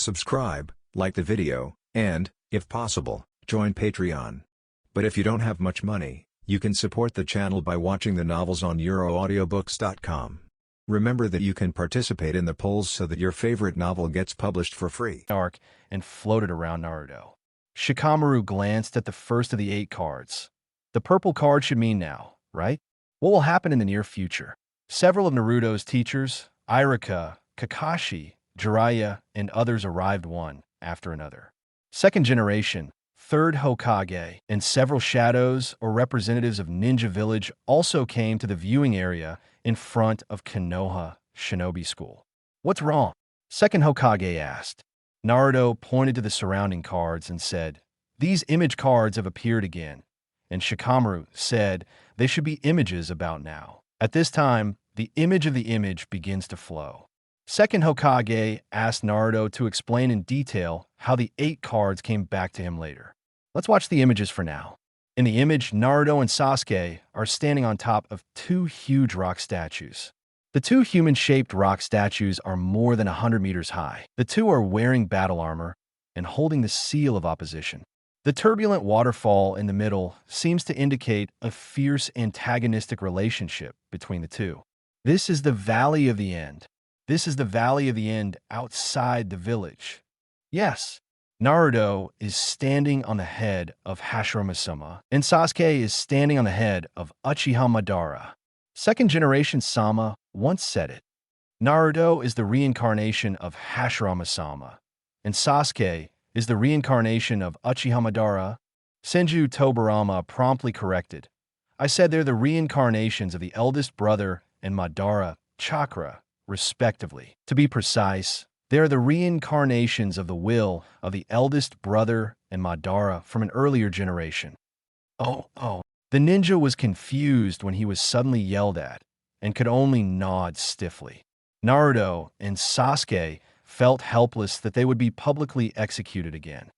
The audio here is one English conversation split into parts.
subscribe, like the video, and, if possible, join Patreon. But if you don't have much money, you can support the channel by watching the novels on euroaudiobooks.com. Remember that you can participate in the polls so that your favorite novel gets published for free. Arc and floated around Naruto. Shikamaru glanced at the first of the 8 cards. The purple card should mean now, right? What will happen in the near future? Several of Naruto's teachers, Iruka, Kakashi, Jiraiya, and others arrived one after another. Second generation, third Hokage, and several shadows or representatives of Ninja Village also came to the viewing area in front of Konoha Shinobi School. What's wrong? Second Hokage asked. Naruto pointed to the surrounding cards and said, "These image cards have appeared again." And Shikamaru said, "They should be images about now." At this time, the image of the image begins to flow. Second Hokage asked Naruto to explain in detail how the 8 cards came back to him later. Let's watch the images for now. In the image, Naruto and Sasuke are standing on top of 2 huge rock statues. The 2 human-shaped rock statues are more than 100 meters high. The 2 are wearing battle armor and holding the seal of opposition. The turbulent waterfall in the middle seems to indicate a fierce antagonistic relationship between the 2. This is the Valley of the End. This is the Valley of the End outside the village. Yes, Naruto is standing on the head of Hashirama-sama, and Sasuke is standing on the head of Uchiha Madara. Second generation Sama once said it. Naruto is the reincarnation of Hashirama-sama, and Sasuke is the reincarnation of Uchiha Madara. Senju Tobarama promptly corrected. I said they're the reincarnations of the eldest brother and Madara, Chakra, respectively. To be precise, they are the reincarnations of the will of the eldest brother and Madara from an earlier generation. Oh. The ninja was confused when he was suddenly yelled at and could only nod stiffly. Naruto and Sasuke felt helpless that they would be publicly executed again.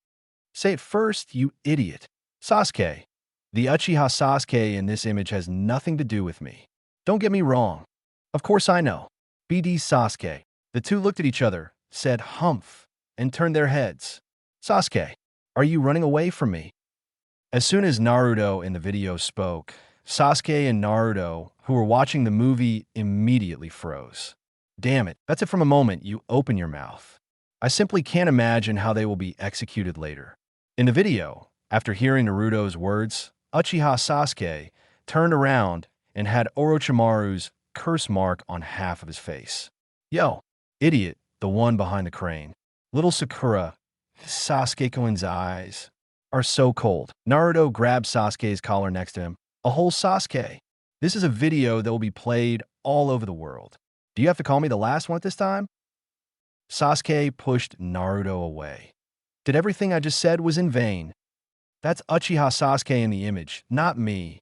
Say it first, you idiot. Sasuke. The Uchiha Sasuke in this image has nothing to do with me. Don't get me wrong. Of course I know. BD Sasuke. The 2 looked at each other, said humph, and turned their heads. Sasuke, are you running away from me? As soon as Naruto in the video spoke, Sasuke and Naruto, who were watching the movie, immediately froze. Damn it, that's it from a moment you open your mouth. I simply can't imagine how they will be executed later. In the video, after hearing Naruto's words, Uchiha Sasuke turned around and had Orochimaru's curse mark on half of his face. Yo, idiot, the one behind the crane. Little Sakura, Sasuke-kun's eyes are so cold. Naruto grabbed Sasuke's collar next to him. A whole Sasuke. This is a video that will be played all over the world. Do you have to call me the last one at this time? Sasuke pushed Naruto away. Did everything I just said was in vain? That's Uchiha Sasuke in the image, not me.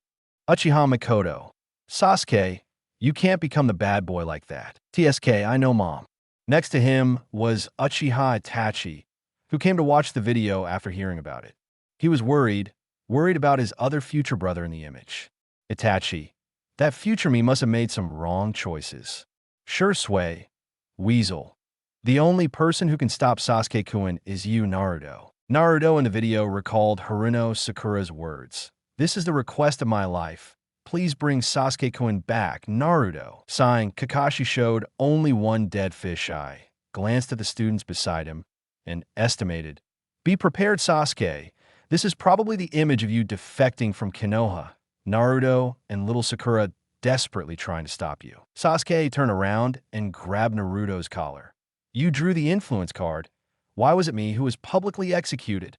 Uchiha Mikoto. Sasuke, you can't become the bad boy like that. TSK, I know mom. Next to him was Uchiha Itachi, who came to watch the video after hearing about it. He was worried about his other future brother in the image. Itachi, that future me must have made some wrong choices. Sure, Sway. Weasel. The only person who can stop Sasuke-kun is you, Naruto. Naruto in the video recalled Haruno Sakura's words. This is the request of my life. Please bring Sasuke-kun back, Naruto. Sighing, Kakashi showed only one dead fish eye, glanced at the students beside him, and estimated. Be prepared, Sasuke. This is probably the image of you defecting from Konoha. Naruto and little Sakura desperately trying to stop you. Sasuke turned around and grabbed Naruto's collar. You drew the influence card. Why was it me who was publicly executed?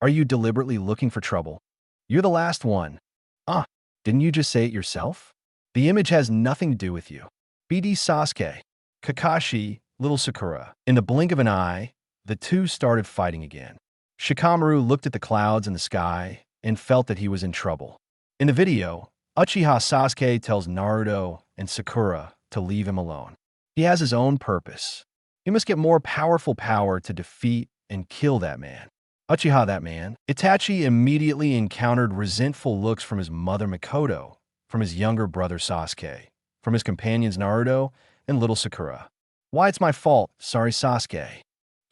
Are you deliberately looking for trouble? You're the last one. Didn't you just say it yourself? The image has nothing to do with you. BD Sasuke, Kakashi, little Sakura. In the blink of an eye, the 2 started fighting again. Shikamaru looked at the clouds in the sky and felt that he was in trouble. In the video, Uchiha Sasuke tells Naruto and Sakura to leave him alone. He has his own purpose. He must get more powerful power to defeat and kill that man. Uchiha, that man. Itachi immediately encountered resentful looks from his mother Mikoto, from his younger brother Sasuke, from his companions Naruto and little Sakura. Why, it's my fault. Sorry, Sasuke.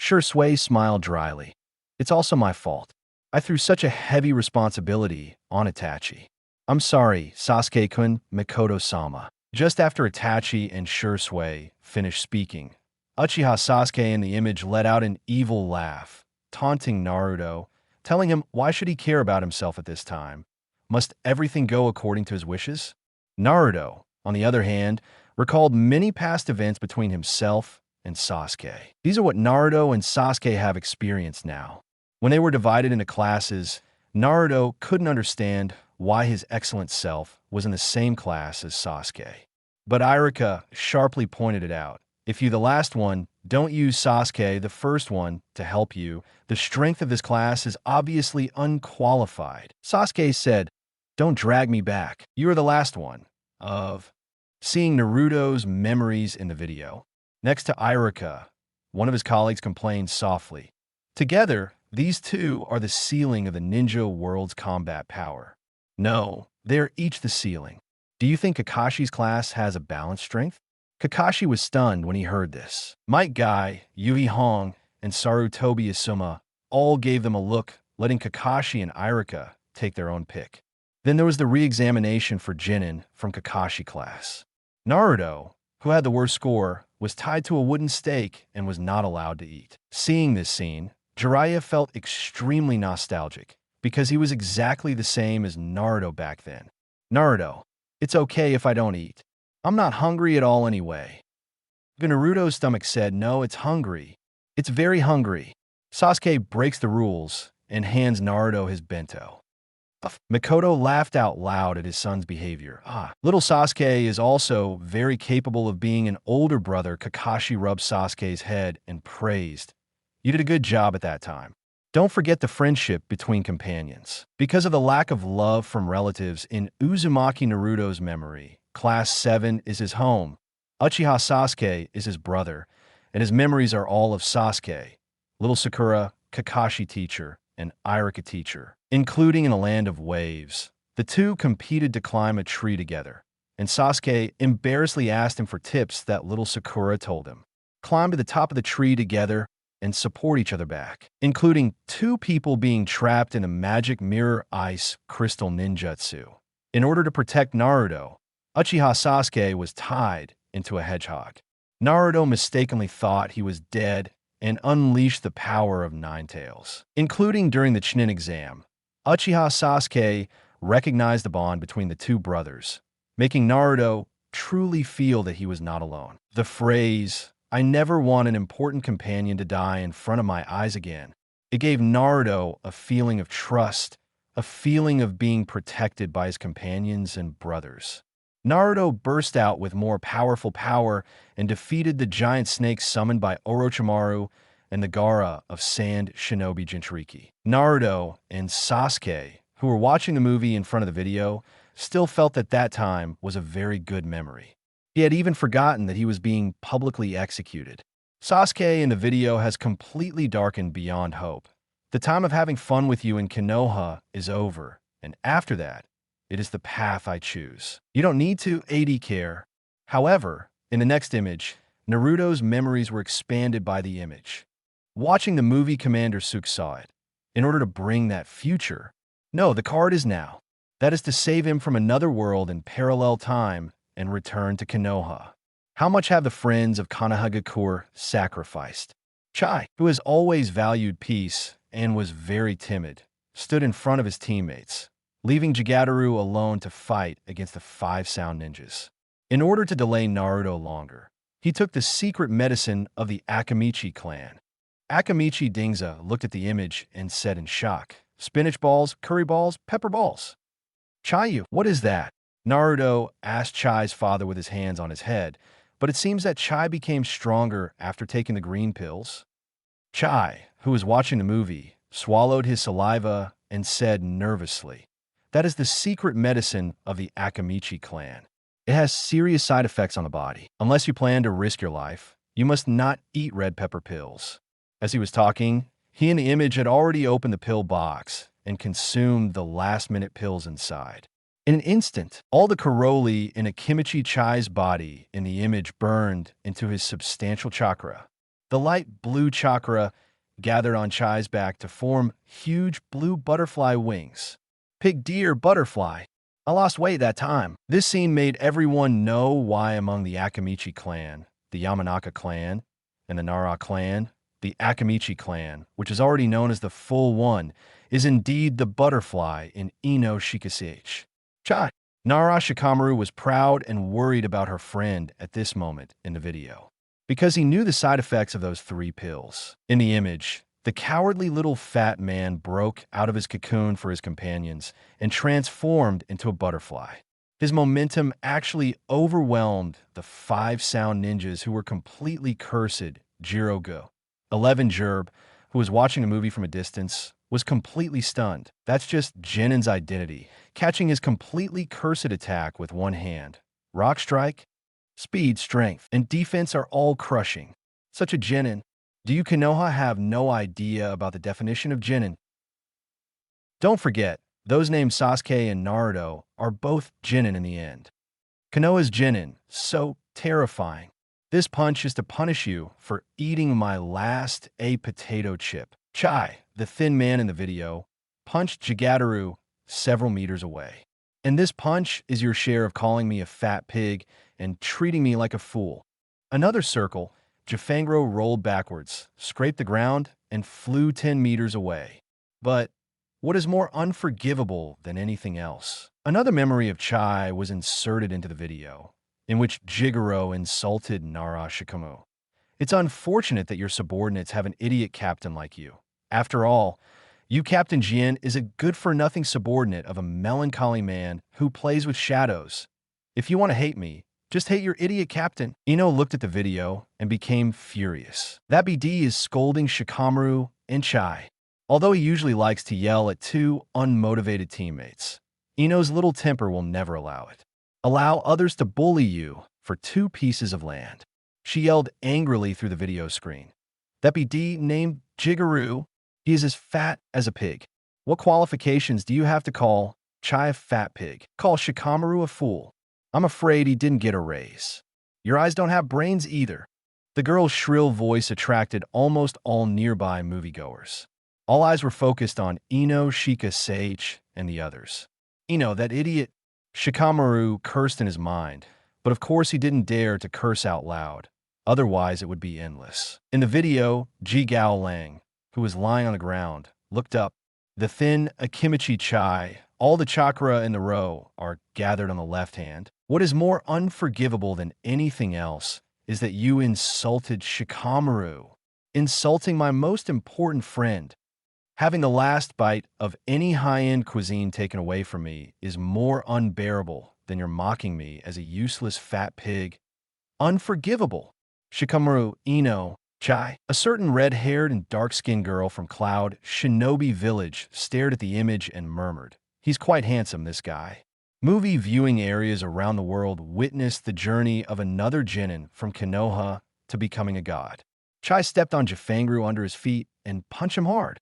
Shisui smiled dryly. It's also my fault. I threw such a heavy responsibility on Itachi. I'm sorry, Sasuke-kun, Mikoto-sama. Just after Itachi and Shisui finished speaking, Uchiha Sasuke in the image let out an evil laugh, taunting Naruto, telling him why should he care about himself at this time? Must everything go according to his wishes? Naruto, on the other hand, recalled many past events between himself and Sasuke. These are what Naruto and Sasuke have experienced now. When they were divided into classes, Naruto couldn't understand why his excellent self was in the same class as Sasuke. But Iruka sharply pointed it out. If you the last one, don't use Sasuke, the first one, to help you. The strength of this class is obviously unqualified. Sasuke said, don't drag me back. You are the last one. Seeing Naruto's memories in the video. Next to Iruka, one of his colleagues complained softly. Together, these two are the ceiling of the ninja world's combat power. No, they're each the ceiling. Do you think Kakashi's class has a balanced strength? Kakashi was stunned when he heard this. Might Guy, Yuhi Hong, and Sarutobi Asuma all gave them a look, letting Kakashi and Iruka take their own pick. Then there was the re-examination for Genin from Kakashi class. Naruto, who had the worst score, was tied to a wooden stake and was not allowed to eat. Seeing this scene, Jiraiya felt extremely nostalgic because he was exactly the same as Naruto back then. Naruto, it's okay if I don't eat. I'm not hungry at all anyway. Naruto's stomach said, no, it's hungry. It's very hungry. Sasuke breaks the rules and hands Naruto his bento. Mikoto laughed out loud at his son's behavior. Little Sasuke is also very capable of being an older brother. Kakashi rubbed Sasuke's head and praised. You did a good job at that time. Don't forget the friendship between companions. Because of the lack of love from relatives in Uzumaki Naruto's memory, Class 7 is his home. Uchiha Sasuke is his brother, and his memories are all of Sasuke, Little Sakura, Kakashi teacher, and Iruka teacher, including in a land of waves. The two competed to climb a tree together, and Sasuke embarrassingly asked him for tips that Little Sakura told him. Climb to the top of the tree together and support each other back, including two people being trapped in a magic mirror ice crystal ninjutsu. In order to protect Naruto, Uchiha Sasuke was tied into a hedgehog. Naruto mistakenly thought he was dead and unleashed the power of Nine Tails. Including during the Chunin exam, Uchiha Sasuke recognized the bond between the two brothers, making Naruto truly feel that he was not alone. The phrase, I never want an important companion to die in front of my eyes again, it gave Naruto a feeling of trust, a feeling of being protected by his companions and brothers. Naruto burst out with more powerful power and defeated the giant snakes summoned by Orochimaru and the Gaara of Sand Shinobi Jinchuriki. Naruto and Sasuke, who were watching the movie in front of the video, still felt that that time was a very good memory. He had even forgotten that he was being publicly executed. Sasuke in the video has completely darkened beyond hope. The time of having fun with you in Konoha is over, and after that, it is the path I choose. You don't need to care. However, in the next image, Naruto's memories were expanded by the image. Watching the movie, Commander Suk saw it. In order to bring that future, no, the card is now. That is to save him from another world in parallel time and return to Konoha. How much have the friends of Konohagakure sacrificed? Chai, who has always valued peace and was very timid, stood in front of his teammates, leaving Jigataru alone to fight against the 5 sound ninjas. In order to delay Naruto longer, he took the secret medicine of the Akamichi clan. Akamichi Dingza looked at the image and said in shock, spinach balls, curry balls, pepper balls. Chayu, what is that? Naruto asked Chai's father with his hands on his head, but it seems that Chai became stronger after taking the green pills. Chai, who was watching the movie, swallowed his saliva and said nervously, that is the secret medicine of the Akamichi clan. It has serious side effects on the body. Unless you plan to risk your life, you must not eat red pepper pills. As he was talking, he in the image had already opened the pill box and consumed the last-minute pills inside. In an instant, all the Karoli in Akamichi Chai's body in the image burned into his substantial chakra. The light blue chakra gathered on Chai's back to form huge blue butterfly wings. Pig deer butterfly. I lost weight that time. This scene made everyone know why among the Akamichi clan, the Yamanaka clan, and the Nara clan, the Akamichi clan, which is already known as the Full One, is indeed the butterfly in Ino Shikasage. Chai. Nara Shikamaru was proud and worried about her friend at this moment in the video, because he knew the side effects of those 3 pills. In the image, the cowardly little fat man broke out of his cocoon for his companions and transformed into a butterfly. His momentum actually overwhelmed the 5 sound ninjas who were completely cursed. Jirogo, 11 Jerb, who was watching the movie from a distance, was completely stunned. That's just Genin's identity, catching his completely cursed attack with one hand. Rock strike, speed, strength, and defense are all crushing. Such a Genin. Do you Konoha have no idea about the definition of Genin? Don't forget, those named Sasuke and Naruto are both Genin in the end. Konoha's Genin, so terrifying. This punch is to punish you for eating my last potato chip. Chai, the thin man in the video, punched Jigataru several meters away. And this punch is your share of calling me a fat pig and treating me like a fool. Another circle, Jafangro rolled backwards, scraped the ground, and flew 10 meters away. But what is more unforgivable than anything else? Another memory of Chai was inserted into the video, in which Jigoro insulted Nara Shikamaru. It's unfortunate that your subordinates have an idiot captain like you. After all, you Captain Jin is a good-for-nothing subordinate of a melancholy man who plays with shadows. If you want to hate me, just hate your idiot captain. Ino looked at the video and became furious. That BD is scolding Shikamaru and Chai, although he usually likes to yell at 2 unmotivated teammates. Ino's little temper will never allow it. Allow others to bully you for 2 pieces of land. She yelled angrily through the video screen. That BD named Jigoro, he is as fat as a pig. What qualifications do you have to call Chai a fat pig? Call Shikamaru a fool. I'm afraid he didn't get a raise. Your eyes don't have brains either. The girl's shrill voice attracted almost all nearby moviegoers. All eyes were focused on Ino, Shika, Sage, and the others. Ino, that idiot. Shikamaru cursed in his mind, but of course he didn't dare to curse out loud. Otherwise, it would be endless. In the video, Ji Gao Lang, who was lying on the ground, looked up. The thin Akimichi Chai, all the chakra in the row, are gathered on the left hand. What is more unforgivable than anything else is that you insulted Shikamaru, insulting my most important friend. Having the last bite of any high-end cuisine taken away from me is more unbearable than your mocking me as a useless fat pig. Unforgivable. Shikamaru, Ino, Chai. A certain red-haired and dark-skinned girl from Cloud Shinobi Village stared at the image and murmured, "He's quite handsome, this guy." Movie viewing areas around the world witnessed the journey of another Genin from Konoha to becoming a god. Chai stepped on Jafangru under his feet and punched him hard.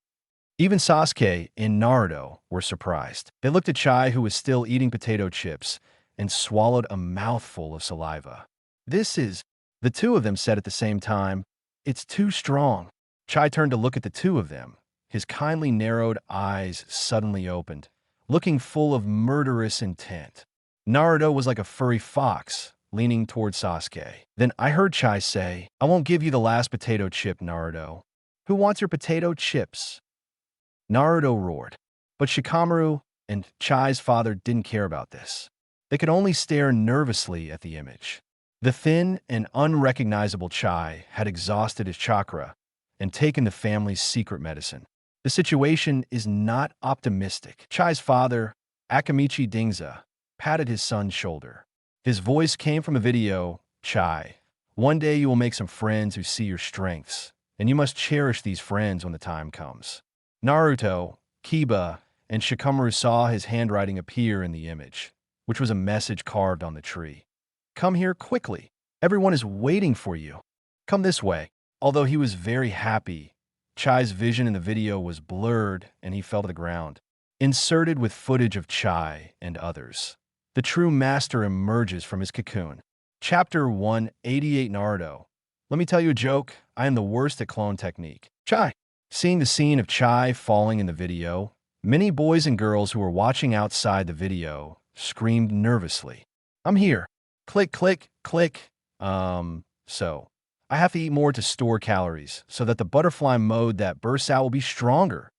Even Sasuke and Naruto were surprised. They looked at Chai, who was still eating potato chips, and swallowed a mouthful of saliva. "This is," the 2 of them said at the same time, "it's too strong." Chai turned to look at the 2 of them. His kindly narrowed eyes suddenly opened, looking full of murderous intent. Naruto was like a furry fox, leaning toward Sasuke. Then I heard Chai say, "I won't give you the last potato chip, Naruto. Who wants your potato chips?" Naruto roared. But Shikamaru and Chai's father didn't care about this. They could only stare nervously at the image. The thin and unrecognizable Chai had exhausted his chakra and taken the family's secret medicine. The situation is not optimistic. Chai's father, Akamichi Dingza, patted his son's shoulder. His voice came from a video. "Chai, one day you will make some friends who see your strengths, and you must cherish these friends when the time comes." Naruto, Kiba, and Shikamaru saw his handwriting appear in the image, which was a message carved on the tree. "Come here quickly. Everyone is waiting for you. Come this way." Although he was very happy, Chai's vision in the video was blurred and he fell to the ground. Inserted with footage of Chai and others. The true master emerges from his cocoon. Chapter 188 Naruto. Let me tell you a joke. I am the worst at clone technique. Chai. Seeing the scene of Chai falling in the video, many boys and girls who were watching outside the video screamed nervously. I'm here. Click, click, click. So I have to eat more to store calories so that the butterfly mode that bursts out will be stronger.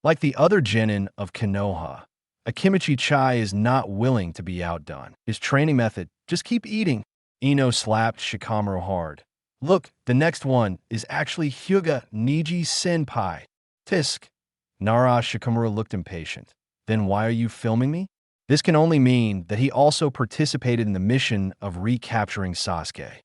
Like the other Genin of Konoha, Akimichi Chai is not willing to be outdone. His training method, just keep eating. Ino slapped Shikamaru hard. Look, the next one is actually Hyuga Niji Senpai. Tisk. Nara Shikamaru looked impatient. Then why are you filming me? This can only mean that he also participated in the mission of recapturing Sasuke.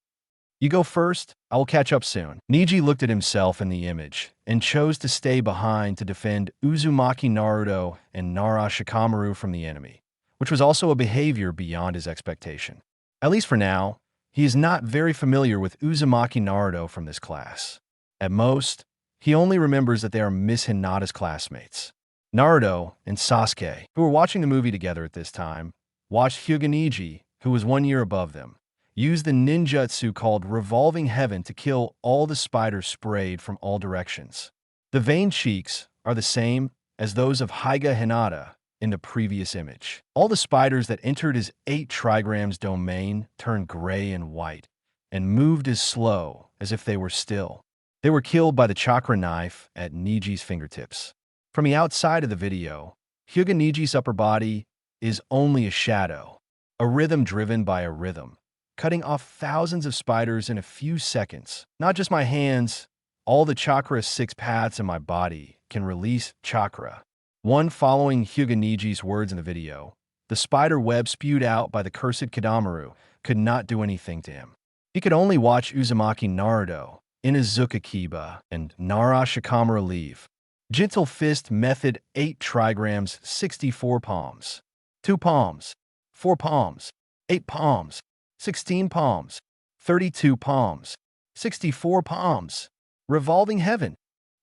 You go first, I will catch up soon. Niji looked at himself in the image and chose to stay behind to defend Uzumaki Naruto and Nara Shikamaru from the enemy, which was also a behavior beyond his expectation. At least for now, he is not very familiar with Uzumaki Naruto from this class. At most, he only remembers that they are Miss Hinata's classmates. Naruto and Sasuke, who were watching the movie together at this time, watched Hyuga Niji, who was 1 year above them, use the ninjutsu called Revolving Heaven to kill all the spiders sprayed from all directions. The veined cheeks are the same as those of Hyuga Hinata in the previous image. All the spiders that entered his 8 trigrams domain turned gray and white and moved as slow as if they were still. They were killed by the chakra knife at Niji's fingertips. From the outside of the video, Hyuga Niji's upper body is only a shadow, a rhythm driven by a rhythm, cutting off thousands of spiders in a few seconds. Not just my hands, all the chakra 6 paths in my body can release chakra. One following Hyuga Niji's words in the video, the spider web spewed out by the cursed Kidamaru could not do anything to him. He could only watch Uzumaki Naruto, Inuzuka Kiba, and Nara Shikamaru leave. Gentle Fist Method 8 trigrams 64 palms. 2 palms. 4 palms. 8 palms. 16 palms. 32 palms. 64 palms. Revolving Heaven.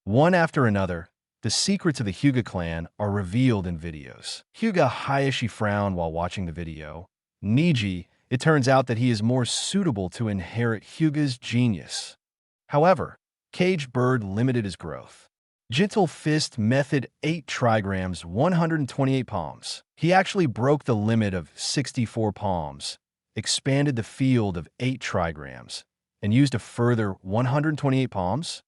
One after another, the secrets of the Hyuga clan are revealed in videos. Hyuga Hayashi frowned while watching the video. Niji, it turns out that he is more suitable to inherit Hyuga's genius. However, Caged Bird limited his growth. Gentle Fist Method 8 trigrams 128 palms. He actually broke the limit of 64 palms, expanded the field of 8 trigrams, and used a further 128 palms.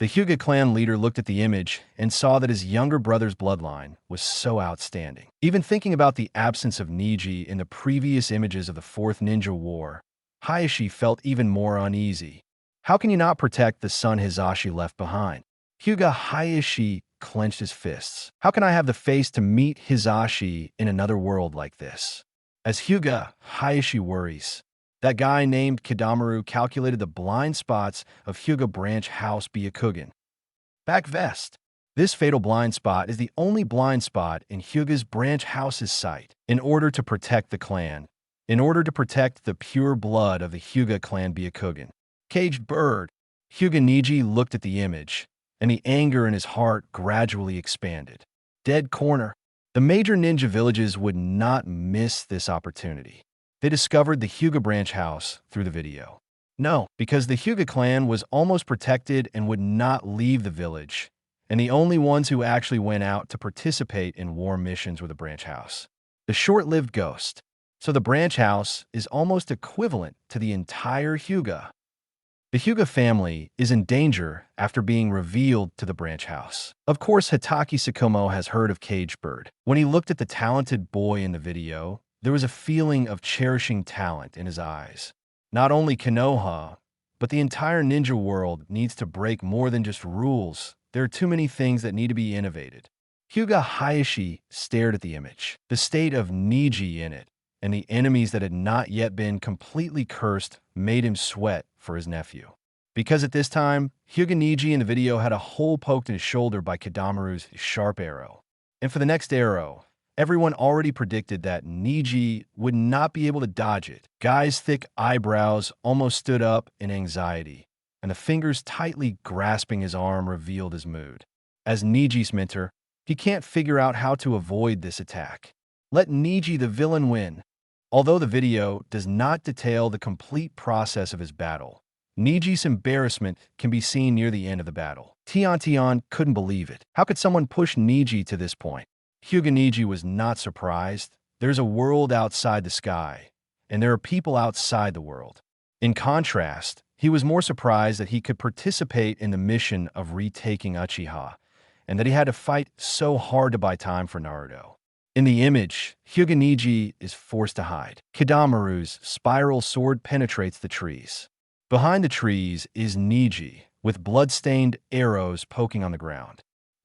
The Hyuga clan leader looked at the image and saw that his younger brother's bloodline was so outstanding. Even thinking about the absence of Niji in the previous images of the 4th Ninja War, Hayashi felt even more uneasy. How can you not protect the son Hisashi left behind? Hyuga Hayashi clenched his fists. How can I have the face to meet Hisashi in another world like this? As Hyuga Hayashi worries, that guy named Kidamaru calculated the blind spots of Hyuga Branch House Byakugan. Back vest. This fatal blind spot is the only blind spot in Hyuga's Branch House's sight. In order to protect the clan, in order to protect the pure blood of the Hyuga clan Byakugan. Caged Bird. Hyuga Niji looked at the image, and the anger in his heart gradually expanded. Dead corner. The major ninja villages would not miss this opportunity. They discovered the Hyuga Branch House through the video. No, because the Hyuga clan was almost protected and would not leave the village, and the only ones who actually went out to participate in war missions were the Branch House. The short-lived ghost. So the Branch House is almost equivalent to the entire Hyuga. The Hyuga family is in danger after being revealed to the Branch House. Of course, Hitaki Tsukumo has heard of Caged Bird. When he looked at the talented boy in the video, there was a feeling of cherishing talent in his eyes. Not only Konoha, but the entire ninja world needs to break more than just rules. There are too many things that need to be innovated. Hyuga Hayashi stared at the image, the state of Niji in it, and the enemies that had not yet been completely cursed made him sweat for his nephew. Because at this time, Hyuga Niji in the video had a hole poked in his shoulder by Kidamaru's sharp arrow. And for the next arrow, everyone already predicted that Niji would not be able to dodge it. Guy's thick eyebrows almost stood up in anxiety, and the fingers tightly grasping his arm revealed his mood. As Niji's mentor, he can't figure out how to avoid this attack. Let Niji the villain win. Although the video does not detail the complete process of his battle, Niji's embarrassment can be seen near the end of the battle. Tian couldn't believe it. How could someone push Niji to this point? Hyuga Niji was not surprised. There's a world outside the sky, and there are people outside the world. In contrast, he was more surprised that he could participate in the mission of retaking Uchiha, and that he had to fight so hard to buy time for Naruto. In the image, Hyuga Niji is forced to hide. Kidamaru's spiral sword penetrates the trees. Behind the trees is Niji, with blood-stained arrows poking on the ground.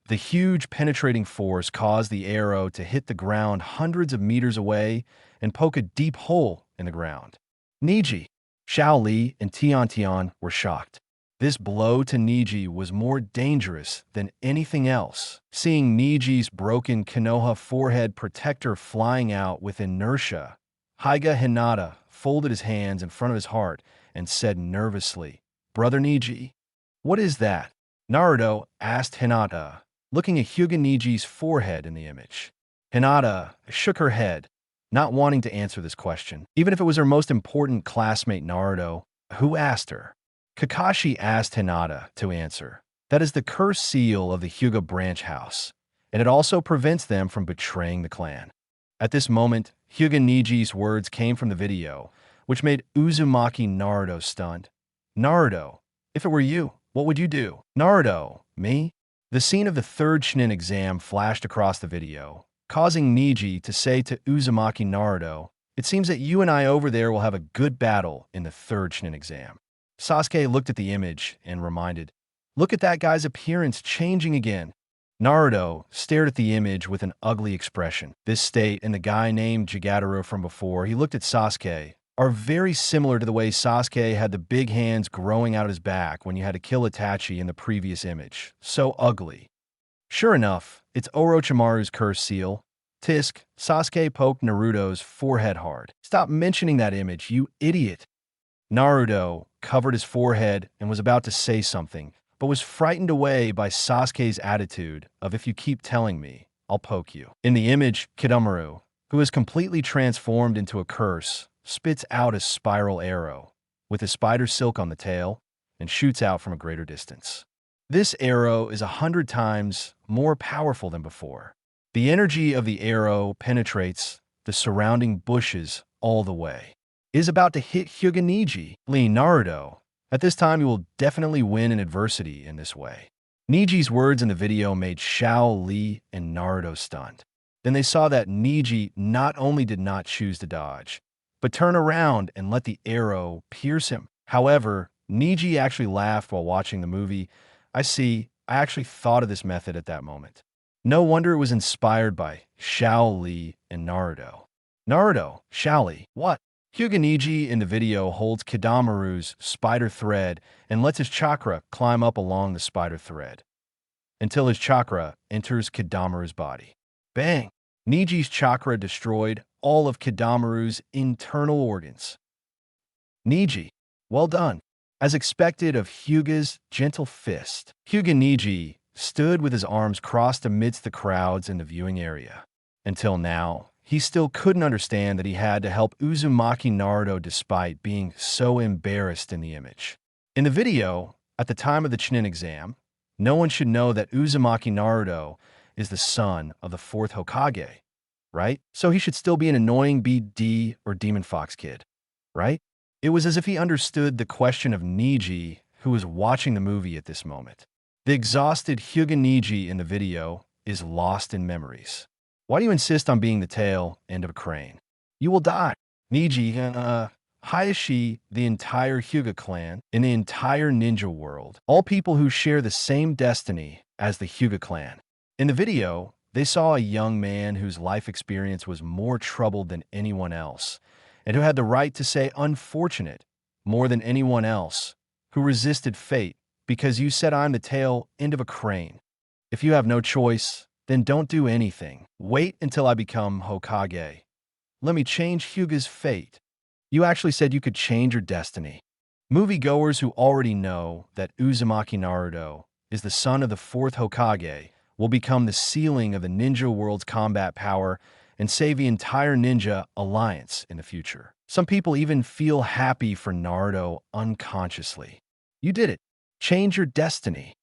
The huge penetrating force caused the arrow to hit the ground hundreds of meters away and poke a deep hole in the ground. Niji, Xiao Li, and Tian were shocked. This blow to Niji was more dangerous than anything else. Seeing Niji's broken Konoha forehead protector flying out with inertia, Hyuga Hinata folded his hands in front of his heart and said nervously, "Brother Niji, what is that?" Naruto asked Hinata, looking at Hyuga Niji's forehead in the image. Hinata shook her head, not wanting to answer this question. Even if it was her most important classmate Naruto, who asked her? Kakashi asked Hinata to answer. That is the cursed seal of the Hyuga branch house, and it also prevents them from betraying the clan. At this moment, Hyuga Niji's words came from the video, which made Uzumaki Naruto stunned. "Naruto, if it were you, what would you do?" "Naruto, me?" The scene of the third Chunin exam flashed across the video, causing Niji to say to Uzumaki Naruto, "It seems that you and I over there will have a good battle in the third Chunin exam." Sasuke looked at the image and reminded, "Look at that guy's appearance changing again." Naruto stared at the image with an ugly expression. This state and the guy named Jigataro from before he looked at Sasuke are very similar to the way Sasuke had the big hands growing out his back when you had to kill Itachi in the previous image. So ugly. Sure enough, it's Orochimaru's cursed seal. Tisk, Sasuke poked Naruto's forehead hard. "Stop mentioning that image, you idiot." Naruto covered his forehead and was about to say something, but was frightened away by Sasuke's attitude of, "If you keep telling me, I'll poke you." In the image, Kidamaru, who is completely transformed into a curse, spits out a spiral arrow with a spider silk on the tail and shoots out from a greater distance. This arrow is 100 times more powerful than before. The energy of the arrow penetrates the surrounding bushes all the way. It is about to hit Hyuga Niji. Naruto. At this time, you will definitely win in adversity in this way. Niji's words in the video made Xiao Li and Naruto stunned. Then they saw that Niji not only did not choose to dodge, but turn around and let the arrow pierce him. However, Niji actually laughed while watching the movie. I actually thought of this method at that moment. No wonder it was inspired by Xiao Li and Naruto. Naruto, Xiao Li, what? Hyuga Niji in the video holds Kidamaru's spider thread and lets his chakra climb up along the spider thread until his chakra enters Kidamaru's body. Bang! Niji's chakra destroyed all of Kidamaru's internal organs. Niji, well done. As expected of Hyuga's gentle fist, Hyuga Niji stood with his arms crossed amidst the crowds in the viewing area. Until now, he still couldn't understand that he had to help Uzumaki Naruto despite being so embarrassed in the image. In the video, at the time of the Chunin exam, no one should know that Uzumaki Naruto is the son of the 4th Hokage, right? So he should still be an annoying BD or Demon Fox kid, right? It was as if he understood the question of Niji, who was watching the movie at this moment. The exhausted Hyuga Niji in the video is lost in memories. Why do you insist on being the tail end of a crane? You will die. Niji, Hayashi, the entire Hyuga clan, in the entire ninja world, all people who share the same destiny as the Hyuga clan. In the video, they saw a young man whose life experience was more troubled than anyone else, and who had the right to say unfortunate more than anyone else, who resisted fate because you said I'm the tail end of a crane. If you have no choice, then don't do anything. Wait until I become Hokage. Let me change Hyuga's fate. You actually said you could change your destiny. Moviegoers who already know that Uzumaki Naruto is the son of the 4th Hokage will become the ceiling of the ninja world's combat power and save the entire ninja alliance in the future. Some people even feel happy for Naruto unconsciously. You did it. Change your destiny.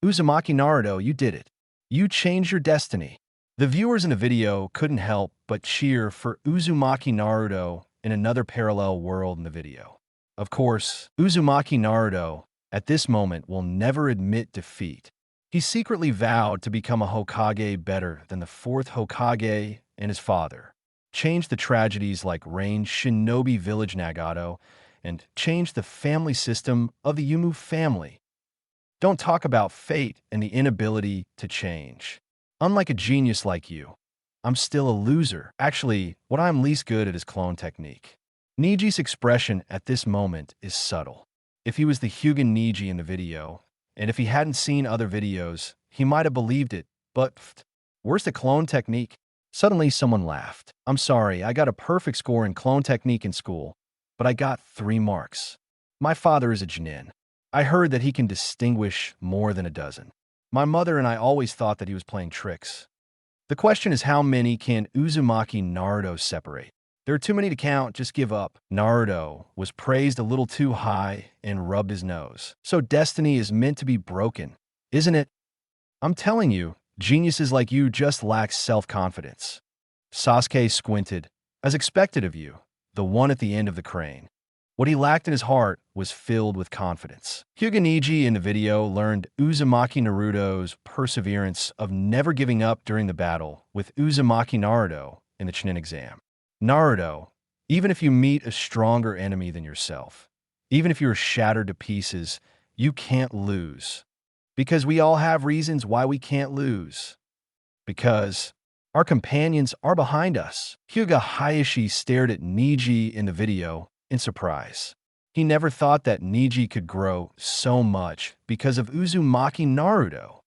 Uzumaki Naruto, you did it. You changed your destiny. The viewers in the video couldn't help but cheer for Uzumaki Naruto in another parallel world in the video. Of course, Uzumaki Naruto, at this moment, will never admit defeat. He secretly vowed to become a Hokage better than the fourth Hokage and his father, change the tragedies like Rain Shinobi Village Nagato, and change the family system of the Yumu family. Don't talk about fate and the inability to change. Unlike a genius like you, I'm still a loser. Actually, what I'm least good at is clone technique. Niji's expression at this moment is subtle. If he was the Hyuga Niji in the video, and if he hadn't seen other videos, he might have believed it, but where's the clone technique? Suddenly someone laughed. I'm sorry, I got a perfect score in clone technique in school, but I got 3 marks. My father is a Genin. I heard that he can distinguish more than a dozen. My mother and I always thought that he was playing tricks. The question is, how many can Uzumaki Naruto separate? There are too many to count, just give up. Naruto was praised a little too high and rubbed his nose. So destiny is meant to be broken, isn't it? I'm telling you, geniuses like you just lack self-confidence. Sasuke squinted, as expected of you, the one at the end of the crane. What he lacked in his heart was filled with confidence. Hyuga Niji in the video learned Uzumaki Naruto's perseverance of never giving up during the battle with Uzumaki Naruto in the Chunin exam. Naruto, even if you meet a stronger enemy than yourself, even if you are shattered to pieces, you can't lose. Because we all have reasons why we can't lose. Because our companions are behind us. Hyuga Hayashi stared at Niji in the video in surprise. He never thought that Niji could grow so much because of Uzumaki Naruto.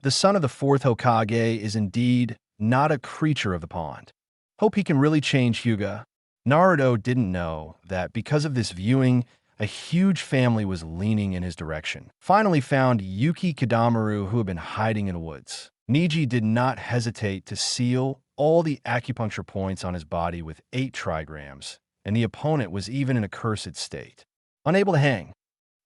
The son of the fourth Hokage is indeed not a creature of the pond. Hope he can really change Hyuga. Naruto didn't know that because of this viewing, a huge family was leaning in his direction. Finally found Yuki Kidamaru, who had been hiding in the woods. Niji did not hesitate to seal all the acupuncture points on his body with 8 trigrams, and the opponent was even in a cursed state, unable to hang.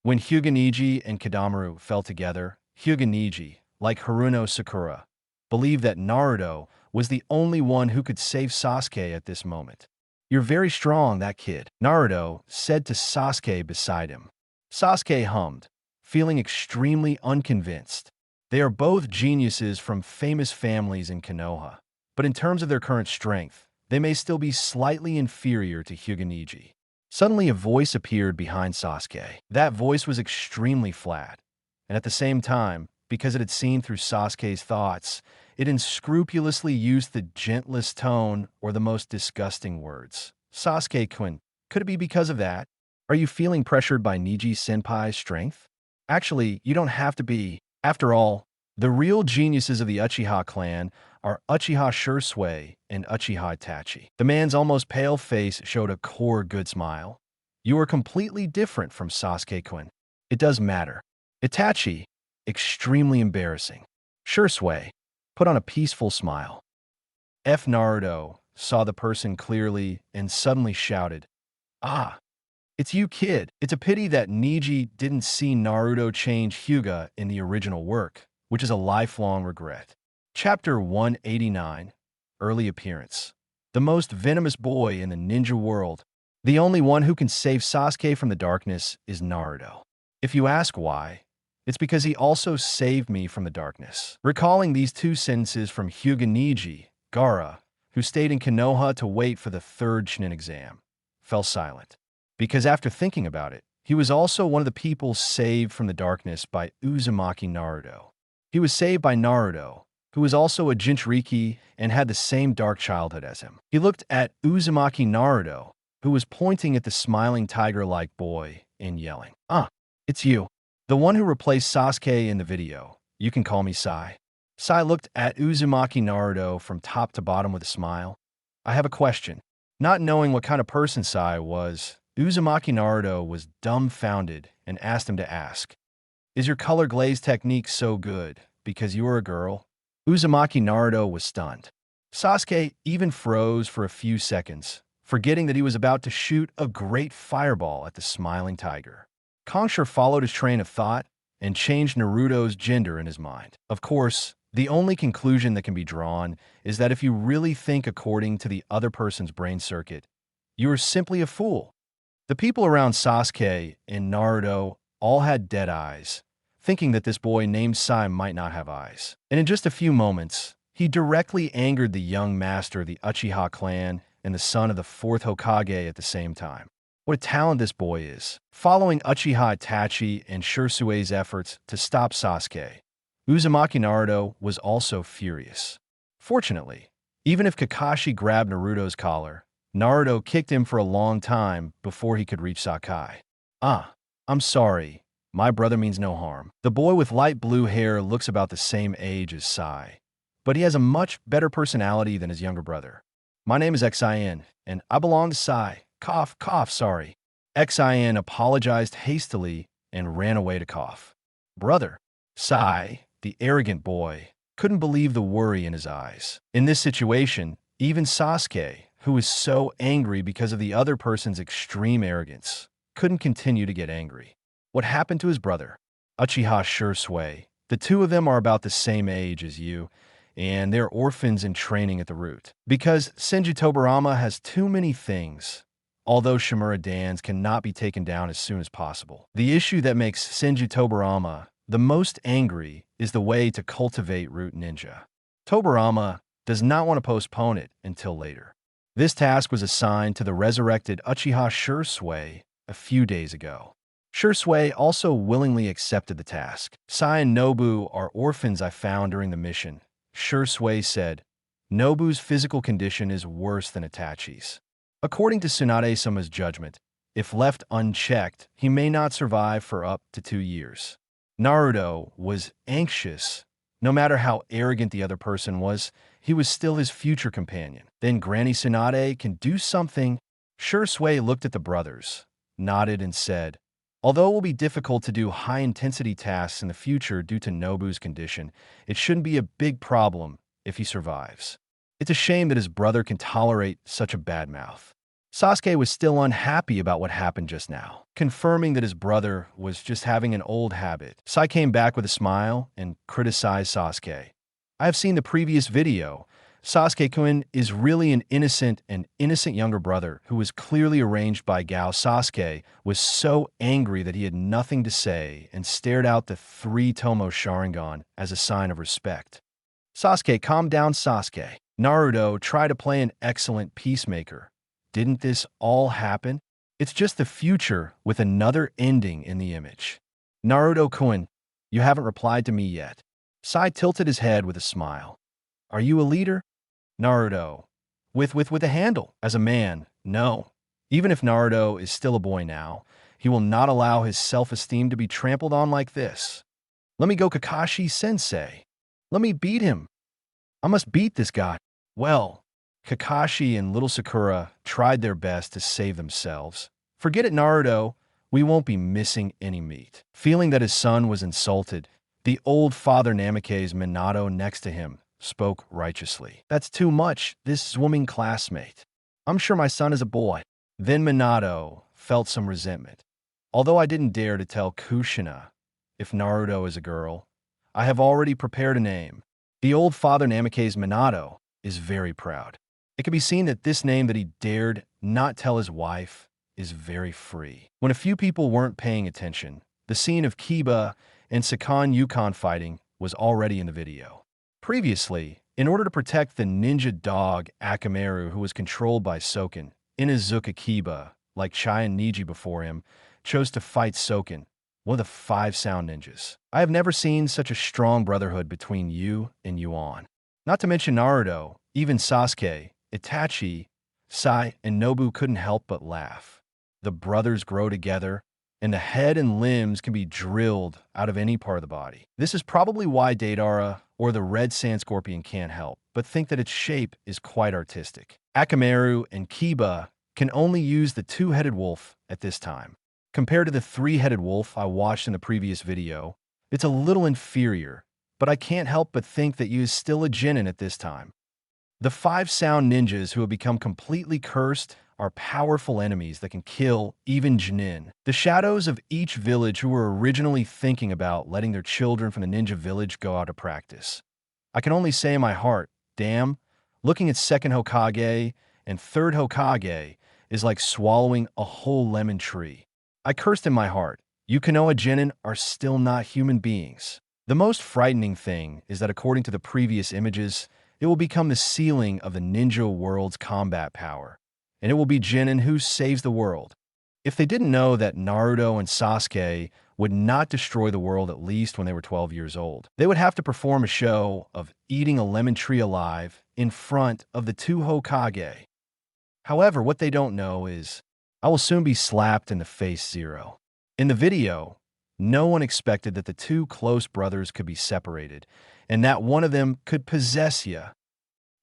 When Hyuga Niji and Kidamaru fell together, Hyuga Niji, like Haruno Sakura, believed that Naruto was the only one who could save Sasuke at this moment. You're very strong, that kid, Naruto said to Sasuke beside him. Sasuke hummed, feeling extremely unconvinced. They are both geniuses from famous families in Konoha, but in terms of their current strength, they may still be slightly inferior to Hyuga Niji. Suddenly a voice appeared behind Sasuke. That voice was extremely flat, and at the same time, because it had seen through Sasuke's thoughts, it unscrupulously used the gentlest tone or the most disgusting words. Sasuke-kun, could it be because of that? Are you feeling pressured by Niji-senpai's strength? Actually, you don't have to be. After all, the real geniuses of the Uchiha clan are Uchiha Shisui and Uchiha Itachi. The man's almost pale face showed a core good smile. You are completely different from Sasuke-kun. It does matter. Itachi, extremely embarrassing. Shisui put on a peaceful smile. Naruto saw the person clearly and suddenly shouted, "Ah, it's you, kid." It's a pity that Niji didn't see Naruto change Hyuga in the original work, which is a lifelong regret. Chapter 189, Early Appearance. The most venomous boy in the ninja world. The only one who can save Sasuke from the darkness is Naruto. If you ask why, it's because he also saved me from the darkness. Recalling these 2 sentences from Hyuga Niji, Gaara, who stayed in Konoha to wait for the 3rd Chunin exam, fell silent. Because after thinking about it, he was also one of the people saved from the darkness by Uzumaki Naruto. He was saved by Naruto, who was also a Jinchuriki and had the same dark childhood as him. He looked at Uzumaki Naruto, who was pointing at the smiling tiger-like boy and yelling, "Ah, it's you. The one who replaced Sasuke in the video. You can call me Sai." Sai looked at Uzumaki Naruto from top to bottom with a smile. "I have a question." Not knowing what kind of person Sai was, Uzumaki Naruto was dumbfounded and asked him to ask, "Is your color glaze technique so good because you are a girl?" Uzumaki Naruto was stunned. Sasuke even froze for a few seconds, forgetting that he was about to shoot a great fireball at the smiling tiger. Kongsha followed his train of thought and changed Naruto's gender in his mind. Of course, the only conclusion that can be drawn is that if you really think according to the other person's brain circuit, you are simply a fool. The people around Sasuke and Naruto all had dead eyes, thinking that this boy named Sai might not have eyes. And in just a few moments, he directly angered the young master of the Uchiha clan and the son of the fourth Hokage at the same time. What a talent this boy is. Following Uchiha Itachi and Shisui's efforts to stop Sasuke, Uzumaki Naruto was also furious. Fortunately, even if Kakashi grabbed Naruto's collar, Naruto kicked him for a long time before he could reach Sakai. I'm sorry. My brother means no harm. The boy with light blue hair looks about the same age as Sai, but he has a much better personality than his younger brother. My name is Xin, and I belong to Sai. Cough, cough, sorry. Xin apologized hastily and ran away to cough. Brother, Sai, the arrogant boy, couldn't believe the worry in his eyes. In this situation, even Sasuke, who was so angry because of the other person's extreme arrogance, couldn't continue to get angry. What happened to his brother? Uchiha Shisui. The two of them are about the same age as you, and they're orphans in training at the root. Because Senju Tobirama has too many things, although Shimura Dans cannot be taken down as soon as possible. The issue that makes Senju Tobirama the most angry is the way to cultivate root ninja. Tobirama does not want to postpone it until later. This task was assigned to the resurrected Uchiha Shisui a few days ago. Shisui also willingly accepted the task. Sai and Nobu are orphans I found during the mission. Shisui said, Nobu's physical condition is worse than Itachi's. According to Tsunade-sama's judgment, if left unchecked, he may not survive for up to 2 years. Naruto was anxious. No matter how arrogant the other person was, he was still his future companion. Then Granny Tsunade can do something. Shisui looked at the brothers, nodded and said, although it will be difficult to do high-intensity tasks in the future due to Nobu's condition, it shouldn't be a big problem if he survives. It's a shame that his brother can tolerate such a bad mouth. Sasuke was still unhappy about what happened just now, confirming that his brother was just having an old habit. Sai came back with a smile and criticized Sasuke. I have seen the previous video. Sasuke-kun is really an innocent younger brother who was clearly arranged by Gao. Sasuke was so angry that he had nothing to say and stared out the 3-tomo Sharingan as a sign of respect. Sasuke, calm down, Sasuke. Naruto, try to play an excellent peacemaker. Didn't this all happen? It's just the future with another ending in the image. Naruto-kun, you haven't replied to me yet. Sai tilted his head with a smile. Are you a leader? Naruto. With a handle. As a man, no. Even if Naruto is still a boy now, he will not allow his self-esteem to be trampled on like this. Let me go, Kakashi-sensei. Let me beat him. I must beat this guy. Well, Kakashi and little Sakura tried their best to save themselves. Forget it, Naruto. We won't be missing any meat. Feeling that his son was insulted, the old father Namake's Minato next to him spoke righteously. That's too much, this swimming classmate. I'm sure my son is a boy. Then Minato felt some resentment. Although I didn't dare to tell Kushina if Naruto is a girl, I have already prepared a name. The old father Namake's Minato is very proud. It can be seen that this name that he dared not tell his wife is very free. When a few people weren't paying attention, the scene of Kiba and Sakan Yukon fighting was already in the video. Previously, in order to protect the ninja dog Akamaru, who was controlled by Soken, Inazuka Kiba, like Chai and Niji before him, chose to fight Soken, one of the 5 sound ninjas. I have never seen such a strong brotherhood between you and Yuan. Not to mention Naruto, even Sasuke, Itachi, Sai, and Nobu couldn't help but laugh. The brothers grow together, and the head and limbs can be drilled out of any part of the body. This is probably why Deidara or the red sand scorpion can't help but think that its shape is quite artistic. Akamaru and Kiba can only use the 2-headed wolf at this time. Compared to the 3-headed wolf I watched in the previous video, it's a little inferior, but I can't help but think that you is still a genin at this time. The 5 sound ninjas who have become completely cursed are powerful enemies that can kill even Genin. The shadows of each village who were originally thinking about letting their children from the ninja village go out of practice. I can only say in my heart, damn, looking at second Hokage and third Hokage is like swallowing a whole lemon tree. I cursed in my heart. You Konoha Genin are still not human beings. The most frightening thing is that according to the previous images, it will become the ceiling of the ninja world's combat power, and it will be Genin who saves the world. If they didn't know that Naruto and Sasuke would not destroy the world at least when they were 12 years old, they would have to perform a show of eating a lemon tree alive in front of the two Hokage. However, what they don't know is, I will soon be slapped in the face 0. In the video, no one expected that the two close brothers could be separated, and that one of them could possess you.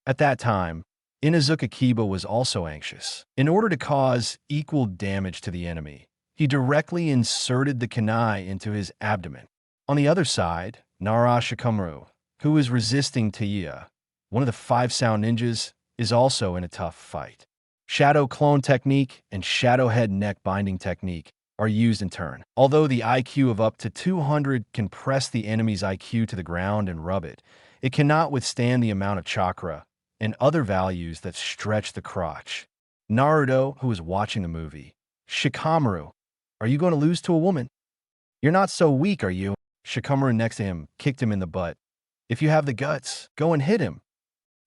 At that time, Inuzuka Kiba was also anxious. In order to cause equal damage to the enemy, he directly inserted the kunai into his abdomen. On the other side, Nara Shikamaru, who is resisting Taiya, one of the 5 sound ninjas, is also in a tough fight. Shadow clone technique and shadow head neck binding technique are used in turn. Although the IQ of up to 200 can press the enemy's IQ to the ground and rub it, it cannot withstand the amount of chakra and other values that stretch the crotch. Naruto, who is watching the movie, Shikamaru, are you going to lose to a woman? You're not so weak, are you? Shikamaru next to him kicked him in the butt. If you have the guts, go and hit him.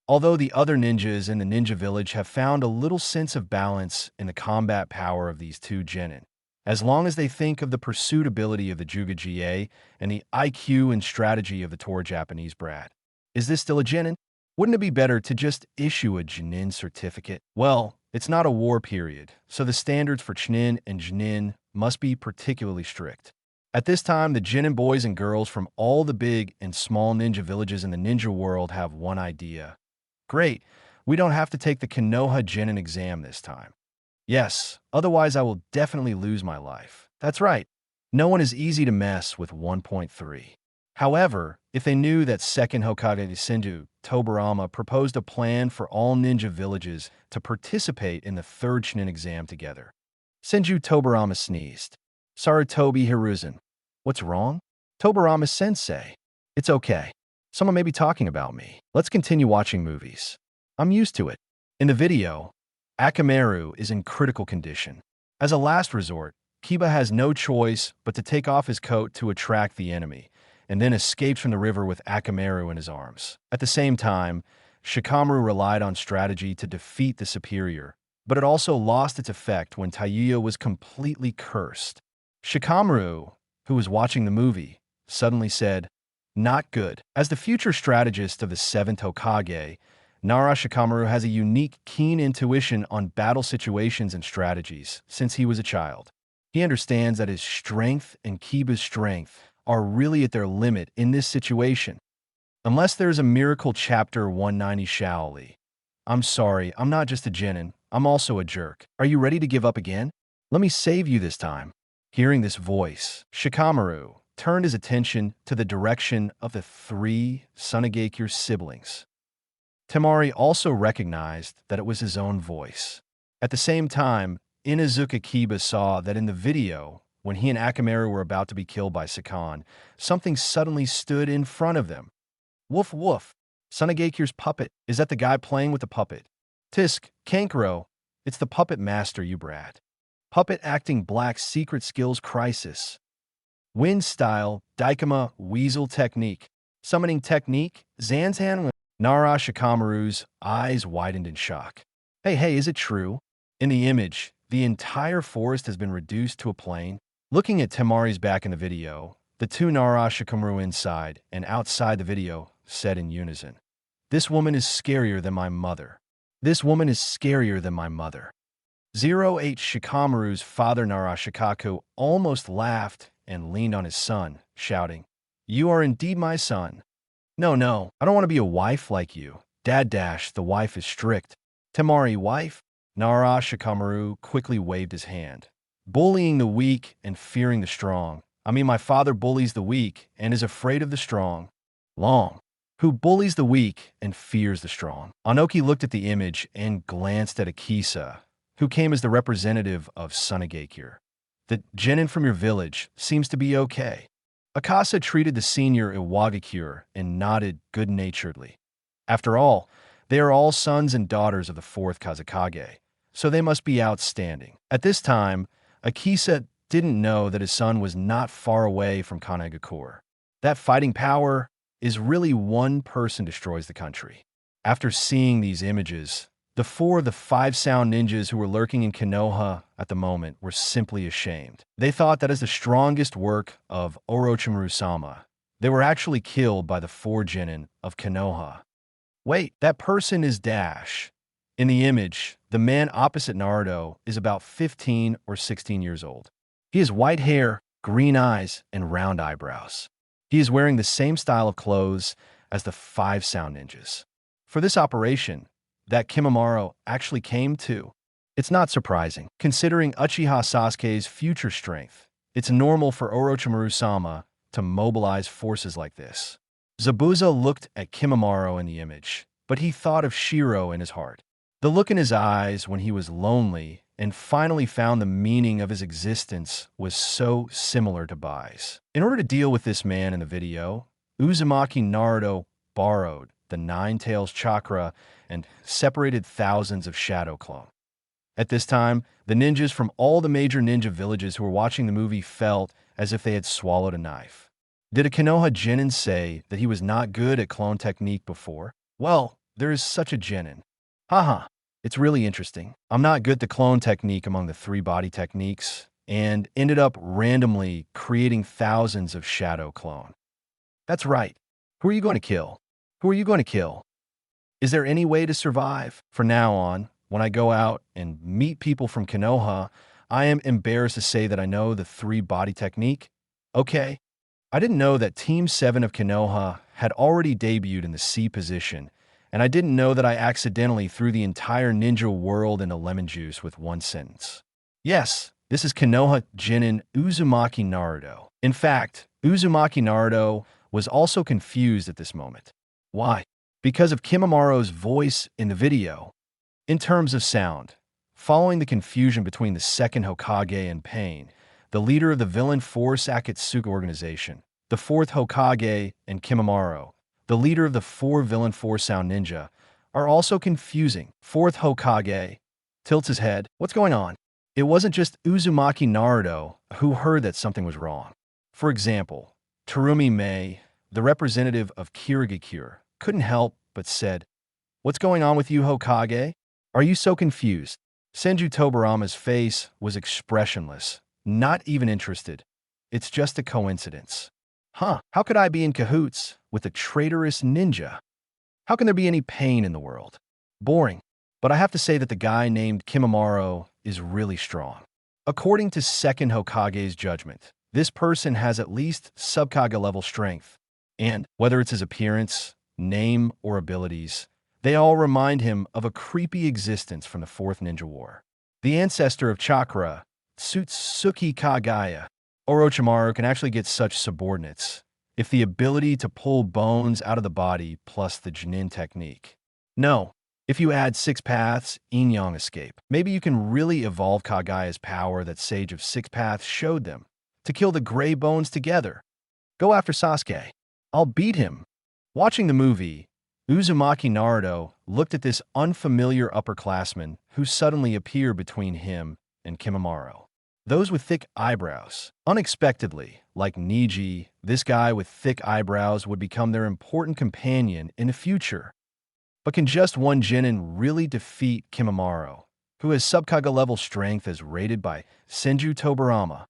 Although the other ninjas in the ninja village have found a little sense of balance in the combat power of these two genin, as long as they think of the pursuit ability of the Jugagie and the IQ and strategy of the Tor Japanese brat. Is this still a genin? Wouldn't it be better to just issue a genin certificate? Well, it's not a war period, so the standards for Chūnin and genin must be particularly strict. At this time, the genin boys and girls from all the big and small ninja villages in the ninja world have one idea. Great, we don't have to take the Konoha genin exam this time. Yes, otherwise I will definitely lose my life. That's right, no one is easy to mess with 1.3. However, if they knew that second Hokage Senju Tobirama proposed a plan for all ninja villages to participate in the third Chunin exam together. Senju Tobirama sneezed. Sarutobi Hiruzen. What's wrong? Tobirama-sensei. It's okay. Someone may be talking about me. Let's continue watching movies. I'm used to it. In the video, Akamaru is in critical condition. As a last resort, Kiba has no choice but to take off his coat to attract the enemy, and then escapes from the river with Akamaru in his arms. At the same time, Shikamaru relied on strategy to defeat the superior, but it also lost its effect when Taiya was completely cursed. Shikamaru, who was watching the movie, suddenly said, "Not good." As the future strategist of the 7th Hokage, Nara Shikamaru has a unique, keen intuition on battle situations and strategies since he was a child. He understands that his strength and Kiba's strength are really at their limit in this situation. Unless there's a miracle chapter 190 Shaoli. I'm sorry, I'm not just a genin, I'm also a jerk. Are you ready to give up again? Let me save you this time. Hearing this voice, Shikamaru turned his attention to the direction of the 3 Tsunagakure siblings. Temari also recognized that it was his own voice. At the same time, Inuzuka Kiba saw that in the video, when he and Akamaru were about to be killed by Sakan, something suddenly stood in front of them. Woof woof. Tsunagakure's puppet. Is that the guy playing with the puppet? Tisk, Kankuro. It's the puppet master, you brat. Puppet acting black secret skills crisis. Wind style, Daikama, weasel technique. Summoning technique, Zanzan. Nara Shikamaru's eyes widened in shock. Hey, is it true? In the image, the entire forest has been reduced to a plain. Looking at Temari's back in the video, the 2 Nara Shikamaru inside and outside the video said in unison, "This woman is scarier than my mother. This woman is scarier than my mother." 08 Shikamaru's father Nara Shikaku almost laughed and leaned on his son, shouting, "You are indeed my son. No, I don't want to be a wife like you. Dad dash, the wife is strict." Temari, wife? Nara Shikamaru quickly waved his hand. Bullying the weak and fearing the strong. I mean, my father bullies the weak and is afraid of the strong. Long. Who bullies the weak and fears the strong. Anoki looked at the image and glanced at Akisa, who came as the representative of Sunagakure. The genin from your village seems to be okay. Akasa treated the senior Iwagakure and nodded good-naturedly. After all, they are all sons and daughters of the fourth Kazekage, so they must be outstanding. At this time, Akisa didn't know that his son was not far away from Kanagakure. That fighting power is really one person destroys the country. After seeing these images, the four of the five sound ninjas who were lurking in Konoha at the moment were simply ashamed. They thought that as the strongest work of Orochimaru-sama, they were actually killed by the four genin of Konoha. Wait, that person is Dash. In the image, the man opposite Naruto is about 15 or 16 years old. He has white hair, green eyes, and round eyebrows. He is wearing the same style of clothes as the five sound ninjas. For this operation, that Kimimaro actually came too. It's not surprising, considering Uchiha Sasuke's future strength. It's normal for Orochimaru-sama to mobilize forces like this. Zabuza looked at Kimimaro in the image, but he thought of Shiro in his heart. The look in his eyes when he was lonely and finally found the meaning of his existence was so similar to Bai's. In order to deal with this man in the video, Uzumaki Naruto borrowed the Nine Tails chakra and separated thousands of shadow clone. At this time, the ninjas from all the major ninja villages who were watching the movie felt as if they had swallowed a knife. Did a Konoha genin say that he was not good at clone technique before? Well, there is such a genin. Haha, it's really interesting. I'm not good at the clone technique among the three body techniques, and ended up randomly creating thousands of shadow clone. That's right. Who are you going to kill? Who are you going to kill? Is there any way to survive? From now on, when I go out and meet people from Konoha, I am embarrassed to say that I know the three body technique. Okay. I didn't know that Team 7 of Konoha had already debuted in the C position, and I didn't know that I accidentally threw the entire ninja world into lemon juice with one sentence. Yes, this is Konoha genin Uzumaki Naruto. In fact, Uzumaki Naruto was also confused at this moment. Why? Because of Kimimaro's voice in the video. In terms of sound, following the confusion between the second Hokage and Pain, the leader of the villain force Akatsuka organization, the fourth Hokage, and Kimimaro, the leader of the four villain force sound ninja, are also confusing. Fourth Hokage tilts his head. What's going on? It wasn't just Uzumaki Naruto who heard that something was wrong. For example, Terumi Mei, the representative of Kirigakure, couldn't help but said, "What's going on with you, Hokage? Are you so confused?" Senju Tobarama's face was expressionless, not even interested. It's just a coincidence. Huh, how could I be in cahoots with a traitorous ninja? How can there be any pain in the world? Boring. But I have to say that the guy named Kimimaro is really strong. According to second Hokage's judgment, this person has at least Sub-Kage level strength, and whether it's his appearance, name, or abilities, they all remind him of a creepy existence from the Fourth Ninja War. The ancestor of Chakra, Tsutsuki Kagaya, Orochimaru can actually get such subordinates if the ability to pull bones out of the body plus the Genin technique. No, if you add 6 paths, Yin-Yang escape, maybe you can really evolve Kagaya's power that Sage of 6 Paths showed them to kill the gray bones together. Go after Sasuke. I'll beat him. Watching the movie, Uzumaki Naruto looked at this unfamiliar upperclassman who suddenly appeared between him and Kimimaro. Those with thick eyebrows. Unexpectedly, like Niji, this guy with thick eyebrows would become their important companion in the future. But can just one genin really defeat Kimimaro, who has Sub-Kage level strength as rated by Senju Tobarama?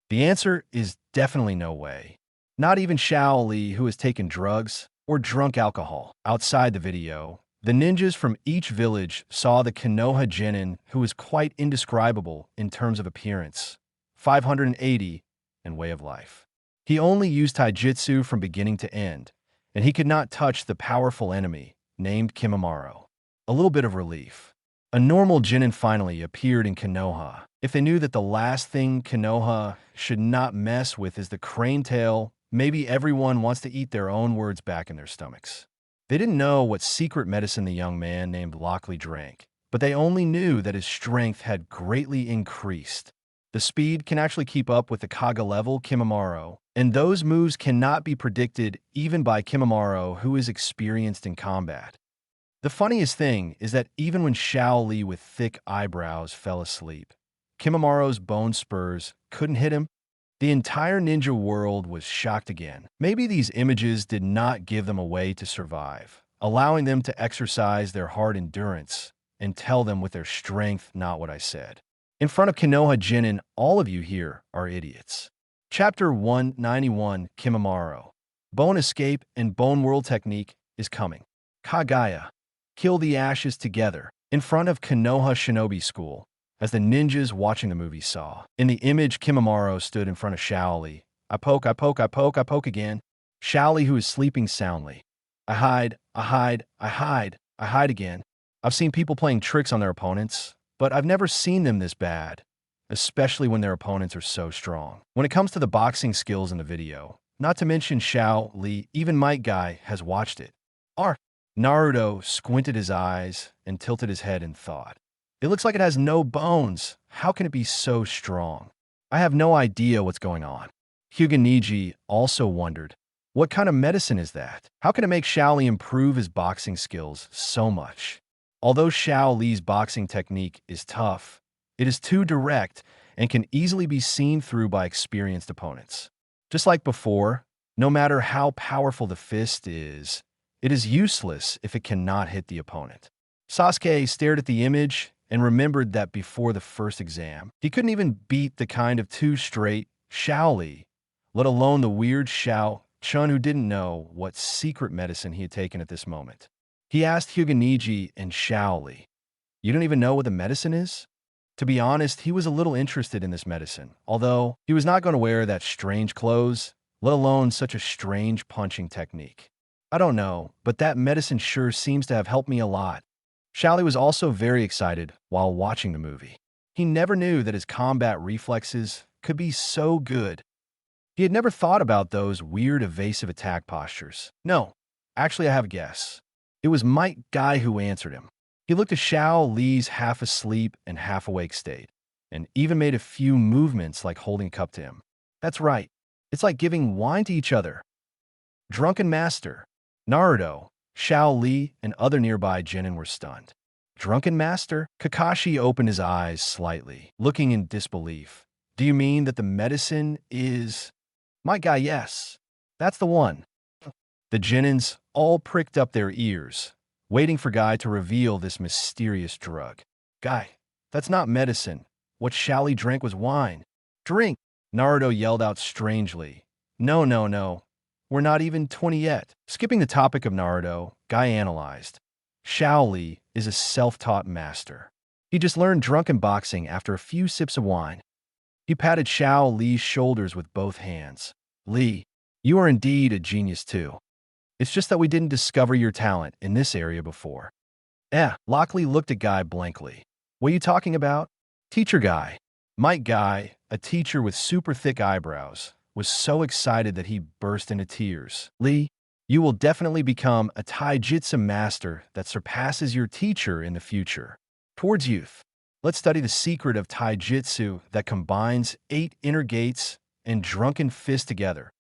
The answer is definitely no way. Not even Shaoli, who has taken drugs or drunk alcohol. Outside the video, the ninjas from each village saw the Konoha genin, who is quite indescribable in terms of appearance, 580, and way of life. He only used taijutsu from beginning to end, and he could not touch the powerful enemy named Kimimaro. A little bit of relief. A normal genin finally appeared in Konoha. If they knew that the last thing Konoha should not mess with is the crane tail, maybe everyone wants to eat their own words back in their stomachs. They didn't know what secret medicine the young man named Lockley drank, but they only knew that his strength had greatly increased. The speed can actually keep up with the Kaga-level Kimimaro, and those moves cannot be predicted even by Kimimaro, who is experienced in combat. The funniest thing is that even when Xiao Li with thick eyebrows fell asleep, Kimimaro's bone spurs couldn't hit him. The entire ninja world was shocked again. Maybe these images did not give them a way to survive, allowing them to exercise their hard endurance and tell them with their strength not what I said. In front of Konoha Genin, all of you here are idiots. Chapter 191, Kimimaro. Bone Escape and Bone World Technique is coming. Kagaya. Kill the ashes together. In front of Konoha Shinobi School, as the ninjas watching the movie saw. In the image, Kimimaro stood in front of Xiao Li. I poke, I poke, I poke, I poke again. Xiao Li, who is sleeping soundly. I hide, I hide, I hide, I hide again. I've seen people playing tricks on their opponents, but I've never seen them this bad, especially when their opponents are so strong. When it comes to the boxing skills in the video, not to mention Xiao Li, even Might Guy has watched it. Naruto squinted his eyes and tilted his head in thought. It looks like it has no bones. How can it be so strong? I have no idea what's going on. Hyuga also wondered, what kind of medicine is that? How can it make Xiao Li improve his boxing skills so much? Although Xiao Li's boxing technique is tough, it is too direct and can easily be seen through by experienced opponents. Just like before, no matter how powerful the fist is, it is useless if it cannot hit the opponent. Sasuke stared at the image and remembered that before the first exam, he couldn't even beat the kind of too straight Xiao Li, let alone the weird Xiao Chun who didn't know what secret medicine he had taken at this moment. He asked Hyuga and Xiao Li, "You don't even know what the medicine is?" To be honest, he was a little interested in this medicine, although he was not going to wear that strange clothes, let alone such a strange punching technique. I don't know, but that medicine sure seems to have helped me a lot. Xiao Li was also very excited while watching the movie. He never knew that his combat reflexes could be so good. He had never thought about those weird evasive attack postures. No, actually I have a guess. It was Might Guy who answered him. He looked at Xiao Li's half-asleep and half-awake state, and even made a few movements like holding a cup to him. That's right. It's like giving wine to each other. Drunken Master. Naruto, Xiao Li, and other nearby genin were stunned. Drunken Master? Kakashi opened his eyes slightly, looking in disbelief. Do you mean that the medicine is... My guy, yes. That's the one. The genins all pricked up their ears, waiting for Guy to reveal this mysterious drug. Guy, that's not medicine. What Xiao Li drank was wine. Drink! Naruto yelled out strangely. No, no, no. We're not even 20 yet. Skipping the topic of Naruto, Guy analyzed. Xiao Li is a self-taught master. He just learned drunken boxing after a few sips of wine. He patted Xiao Li's shoulders with both hands. Li, you are indeed a genius too. It's just that we didn't discover your talent in this area before. Lockley looked at Guy blankly. What are you talking about? Teacher Guy. Might Guy, a teacher with super thick eyebrows, was so excited that he burst into tears. Li, you will definitely become a taijutsu master that surpasses your teacher in the future. Towards youth, let's study the secret of taijutsu that combines 8 inner gates and drunken fist together.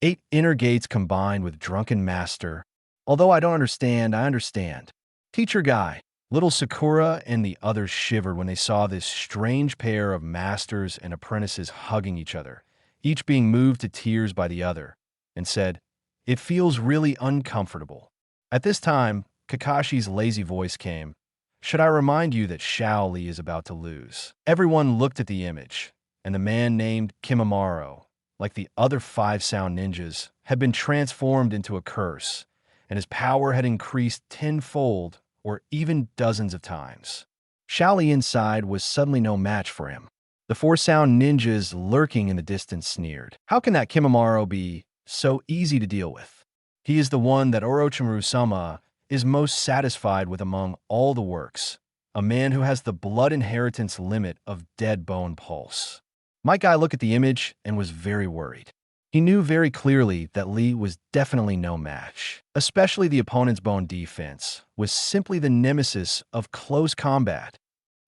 8 inner gates combined with drunken master. Although I don't understand, I understand. Teacher Guy. Little Sakura and the others shivered when they saw this strange pair of masters and apprentices hugging each other, each being moved to tears by the other, and said, "It feels really uncomfortable." At this time, Kakashi's lazy voice came. Should I remind you that Xiao Li is about to lose? Everyone looked at the image, and the man named Kimimaro, like the other 5 sound ninjas, had been transformed into a curse, and his power had increased tenfold or even dozens of times. Xiao Li inside was suddenly no match for him. The 4 sound ninjas lurking in the distance sneered. How can that Kimimaro be so easy to deal with? He is the one that Orochimaru-sama is most satisfied with among all the works, a man who has the blood inheritance limit of dead bone pulse. Might Guy looked at the image and was very worried. He knew very clearly that Lee was definitely no match. Especially the opponent's bone defense was simply the nemesis of close combat.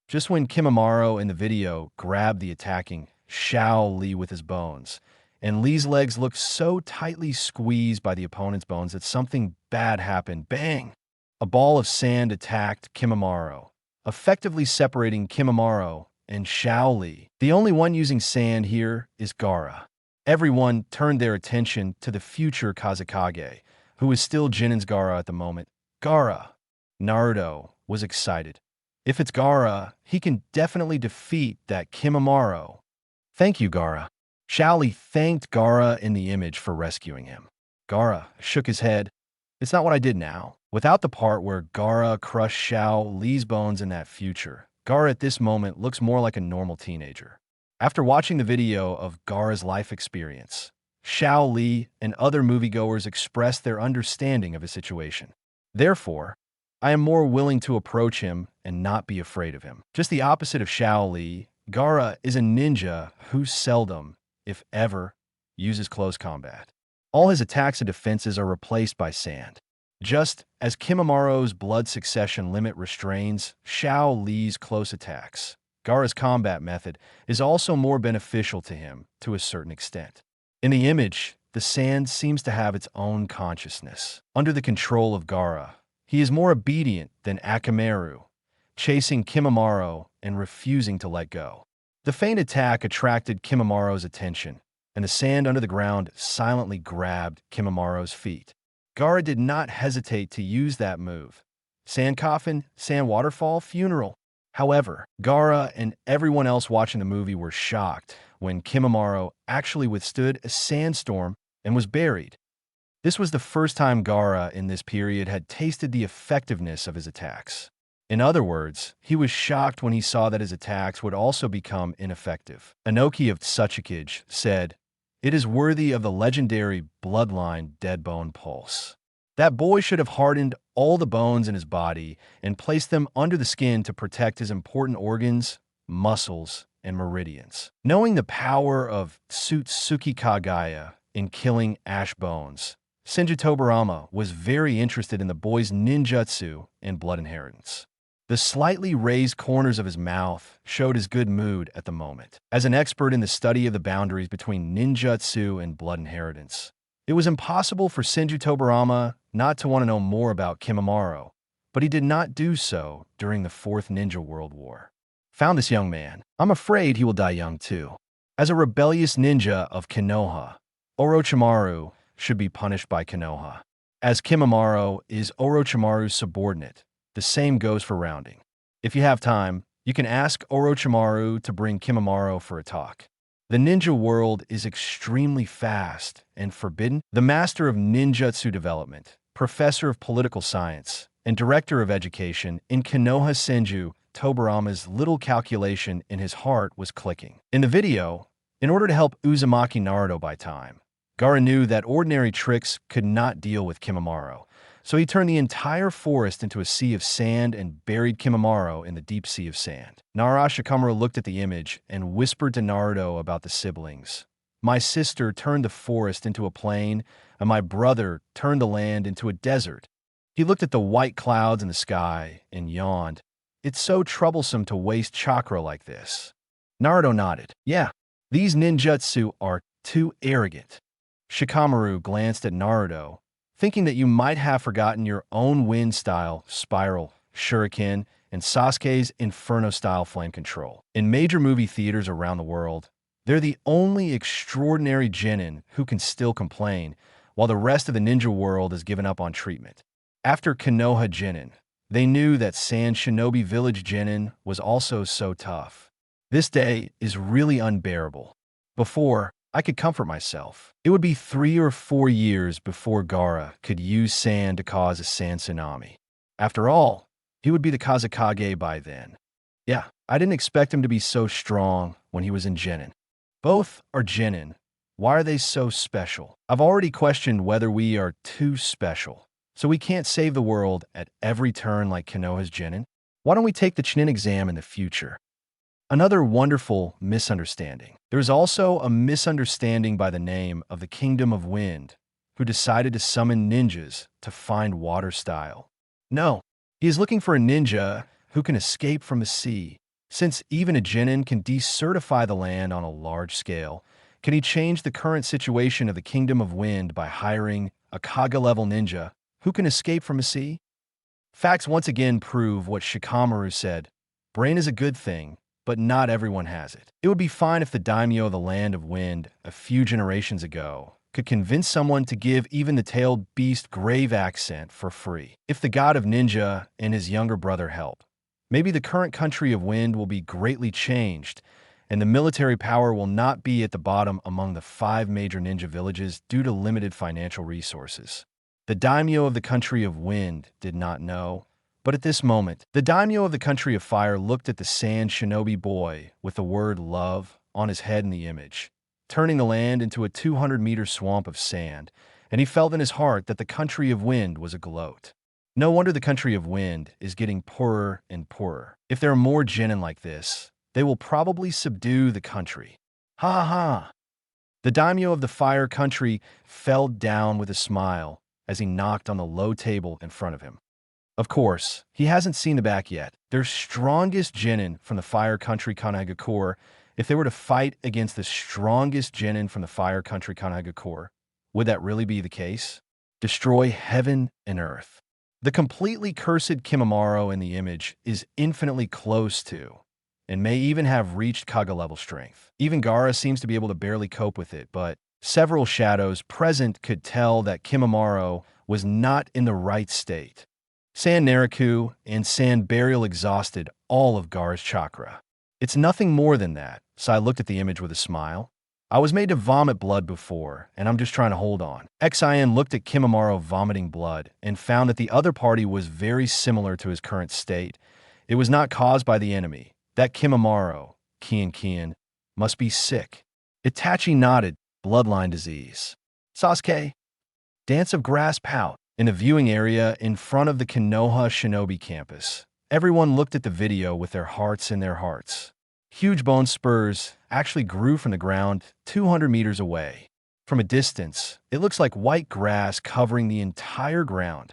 Just when Kimimaro in the video grabbed the attacking Xiao Li with his bones, and Lee's legs looked so tightly squeezed by the opponent's bones that something bad happened. Bang! A ball of sand attacked Kimimaro, effectively separating Kimimaro and Xiao Li. The only one using sand here is Gaara. Everyone turned their attention to the future Kazekage, who is still Genin's Gaara at the moment. Gaara. Naruto was excited. If it's Gaara, he can definitely defeat that Kimimaro. Thank you, Gaara. Xiao Li thanked Gaara in the image for rescuing him. Gaara shook his head. It's not what I did now. Without the part where Gaara crushed Xiao Li's bones in that future, Gaara at this moment looks more like a normal teenager. After watching the video of Gaara's life experience, Xiao Li and other moviegoers expressed their understanding of his situation. Therefore, I am more willing to approach him and not be afraid of him. Just the opposite of Xiao Li, Gaara is a ninja who seldom, if ever, uses close combat. All his attacks and defenses are replaced by sand. Just as Kimimaro's blood succession limit restrains Xiao Li's close attacks, Gaara's combat method is also more beneficial to him to a certain extent. In the image, the sand seems to have its own consciousness. Under the control of Gaara, he is more obedient than Akamaru, chasing Kimimaro and refusing to let go. The feint attack attracted Kimimaro's attention, and the sand under the ground silently grabbed Kimimaro's feet. Gaara did not hesitate to use that move. Sand coffin, sand waterfall, funeral. However, Gaara and everyone else watching the movie were shocked when Kimimaro actually withstood a sandstorm and was buried. This was the first time Gaara in this period had tasted the effectiveness of his attacks. In other words, he was shocked when he saw that his attacks would also become ineffective. Inoki of Tsuchikage said, "It is worthy of the legendary bloodline dead bone pulse. That boy should have hardened all the bones in his body and placed them under the skin to protect his important organs, muscles, and meridians." Knowing the power of Tsutsuki Kagaya in killing ash bones, Senju Tobarama was very interested in the boy's ninjutsu and blood inheritance. The slightly raised corners of his mouth showed his good mood at the moment. As an expert in the study of the boundaries between ninjutsu and blood inheritance, it was impossible for Senju Tobarama not to want to know more about Kimimaro, but he did not do so during the Fourth Ninja World War. Found this young man. I'm afraid he will die young too. As a rebellious ninja of Konoha, Orochimaru should be punished by Konoha. As Kimimaro is Orochimaru's subordinate, the same goes for rounding. If you have time, you can ask Orochimaru to bring Kimimaro for a talk. The ninja world is extremely fast and forbidden. The master of ninjutsu development, professor of political science, and director of education in Konoha Senju Tobarama's little calculation in his heart was clicking. In the video, in order to help Uzumaki Naruto buy time, Gaara knew that ordinary tricks could not deal with Kimimaro, so he turned the entire forest into a sea of sand and buried Kimimaro in the deep sea of sand. Nara Shikamaru looked at the image and whispered to Naruto about the siblings. "My sister turned the forest into a plain, and my brother turned the land into a desert." He looked at the white clouds in the sky and yawned. "It's so troublesome to waste chakra like this." Naruto nodded. "Yeah, these ninjutsu are too arrogant." Shikamaru glanced at Naruto, thinking that you might have forgotten your own wind-style spiral, shuriken, and Sasuke's inferno-style flame control. In major movie theaters around the world, they're the only extraordinary genin who can still complain, while the rest of the ninja world has given up on treatment. After Konoha Genin, they knew that Sand Shinobi Village Genin was also so tough. This day is really unbearable. Before, I could comfort myself. It would be 3 or 4 years before Gaara could use sand to cause a sand tsunami. After all, he would be the Kazekage by then. Yeah, I didn't expect him to be so strong when he was in Genin. Both are Genin. Why are they so special? I've already questioned whether we are too special, so we can't save the world at every turn like Konoha's Genin. Why don't we take the Chunin exam in the future? Another wonderful misunderstanding. There's also a misunderstanding by the name of the Kingdom of Wind, who decided to summon ninjas to find water style. No, he is looking for a ninja who can escape from the sea. Since even a Genin can decertify the land on a large scale, can he change the current situation of the Kingdom of Wind by hiring a Kaga-level ninja who can escape from a sea? Facts once again prove what Shikamaru said. Brain is a good thing, but not everyone has it. It would be fine if the daimyo of the Land of Wind a few generations ago could convince someone to give even the tailed beast grave accent for free. If the god of ninja and his younger brother help, maybe the current country of Wind will be greatly changed, and the military power will not be at the bottom among the 5 major ninja villages due to limited financial resources. The daimyo of the country of Wind did not know, but at this moment, the daimyo of the country of Fire looked at the sand shinobi boy with the word love on his head in the image, turning the land into a 200-meter swamp of sand, and he felt in his heart that the country of Wind was a gloat. No wonder the country of Wind is getting poorer and poorer. If there are more genin like this, they will probably subdue the country. Ha ha ha! The daimyo of the Fire country fell down with a smile as he knocked on the low table in front of him. Of course, he hasn't seen the back yet. Their strongest genin from the Fire Country Kanagakur, if they were to fight against the strongest genin from the Fire Country Kanagakur, would that really be the case? Destroy heaven and earth. The completely cursed Kimimaro in the image is infinitely close to, and may even have reached Kaga-level strength. Even Gaara seems to be able to barely cope with it, but several shadows present could tell that Kimimaro was not in the right state. Sand Naraku and Sand Burial exhausted all of Gaara's chakra. It's nothing more than that, so I looked at the image with a smile. I was made to vomit blood before, and I'm just trying to hold on. XIN looked at Kimimaro vomiting blood and found that the other party was very similar to his current state. It was not caused by the enemy. That Kimimaro, Kian, must be sick. Itachi nodded, bloodline disease. Sasuke, Dance of Grass Pout. In the viewing area in front of the Konoha Shinobi campus, everyone looked at the video with their hearts in their hearts. Huge bone spurs actually grew from the ground 200 meters away. From a distance, it looks like white grass covering the entire ground.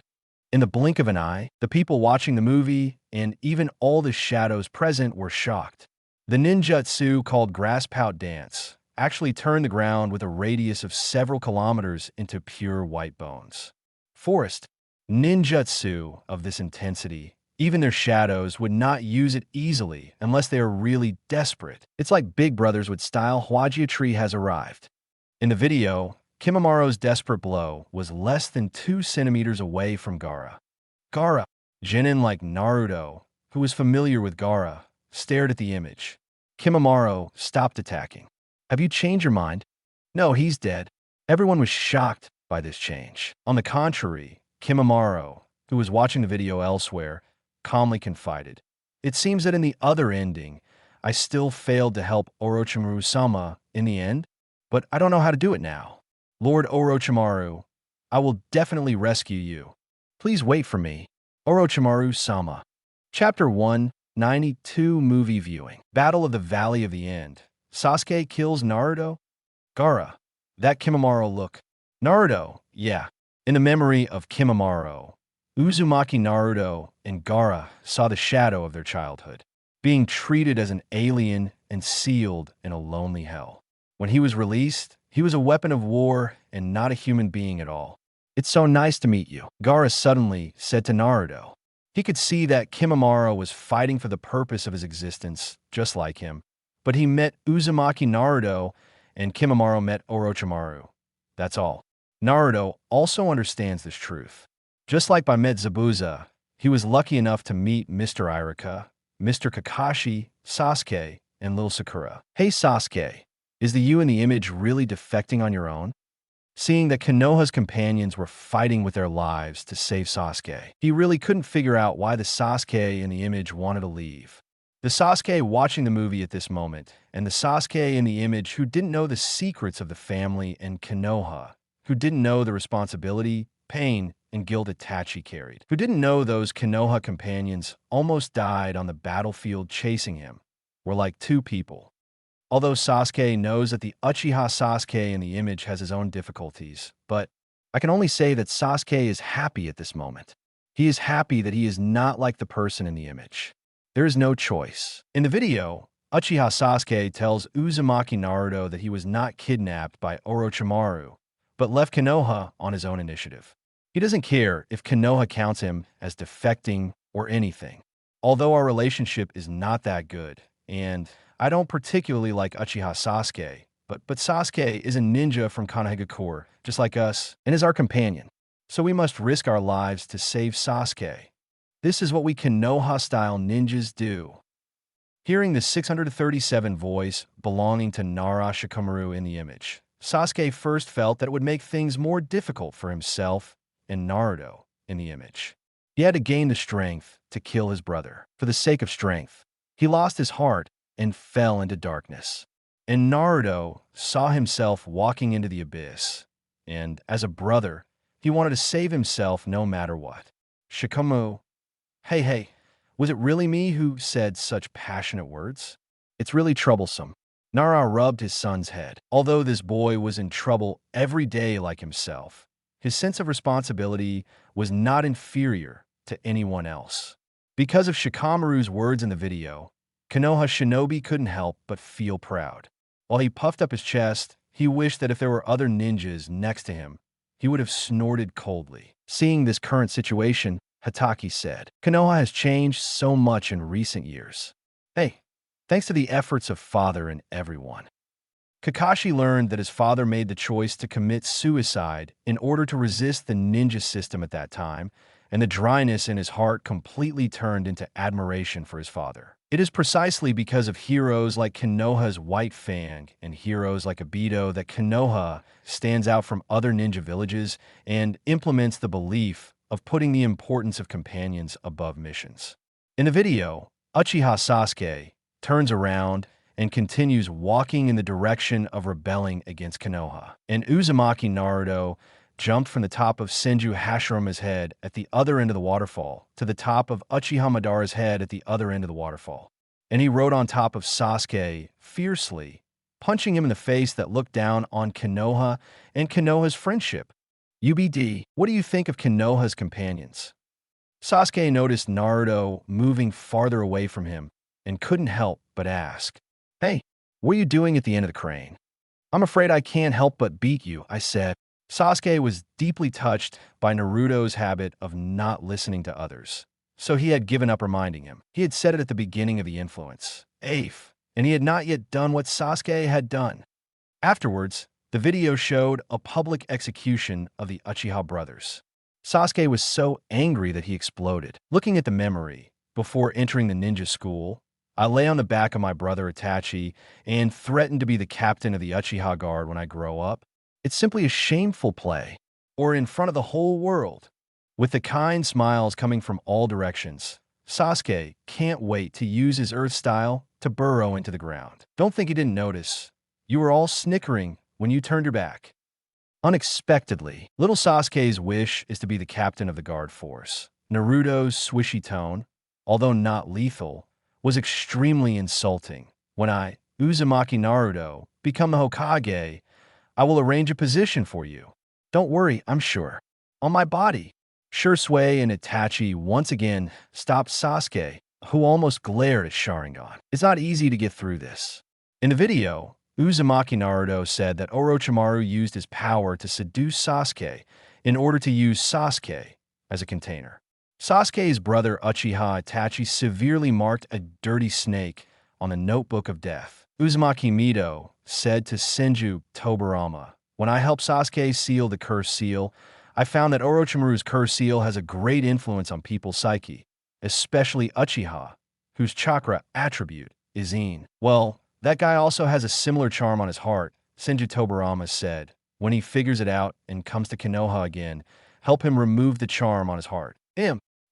In the blink of an eye, the people watching the movie and even all the shadows present were shocked. The ninjutsu called Grass Pout Dance actually turned the ground with a radius of several kilometers into pure white bones. Forest ninjutsu of this intensity, even their shadows would not use it easily unless they are really desperate. It's like Big Brothers with style. Hwajia tree has arrived. In the video, Kimimaro's desperate blow was less than 2 centimeters away from Gaara. Gaara, genin like Naruto, who was familiar with Gaara, stared at the image. Kimimaro stopped attacking. Have you changed your mind? No, he's dead. Everyone was shocked by this change. On the contrary, Kimimaro, who was watching the video elsewhere, calmly confided, "It seems that in the other ending, I still failed to help Orochimaru-sama in the end, but I don't know how to do it now. Lord Orochimaru, I will definitely rescue you. Please wait for me. Orochimaru-sama." Chapter 192 Movie Viewing. Battle of the Valley of the End. Sasuke kills Naruto? Gaara. That Kimimaro look. Naruto, yeah. In the memory of Kimimaro, Uzumaki Naruto and Gaara saw the shadow of their childhood, being treated as an alien and sealed in a lonely hell. When he was released, he was a weapon of war and not a human being at all. "It's so nice to meet you," Gaara suddenly said to Naruto. He could see that Kimimaro was fighting for the purpose of his existence, just like him, but he met Uzumaki Naruto and Kimimaro met Orochimaru. That's all. Naruto also understands this truth. Just like by met Zabuza, he was lucky enough to meet Mr. Irika, Mr. Kakashi, Sasuke, and Lil Sakura. Hey Sasuke, is the you in the image really defecting on your own? Seeing that Konoha's companions were fighting with their lives to save Sasuke, he really couldn't figure out why the Sasuke in the image wanted to leave. The Sasuke watching the movie at this moment, and the Sasuke in the image who didn't know the secrets of the family and Konoha, who didn't know the responsibility, pain, and guilt Itachi carried, who didn't know those Konoha companions almost died on the battlefield chasing him. were like two people. Although Sasuke knows that the Uchiha Sasuke in the image has his own difficulties, but I can only say that Sasuke is happy at this moment. He is happy that he is not like the person in the image. There is no choice. In the video, Uchiha Sasuke tells Uzumaki Naruto that he was not kidnapped by Orochimaru, but left Konoha on his own initiative. He doesn't care if Konoha counts him as defecting or anything. Although our relationship is not that good, and I don't particularly like Uchiha Sasuke, but Sasuke is a ninja from Konohagakure, just like us, and is our companion. So we must risk our lives to save Sasuke. This is what we Konoha-style ninjas do. Hearing the 637 voice belonging to Nara Shikamaru in the image, Sasuke first felt that it would make things more difficult for himself and Naruto in the image. He had to gain the strength to kill his brother. For the sake of strength, he lost his heart and fell into darkness. And Naruto saw himself walking into the abyss, and as a brother, he wanted to save himself no matter what. Shikamaru, hey, was it really me who said such passionate words? It's really troublesome. Nara rubbed his son's head. Although this boy was in trouble every day like himself, his sense of responsibility was not inferior to anyone else. Because of Shikamaru's words in the video, Konoha Shinobi couldn't help but feel proud. While he puffed up his chest, he wished that if there were other ninjas next to him, he would have snorted coldly. Seeing this current situation, Itachi said, Konoha has changed so much in recent years. Hey, thanks to the efforts of father and everyone. Kakashi learned that his father made the choice to commit suicide in order to resist the ninja system at that time, and the dryness in his heart completely turned into admiration for his father. It is precisely because of heroes like Konoha's White Fang and heroes like Obito that Konoha stands out from other ninja villages and implements the belief of putting the importance of companions above missions. In the video, Uchiha Sasuke turns around and continues walking in the direction of rebelling against Konoha, and Uzumaki Naruto jumped from the top of Senju Hashirama's head at the other end of the waterfall to the top of Uchiha Madara's head at the other end of the waterfall. And he rode on top of Sasuke fiercely, punching him in the face that looked down on Konoha and Konoha's friendship. UBD, what do you think of Konoha's companions? Sasuke noticed Naruto moving farther away from him and couldn't help but ask, Hey, what are you doing at the end of the crane? I'm afraid I can't help but beat you, I said. Sasuke was deeply touched by Naruto's habit of not listening to others, so he had given up reminding him. He had said it at the beginning of the influence, AIF, and he had not yet done what Sasuke had done. Afterwards, the video showed a public execution of the Uchiha brothers. Sasuke was so angry that he exploded. Looking at the memory, before entering the ninja school, I lay on the back of my brother Itachi and threatened to be the captain of the Uchiha Guard when I grow up. It's simply a shameful play, or in front of the whole world. With the kind smiles coming from all directions, Sasuke can't wait to use his earth style to burrow into the ground. Don't think he didn't notice. You were all snickering when you turned your back. Unexpectedly, little Sasuke's wish is to be the captain of the guard force. Naruto's swishy tone, although not lethal, was extremely insulting. When I, Uzumaki Naruto, become the Hokage, I will arrange a position for you. Don't worry, I'm sure. On my body. Shisui and Itachi once again stopped Sasuke, who almost glared at Sharingan. It's not easy to get through this. In the video, Uzumaki Naruto said that Orochimaru used his power to seduce Sasuke in order to use Sasuke as a container. Sasuke's brother Uchiha Itachi severely marked a dirty snake on the notebook of death. Uzumaki Mido said to Senju Tobarama, When I helped Sasuke seal the curse seal, I found that Orochimaru's curse seal has a great influence on people's psyche, especially Uchiha, whose chakra attribute is In. Well, that guy also has a similar charm on his heart, Senju Tobarama said. When he figures it out and comes to Konoha again, help him remove the charm on his heart.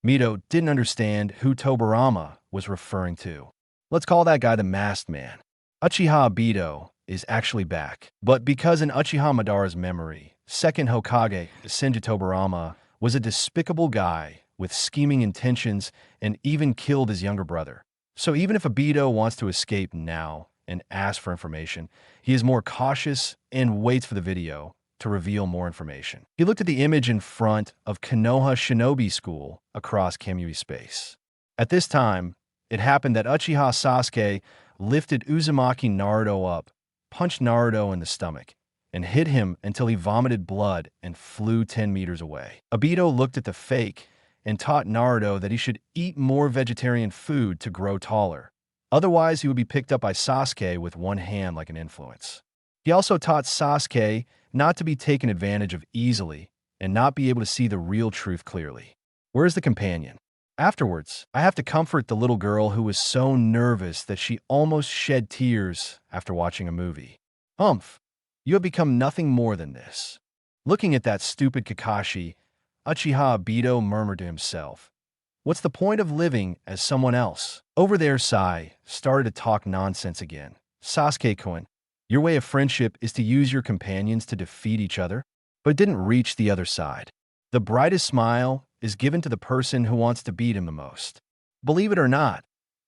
Mido didn't understand who Tobarama was referring to. Let's call that guy the masked man. Uchiha Obito is actually back, but because in Uchiha Madara's memory, second Hokage Senju Tobarama was a despicable guy with scheming intentions and even killed his younger brother, So even if Obito wants to escape now and ask for information, he is more cautious and waits for the video to reveal more information. He looked at the image in front of Konoha Shinobi School across Kamui space. At this time, it happened that Uchiha Sasuke lifted Uzumaki Naruto up, punched Naruto in the stomach, and hit him until he vomited blood and flew 10 meters away. Obito looked at the fake and taught Naruto that he should eat more vegetarian food to grow taller. Otherwise, he would be picked up by Sasuke with one hand like an influence. He also taught Sasuke not to be taken advantage of easily and not be able to see the real truth clearly. Where's the companion? Afterwards, I have to comfort the little girl who was so nervous that she almost shed tears after watching a movie. Humph, you have become nothing more than this. Looking at that stupid Kakashi, Uchiha Obito murmured to himself, "What's the point of living as someone else?" Over there, Sai started to talk nonsense again. Sasuke-kun, your way of friendship is to use your companions to defeat each other, but it didn't reach the other side. The brightest smile is given to the person who wants to beat him the most. Believe it or not,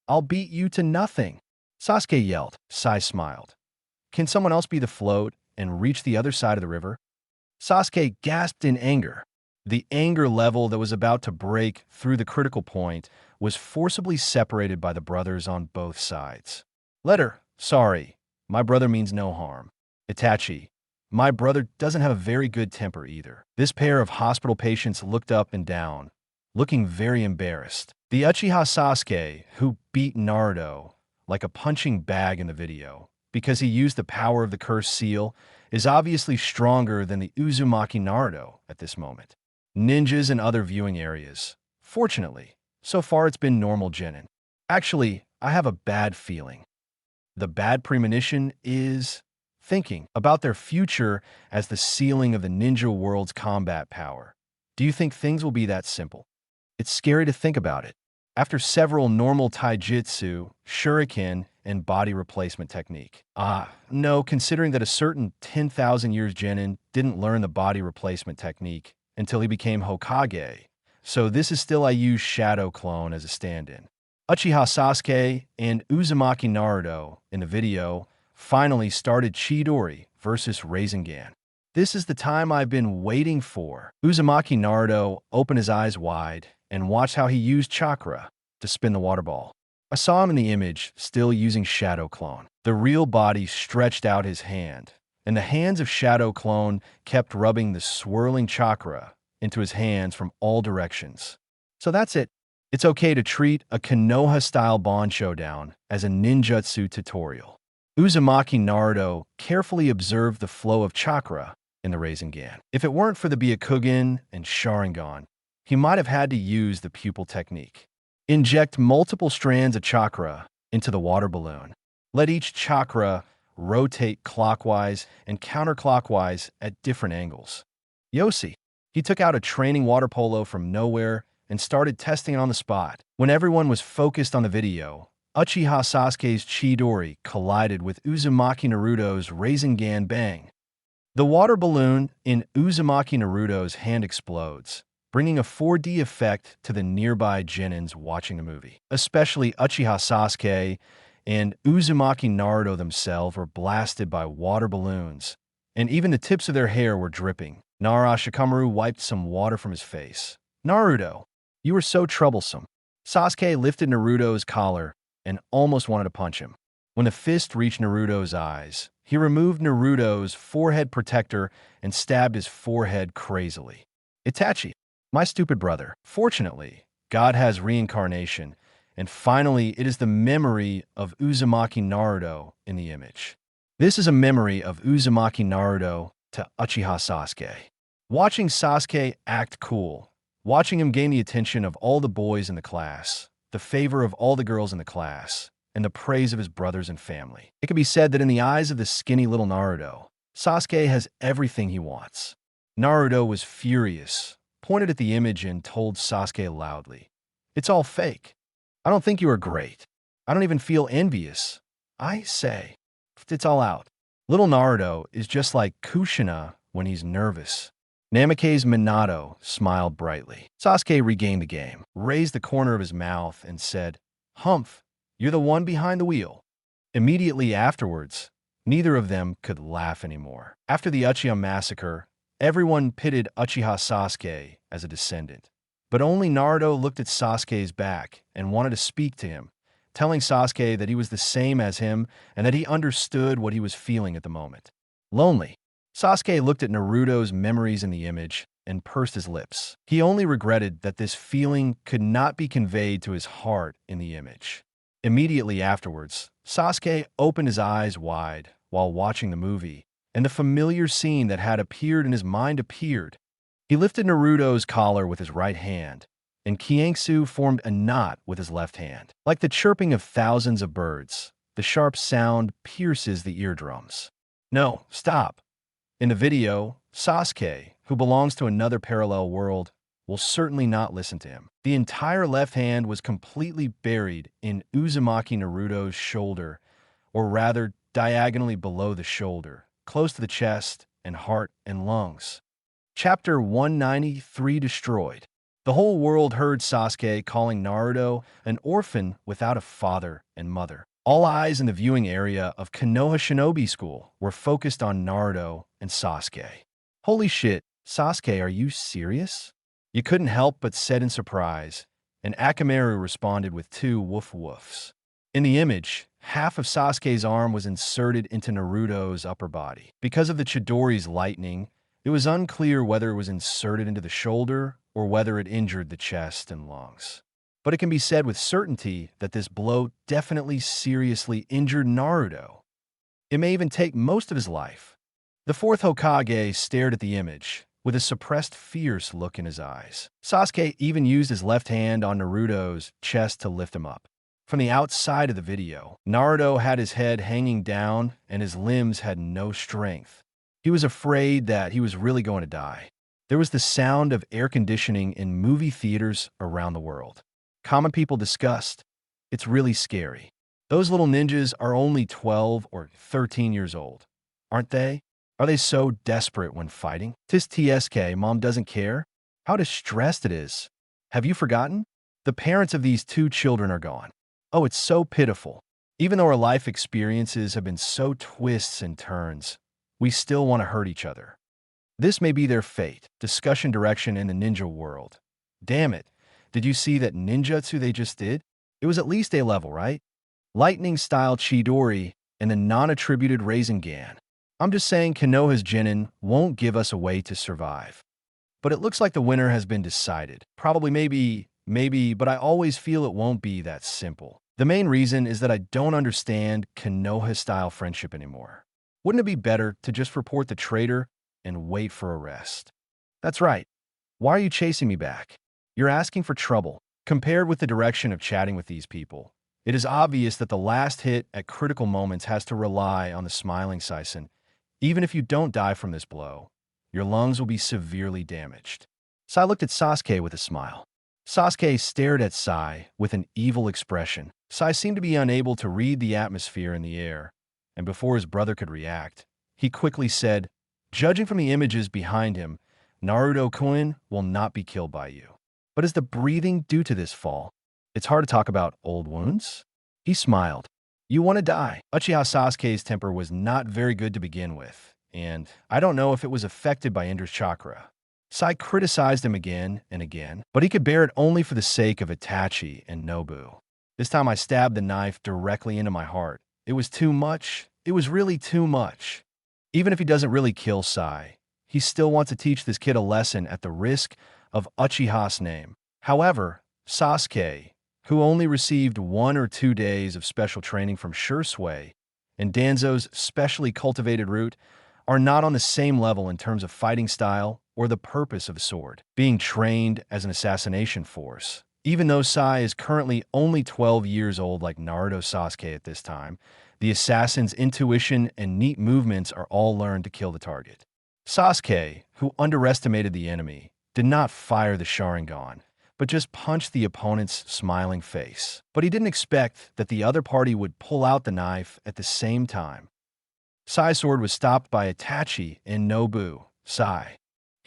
I'll beat you to nothing. Sasuke yelled. Sai smiled. Can someone else be the float and reach the other side of the river? Sasuke gasped in anger. The anger level that was about to break through the critical point was forcibly separated by the brothers on both sides. Letter, sorry, my brother means no harm. Itachi, my brother doesn't have a very good temper either. This pair of hospital patients looked up and down, looking very embarrassed. The Uchiha Sasuke, who beat Naruto like a punching bag in the video, because he used the power of the cursed seal, is obviously stronger than the Uzumaki Naruto at this moment. Ninjas and other viewing areas. Fortunately, so far it's been normal Genin. Actually, I have a bad feeling. The bad premonition is thinking about their future as the ceiling of the ninja world's combat power. Do you think things will be that simple? It's scary to think about it. After several normal taijutsu, shuriken, and body replacement technique. No, considering that a certain 10,000 years Genin didn't learn the body replacement technique until he became Hokage, so this is still I use Shadow Clone as a stand-in. Uchiha Sasuke and Uzumaki Naruto in the video finally started Chidori versus Rasengan. This is the time I've been waiting for. Uzumaki Naruto opened his eyes wide and watched how he used chakra to spin the water ball. I saw him in the image, still using Shadow Clone. The real body stretched out his hand, and the hands of Shadow Clone kept rubbing the swirling chakra into his hands from all directions. So that's it. It's okay to treat a Konoha-style Bond showdown as a ninjutsu tutorial. Uzumaki Naruto carefully observed the flow of chakra in the Rasengan. If it weren't for the Byakugan and Sharingan, he might have had to use the pupil technique. Inject multiple strands of chakra into the water balloon. Let each chakra rotate clockwise and counterclockwise at different angles. Yoshi, he took out a training water polo from nowhere and started testing it on the spot. When everyone was focused on the video, Uchiha Sasuke's Chidori collided with Uzumaki Naruto's Rasengan bang. The water balloon in Uzumaki Naruto's hand explodes, bringing a 4D effect to the nearby Genins watching the movie. Especially Uchiha Sasuke and Uzumaki Naruto themselves were blasted by water balloons, and even the tips of their hair were dripping. Nara Shikamaru wiped some water from his face. Naruto, you were so troublesome. Sasuke lifted Naruto's collar and almost wanted to punch him. When the fist reached Naruto's eyes, he removed Naruto's forehead protector and stabbed his forehead crazily. Itachi, my stupid brother. Fortunately, God has reincarnation, and finally it is the memory of Uzumaki Naruto in the image. This is a memory of Uzumaki Naruto to Uchiha Sasuke. Watching Sasuke act cool, watching him gain the attention of all the boys in the class, the favor of all the girls in the class, and the praise of his brothers and family. It can be said that in the eyes of the skinny little Naruto, Sasuke has everything he wants. Naruto was furious, pointed at the image and told Sasuke loudly, "It's all fake. I don't think you are great. I don't even feel envious. I say, it's all out." Little Naruto is just like Kushina when he's nervous. Namake's Minato smiled brightly. Sasuke regained the game, raised the corner of his mouth, and said, "Humph, You're the one behind the wheel." Immediately afterwards, neither of them could laugh anymore. After the Uchiha massacre, everyone pitted Uchiha Sasuke as a descendant. But only Naruto looked at Sasuke's back and wanted to speak to him, telling Sasuke that he was the same as him and that he understood what he was feeling at the moment. Lonely. Sasuke looked at Naruto's memories in the image and pursed his lips. He only regretted that this feeling could not be conveyed to his heart in the image. Immediately afterwards, Sasuke opened his eyes wide while watching the movie, and the familiar scene that had appeared in his mind appeared. He lifted Naruto's collar with his right hand, and Kiangsu formed a knot with his left hand. Like the chirping of thousands of birds, the sharp sound pierces the eardrums. No, stop. In the video, Sasuke, who belongs to another parallel world, will certainly not listen to him. The entire left hand was completely buried in Uzumaki Naruto's shoulder, or rather diagonally below the shoulder, close to the chest and heart and lungs. Chapter 193 Destroyed. The whole world heard Sasuke calling Naruto an orphan without a father and mother. All eyes in the viewing area of Konoha Shinobi School were focused on Naruto and Sasuke. Holy shit, Sasuke, are you serious? You couldn't help but said in surprise, and Akamaru responded with 2 woof woofs. In the image, half of Sasuke's arm was inserted into Naruto's upper body. Because of the Chidori's lightning, it was unclear whether it was inserted into the shoulder or whether it injured the chest and lungs. But it can be said with certainty that this blow definitely seriously injured Naruto. It may even take most of his life. The fourth Hokage stared at the image, with a suppressed fierce look in his eyes. Sasuke even used his left hand on Naruto's chest to lift him up. From the outside of the video, Naruto had his head hanging down and his limbs had no strength. He was afraid that he was really going to die. There was the sound of air conditioning in movie theaters around the world. Common people discussed, "It's really scary. Those little ninjas are only 12 or 13 years old, aren't they? Are they so desperate when fighting? Tis TSK, mom doesn't care. How distressed it is. Have you forgotten? The parents of these 2 children are gone. Oh, it's so pitiful. Even though our life experiences have been so twists and turns, we still want to hurt each other. This may be their fate." Discussion direction in the ninja world. Damn it. Did you see that ninjutsu they just did? It was at least A-level, right? Lightning-style Chidori and the non-attributed Rasengan. I'm just saying Konoha's Genin won't give us a way to survive. But it looks like the winner has been decided. Probably maybe, but I always feel it won't be that simple. The main reason is that I don't understand Konoha-style friendship anymore. Wouldn't it be better to just report the traitor and wait for arrest? That's right. Why are you chasing me back? You're asking for trouble. Compared with the direction of chatting with these people, it is obvious that the last hit at critical moments has to rely on the smiling Saisen. Even if you don't die from this blow, your lungs will be severely damaged. Sai looked at Sasuke with a smile. Sasuke stared at Sai with an evil expression. Sai seemed to be unable to read the atmosphere in the air, and before his brother could react, he quickly said, "Judging from the images behind him, Naruto-kun will not be killed by you. But is the breathing due to this fall? It's hard to talk about old wounds." He smiled. "You want to die." Uchiha Sasuke's temper was not very good to begin with, and I don't know if it was affected by Indra's chakra. Sai criticized him again and again, but he could bear it only for the sake of Itachi and Nobu. This time I stabbed the knife directly into my heart. It was too much. It was really too much. Even if he doesn't really kill Sai, he still wants to teach this kid a lesson at the risk of Uchiha's name. However, Sasuke, who only received 1 or 2 days of special training from Shisui and Danzo's specially cultivated root, are not on the same level in terms of fighting style or the purpose of a sword. Being trained as an assassination force, even though Sai is currently only 12 years old like Naruto Sasuke at this time, the assassin's intuition and neat movements are all learned to kill the target. Sasuke, who underestimated the enemy, did not fire the Sharingan, but just punched the opponent's smiling face. But he didn't expect that the other party would pull out the knife at the same time. Sai's sword was stopped by Itachi and Nobu. Sai.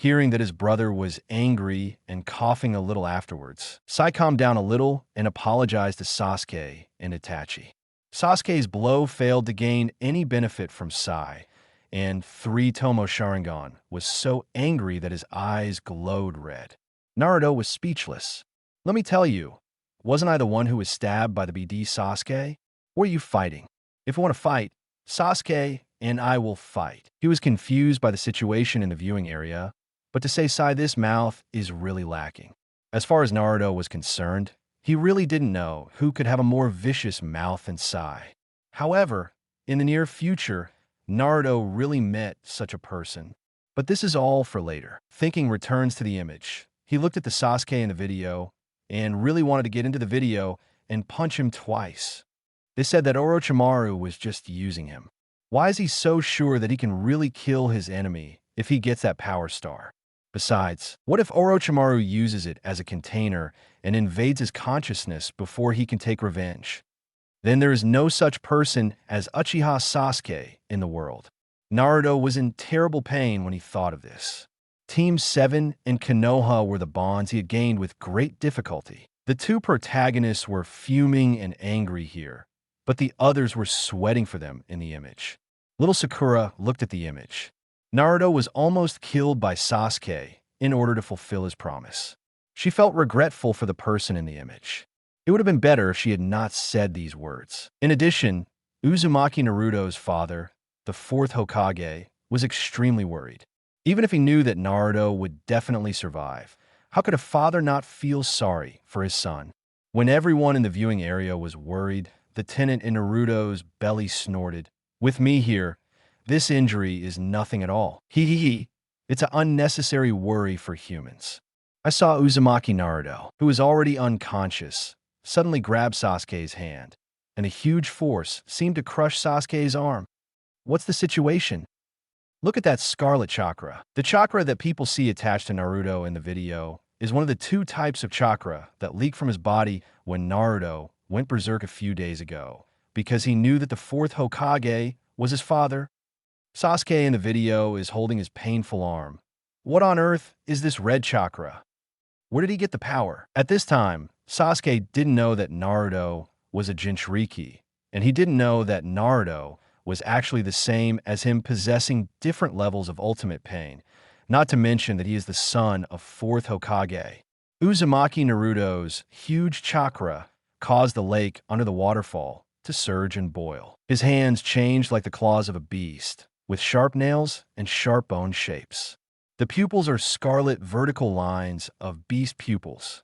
Hearing that his brother was angry and coughing a little afterwards, Sai calmed down a little and apologized to Sasuke and Itachi. Sasuke's blow failed to gain any benefit from Sai, and 3 Tomo Sharingan was so angry that his eyes glowed red. Naruto was speechless. Let me tell you, wasn't I the one who was stabbed by the BD Sasuke? Or are you fighting? If you want to fight, Sasuke and I will fight. He was confused by the situation in the viewing area, but to say Sai this mouth is really lacking. As far as Naruto was concerned, he really didn't know who could have a more vicious mouth than Sai. However, in the near future, Naruto really met such a person. But this is all for later. Thinking returns to the image. He looked at the Sasuke in the video and really wanted to get into the video and punch him twice. They said that Orochimaru was just using him. Why is he so sure that he can really kill his enemy if he gets that power star? Besides, what if Orochimaru uses it as a container and invades his consciousness before he can take revenge? Then there is no such person as Uchiha Sasuke in the world. Naruto was in terrible pain when he thought of this. Team 7 and Konoha were the bonds he had gained with great difficulty. The two protagonists were fuming and angry here, but the others were sweating for them in the image. Little Sakura looked at the image. Naruto was almost killed by Sasuke in order to fulfill his promise. She felt regretful for the person in the image. It would have been better if she had not said these words. In addition, Uzumaki Naruto's father, the 4th Hokage, was extremely worried. Even if he knew that Naruto would definitely survive, how could a father not feel sorry for his son? When everyone in the viewing area was worried, the tenant in Naruto's belly snorted, "With me here, this injury is nothing at all. Hee. It's an unnecessary worry for humans." I saw Uzumaki Naruto, who was already unconscious, suddenly grab Sasuke's hand, and a huge force seemed to crush Sasuke's arm. What's the situation? Look at that scarlet chakra. The chakra that people see attached to Naruto in the video is one of the 2 types of chakra that leaked from his body when Naruto went berserk a few days ago, because he knew that the 4th Hokage was his father. Sasuke in the video is holding his painful arm. What on earth is this red chakra? Where did he get the power? At this time, Sasuke didn't know that Naruto was a Jinchuriki, and he didn't know that Naruto was actually the same as him, possessing different levels of ultimate pain, not to mention that he is the son of 4th Hokage. Uzumaki Naruto's huge chakra caused the lake under the waterfall to surge and boil. His hands changed like the claws of a beast, with sharp nails and sharp bone shapes. The pupils are scarlet vertical lines of beast pupils.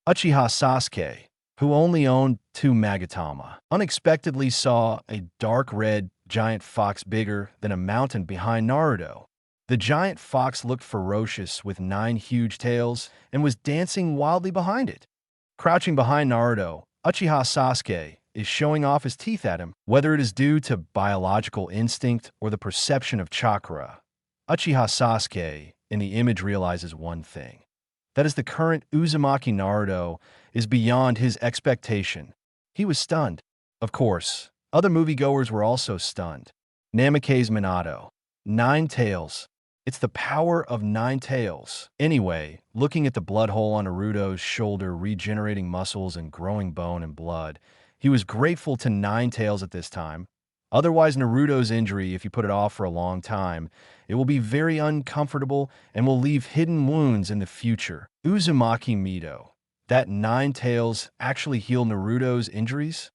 Uchiha Sasuke, who only owned 2 Magatama, unexpectedly saw a dark red giant fox bigger than a mountain behind Naruto. The giant fox looked ferocious with 9 huge tails and was dancing wildly behind it. Crouching behind Naruto, Uchiha Sasuke is showing off his teeth at him. Whether it is due to biological instinct or the perception of chakra, Uchiha Sasuke in the image realizes one thing. That is, the current Uzumaki Naruto is beyond his expectation. He was stunned. Of course, other moviegoers were also stunned. Namake's Minato. 9 tails. It's the power of 9 tails. Anyway, looking at the blood hole on Naruto's shoulder, regenerating muscles and growing bone and blood, he was grateful to 9 tails at this time. Otherwise, Naruto's injury, if you put it off for a long time, it will be very uncomfortable and will leave hidden wounds in the future. Uzumaki Mito. That 9 tails actually healed Naruto's injuries?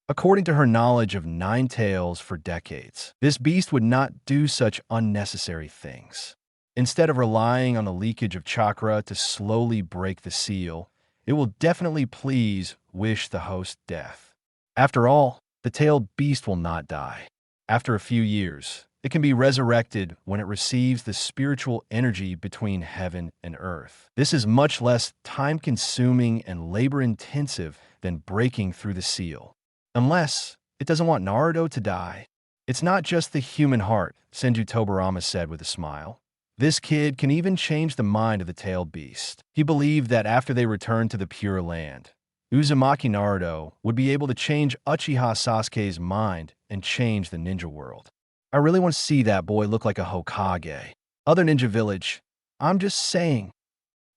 According to her knowledge of 9 tails for decades, this beast would not do such unnecessary things. Instead of relying on the leakage of chakra to slowly break the seal, it will definitely please wish the host death. After all, the tailed beast will not die. After a few years, it can be resurrected when it receives the spiritual energy between heaven and earth. This is much less time-consuming and labor-intensive than breaking through the seal. Unless it doesn't want Naruto to die. It's not just the human heart, Senju Tobirama said with a smile. This kid can even change the mind of the tailed beast. He believed that after they returned to the Pure Land, Uzumaki Naruto would be able to change Uchiha Sasuke's mind and change the ninja world. I really want to see that boy look like a Hokage. Other ninja village. I'm just saying.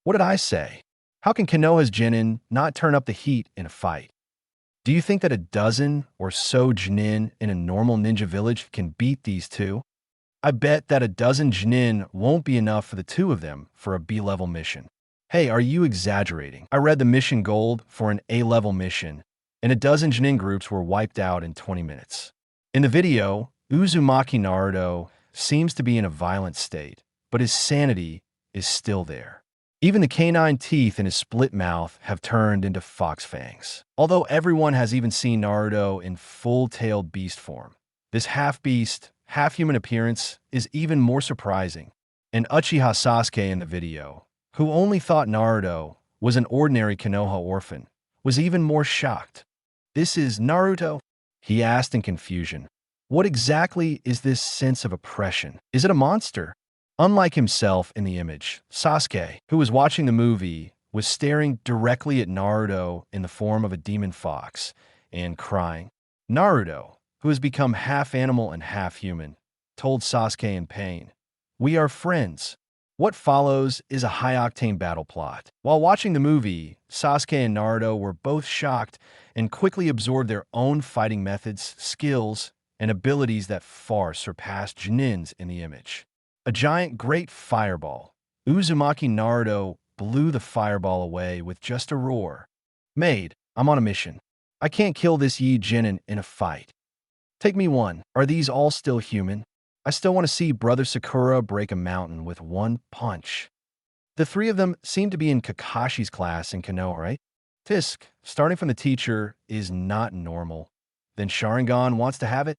What did I say? How can Konoha's Genin not turn up the heat in a fight? Do you think that a dozen or so Genin in a normal ninja village can beat these two? I bet that a dozen Genin won't be enough for the two of them for a B-level mission. Hey, are you exaggerating? I read the mission gold for an A-level mission, and a dozen Genin groups were wiped out in 20 minutes. In the video, Uzumaki Naruto seems to be in a violent state, but his sanity is still there. Even the canine teeth in his split mouth have turned into fox fangs. Although everyone has even seen Naruto in full-tailed beast form, this half-beast, half-human appearance is even more surprising. And Uchiha Sasuke in the video, who only thought Naruto was an ordinary Konoha orphan, was even more shocked. "This is Naruto?" he asked in confusion. What exactly is this sense of oppression? Is it a monster? Unlike himself in the image, Sasuke, who was watching the movie, was staring directly at Naruto in the form of a demon fox and crying. Naruto, who has become half animal and half human, told Sasuke in pain, "We are friends." What follows is a high-octane battle plot. While watching the movie, Sasuke and Naruto were both shocked and quickly absorbed their own fighting methods, skills, and abilities that far surpassed Genin's in the image. A giant great fireball. Uzumaki Naruto blew the fireball away with just a roar. "Maid, I'm on a mission. I can't kill this Yi Genin in a fight. Take me one. Are these all still human? I still want to see Brother Sakura break a mountain with one punch." The three of them seem to be in Kakashi's class in Konoha, right? Tisk, starting from the teacher, is not normal. Then Sharingan wants to have it?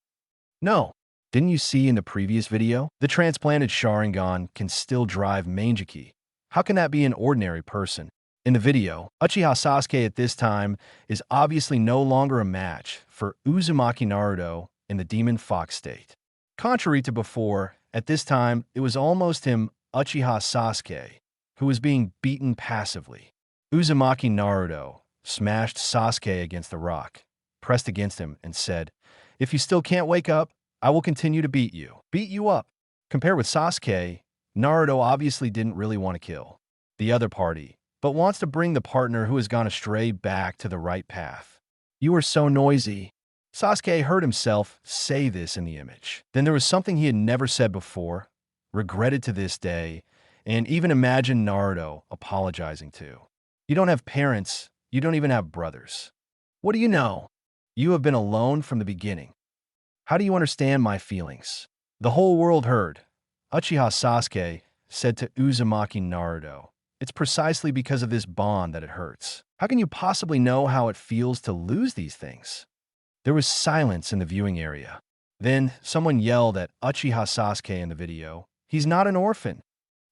No. Didn't you see in the previous video? The transplanted Sharingan can still drive Mangeki. How can that be an ordinary person? In the video, Uchiha Sasuke at this time is obviously no longer a match for Uzumaki Naruto in the Demon Fox state. Contrary to before, at this time, it was almost him, Uchiha Sasuke, who was being beaten passively. Uzumaki Naruto smashed Sasuke against the rock, pressed against him, and said, "If you still can't wake up, I will continue to beat you." Beat you up. Compared with Sasuke, Naruto obviously didn't really want to kill the other party, but wants to bring the partner who has gone astray back to the right path. "You are so noisy." Sasuke heard himself say this in the image. Then there was something he had never said before, regretted to this day, and even imagined Naruto apologizing to. "You don't have parents, you don't even have brothers. What do you know? You have been alone from the beginning. How do you understand my feelings?" The whole world heard. Uchiha Sasuke said to Uzumaki Naruto, "It's precisely because of this bond that it hurts. How can you possibly know how it feels to lose these things?" There was silence in the viewing area. Then someone yelled at Uchiha Sasuke in the video, "He's not an orphan.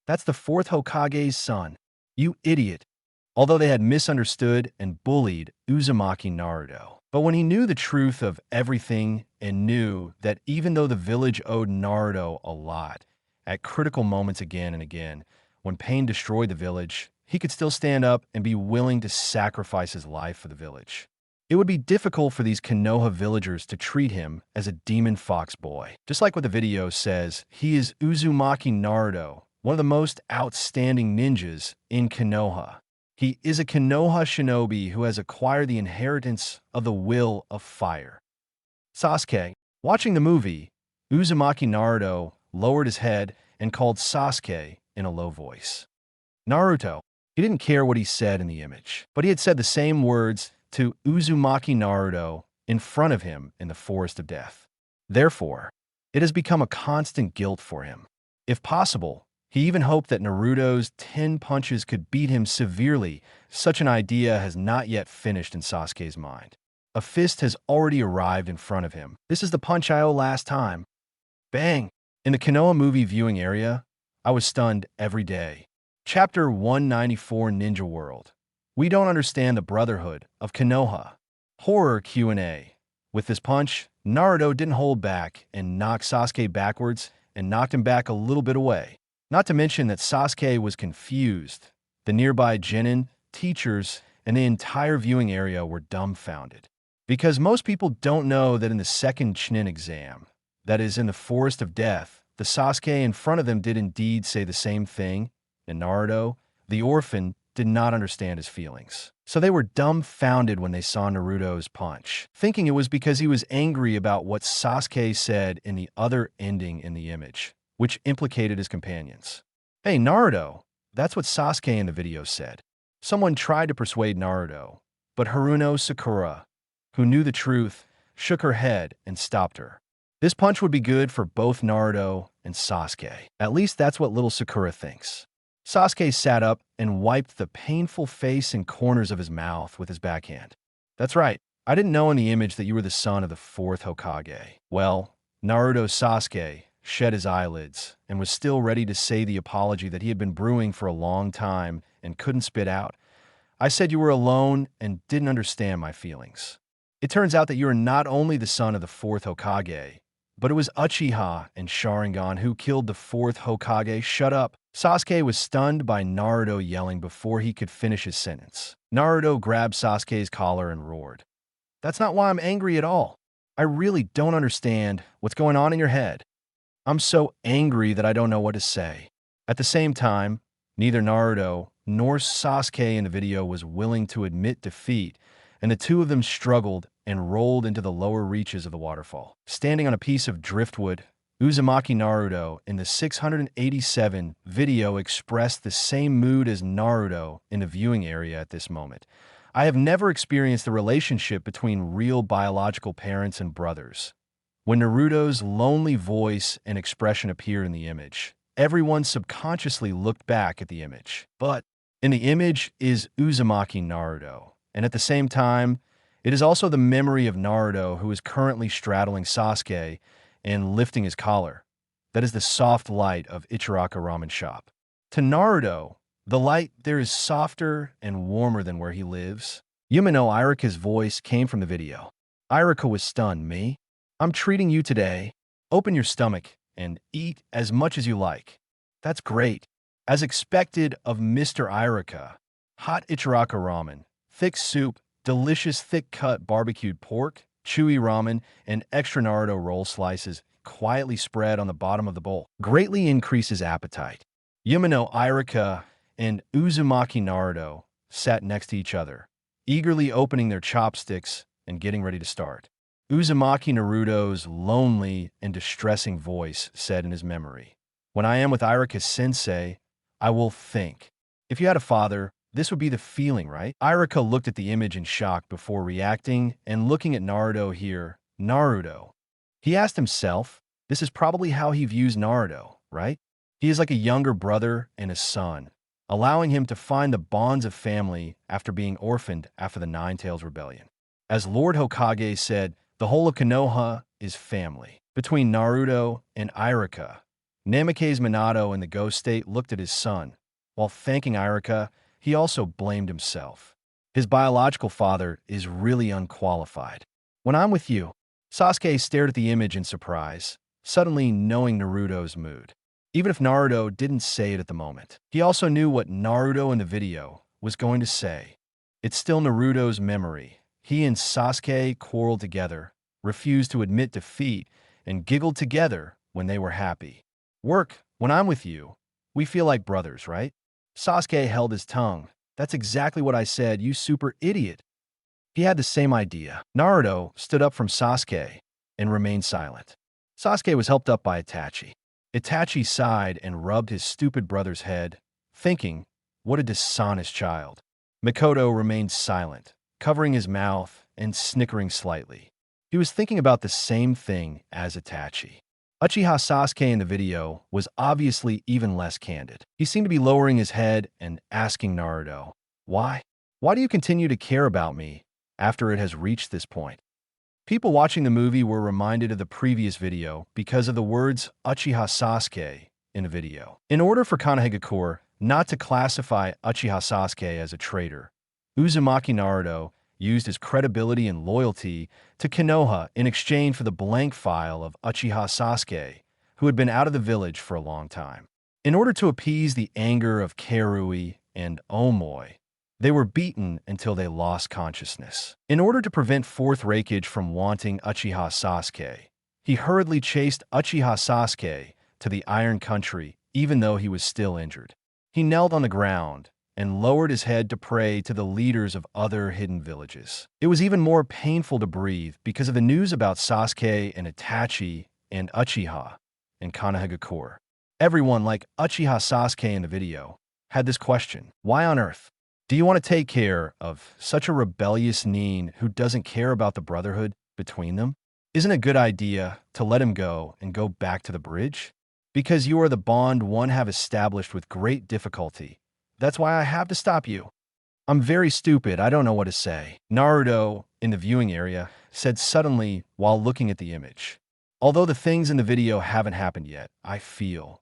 That's the fourth Hokage's son. You idiot." Although they had misunderstood and bullied Uzumaki Naruto. But when he knew the truth of everything and knew that even though the village owed Naruto a lot, at critical moments again and again, when pain destroyed the village, he could still stand up and be willing to sacrifice his life for the village. It would be difficult for these Konoha villagers to treat him as a demon fox boy. Just like what the video says, he is Uzumaki Naruto, one of the most outstanding ninjas in Konoha. He is a Konoha shinobi who has acquired the inheritance of the will of fire. Sasuke. Watching the movie, Uzumaki Naruto lowered his head and called Sasuke in a low voice. Naruto. He didn't care what he said in the image, but he had said the same words to Uzumaki Naruto in front of him in the Forest of Death. Therefore, it has become a constant guilt for him. If possible, he even hoped that Naruto's 10 punches could beat him severely. Such an idea has not yet finished in Sasuke's mind. A fist has already arrived in front of him. This is the punch I owe last time. Bang! In the Konoha movie viewing area, I was stunned every day. Chapter 194 Ninja World. We don't understand the brotherhood of Konoha. Horror Q&A. With this punch, Naruto didn't hold back and knocked Sasuke backwards and knocked him back a little bit away. Not to mention that Sasuke was confused. The nearby Genin, teachers, and the entire viewing area were dumbfounded. Because most people don't know that in the second Chunin exam, that is in the Forest of Death, the Sasuke in front of them did indeed say the same thing and Naruto, the orphan, did not understand his feelings. So they were dumbfounded when they saw Naruto's punch, thinking it was because he was angry about what Sasuke said in the other ending in the image, which implicated his companions. Hey, Naruto, that's what Sasuke in the video said. Someone tried to persuade Naruto, but Haruno Sakura, who knew the truth, shook her head and stopped her. This punch would be good for both Naruto and Sasuke. At least that's what little Sakura thinks. Sasuke sat up and wiped the painful face and corners of his mouth with his backhand. That's right. I didn't know in the image that you were the son of the fourth Hokage. Well, Naruto Sasuke shed his eyelids and was still ready to say the apology that he had been brewing for a long time and couldn't spit out. I said you were alone and didn't understand my feelings. It turns out that you are not only the son of the fourth Hokage, but it was Uchiha and Sharingan who killed the fourth Hokage. Shut up. Sasuke was stunned by Naruto yelling before he could finish his sentence. Naruto grabbed Sasuke's collar and roared. That's not why I'm angry at all. I really don't understand what's going on in your head. I'm so angry that I don't know what to say. At the same time, neither Naruto nor Sasuke in the video was willing to admit defeat, and the two of them struggled and rolled into the lower reaches of the waterfall. Standing on a piece of driftwood, Uzumaki Naruto in the 687 video expressed the same mood as Naruto in the viewing area at this moment. I have never experienced the relationship between real biological parents and brothers. When Naruto's lonely voice and expression appeared in the image, everyone subconsciously looked back at the image. But in the image is Uzumaki Naruto, and at the same time, it is also the memory of Naruto who is currently straddling Sasuke and lifting his collar. That is the soft light of Ichiraka Ramen Shop. To Naruto, the light there is softer and warmer than where he lives. Yumino Irika's voice came from the video. Irika was stunned. Me? I'm treating you today. Open your stomach and eat as much as you like. That's great. As expected of Mr. Irika, hot Ichiraka ramen, thick soup, delicious thick-cut barbecued pork, chewy ramen, and extra Naruto roll slices quietly spread on the bottom of the bowl greatly increases appetite. Yumino Irika and Uzumaki Naruto sat next to each other, eagerly opening their chopsticks and getting ready to start. Uzumaki Naruto's lonely and distressing voice said in his memory, "When I am with Irika-sensei, I will think. If you had a father, this would be the feeling, right?" Irika looked at the image in shock before reacting and looking at Naruto here. Naruto. He asked himself, this is probably how he views Naruto, right? He is like a younger brother and a son, allowing him to find the bonds of family after being orphaned after the Nine Tails Rebellion. As Lord Hokage said, the whole of Konoha is family. Between Naruto and Irika, Namake's Minato in the ghost state looked at his son. While thanking Irika, he also blamed himself. His biological father is really unqualified. When I'm with you, Sasuke stared at the image in surprise, suddenly knowing Naruto's mood. Even if Naruto didn't say it at the moment, he also knew what Naruto in the video was going to say. It's still Naruto's memory. He and Sasuke quarreled together, refused to admit defeat, and giggled together when they were happy. Work, when I'm with you, we feel like brothers, right? Sasuke held his tongue. That's exactly what I said, you super idiot. He had the same idea. Naruto stood up from Sasuke and remained silent. Sasuke was helped up by Itachi. Itachi sighed and rubbed his stupid brother's head, thinking, what a dishonest child. Mikoto remained silent, covering his mouth and snickering slightly. He was thinking about the same thing as Itachi. Uchiha Sasuke in the video was obviously even less candid. He seemed to be lowering his head and asking Naruto, why? Why do you continue to care about me after it has reached this point? People watching the movie were reminded of the previous video because of the words Uchiha Sasuke in the video. In order for Konohagakure not to classify Uchiha Sasuke as a traitor, Uzumaki Naruto used his credibility and loyalty to Konoha in exchange for the blank file of Uchiha Sasuke, who had been out of the village for a long time. In order to appease the anger of Karui and Omoi, they were beaten until they lost consciousness. In order to prevent Fourth Raikage from wanting Uchiha Sasuke, he hurriedly chased Uchiha Sasuke to the Iron Country even though he was still injured. He knelt on the ground and lowered his head to pray to the leaders of other hidden villages. It was even more painful to breathe because of the news about Sasuke and Itachi and Uchiha and Konoha. Everyone, like Uchiha Sasuke in the video, had this question: why on earth do you want to take care of such a rebellious Nin who doesn't care about the brotherhood between them? Isn't it a good idea to let him go and go back to the bridge? Because you are the bond one have established with great difficulty. That's why I have to stop you. I'm very stupid, I don't know what to say. Naruto, in the viewing area, said suddenly while looking at the image. Although the things in the video haven't happened yet, I feel.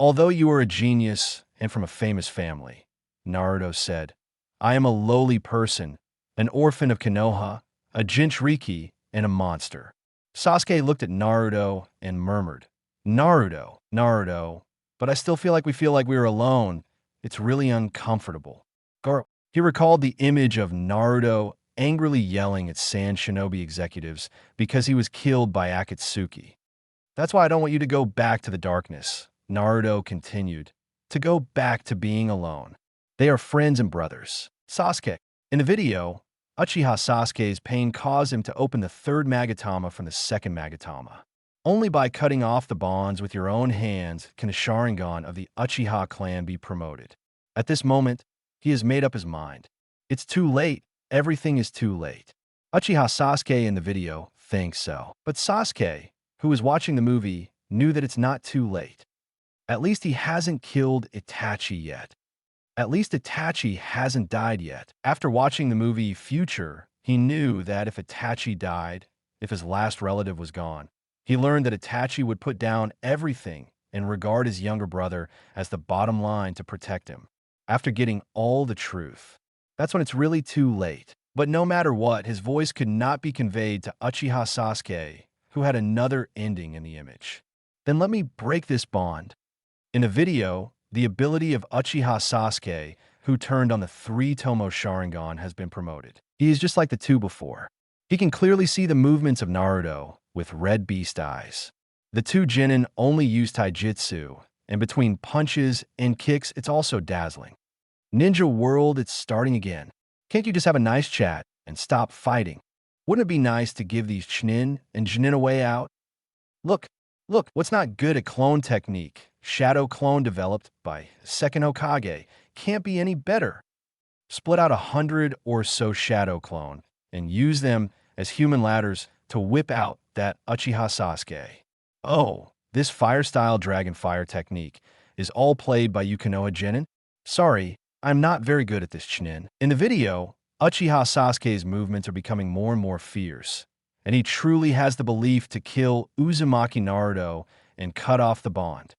Although you are a genius and from a famous family, Naruto said, I am a lowly person, an orphan of Konoha, a Jinchuriki, and a monster. Sasuke looked at Naruto and murmured, Naruto, Naruto, but I still feel like we were alone. It's really uncomfortable. Girl. He recalled the image of Naruto angrily yelling at Sand Shinobi executives because he was killed by Akatsuki. That's why I don't want you to go back to the darkness, Naruto continued, to go back to being alone. They are friends and brothers. Sasuke. In the video, Uchiha Sasuke's pain caused him to open the third Magatama from the second Magatama. Only by cutting off the bonds with your own hands can the Sharingan of the Uchiha clan be promoted. At this moment, he has made up his mind. It's too late. Everything is too late. Uchiha Sasuke in the video thinks so. But Sasuke, who is watching the movie, knew that it's not too late. At least he hasn't killed Itachi yet. At least Itachi hasn't died yet. After watching the movie Future, he knew that if Itachi died, if his last relative was gone, he learned that Itachi would put down everything and regard his younger brother as the bottom line to protect him. After getting all the truth, that's when it's really too late. But no matter what, his voice could not be conveyed to Uchiha Sasuke, who had another ending in the image. Then let me break this bond. In a video, the ability of Uchiha Sasuke, who turned on the 3-Tomo Sharingan, has been promoted. He is just like the two before. He can clearly see the movements of Naruto with red beast eyes. The two Genin only use taijutsu, and between punches and kicks, it's also dazzling. Ninja World, it's starting again. Can't you just have a nice chat and stop fighting? Wouldn't it be nice to give these Chūnin and Genin a way out? Look, what's not good at clone technique? Shadow clone developed by second Hokage can't be any better. Split out 100 or so shadow clone and use them as human ladders to whip out that Uchiha Sasuke. Oh, this fire-style dragon fire technique is all played by you Konoha Genin? Sorry, I'm not very good at this Chūnin. In the video, Uchiha Sasuke's movements are becoming more and more fierce, and he truly has the belief to kill Uzumaki Naruto and cut off the bond.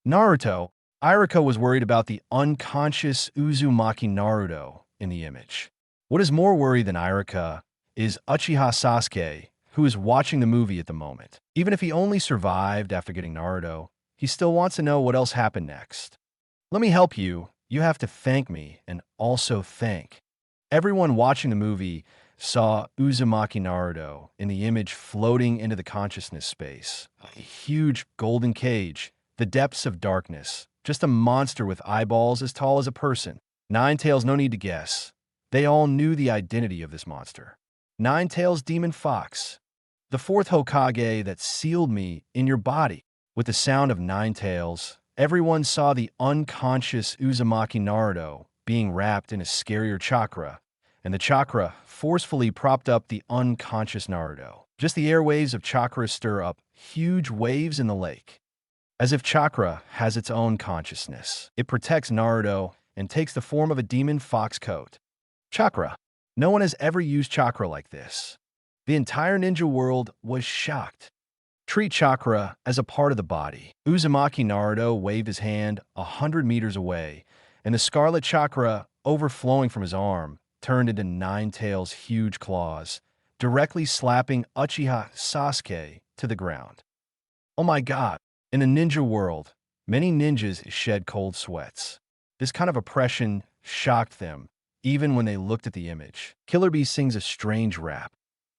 Naruto, Iruka was worried about the unconscious Uzumaki Naruto in the image. What is more worried than Iruka is Uchiha Sasuke, who is watching the movie at the moment. Even if he only survived after getting Naruto, he still wants to know what else happened next. Let me help you. You have to thank me and also thank. Everyone watching the movie saw Uzumaki Naruto in the image floating into the consciousness space. A huge golden cage, the depths of darkness, just a monster with eyeballs as tall as a person. Nine Tails, no need to guess. They all knew the identity of this monster. Nine Tails Demon Fox. The fourth Hokage that sealed me in your body. With the sound of Nine Tails, everyone saw the unconscious Uzumaki Naruto being wrapped in a scarier chakra, and the chakra forcefully propped up the unconscious Naruto. Just the airwaves of chakra stir up huge waves in the lake. As if chakra has its own consciousness, it protects Naruto and takes the form of a demon fox coat. Chakra. No one has ever used chakra like this. The entire ninja world was shocked. Treat chakra as a part of the body. Uzumaki Naruto waved his hand 100 meters away, and the scarlet chakra overflowing from his arm turned into Nine Tails' huge claws, directly slapping Uchiha Sasuke to the ground. Oh my god, in the ninja world, many ninjas shed cold sweats. This kind of oppression shocked them, even when they looked at the image. Killer Bee sings a strange rap.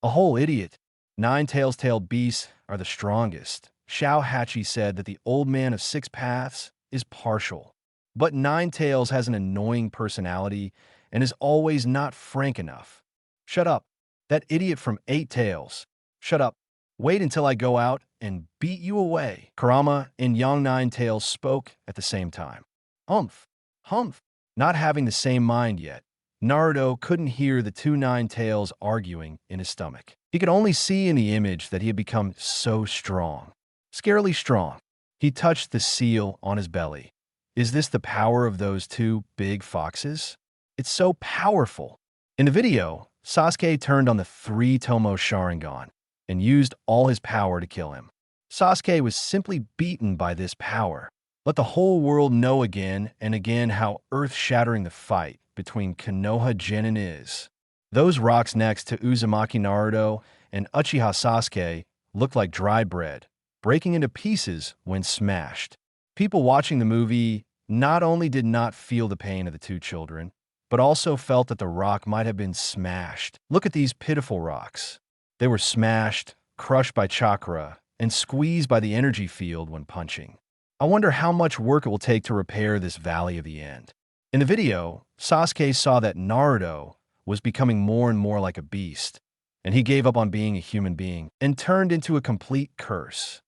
A whole idiot. Nine tailed beasts are the strongest. Shao Hachi said that the old man of 6 paths is partial. But Ninetales has an annoying personality and is always not frank enough. Shut up. That idiot from Eight Tails. Shut up. Wait until I go out and beat you away. Kurama and young Ninetales spoke at the same time. Humph. Humph. Not having the same mind yet, Naruto couldn't hear the two Ninetales arguing in his stomach. He could only see in the image that he had become so strong. Scarily strong. He touched the seal on his belly. Is this the power of those two big foxes? It's so powerful. In the video, Sasuke turned on the three-tomo Sharingan and used all his power to kill him. Sasuke was simply beaten by this power. Let the whole world know again and again how earth-shattering the fight between Konoha Genin is. Those rocks next to Uzumaki Naruto and Uchiha Sasuke looked like dry bread, breaking into pieces when smashed. People watching the movie not only did not feel the pain of the two children, but also felt that the rock might have been smashed. Look at these pitiful rocks. They were smashed, crushed by chakra, and squeezed by the energy field when punching. I wonder how much work it will take to repair this Valley of the End. In the video, Sasuke saw that Naruto was becoming more and more like a beast, and he gave up on being a human being and turned into a complete curse.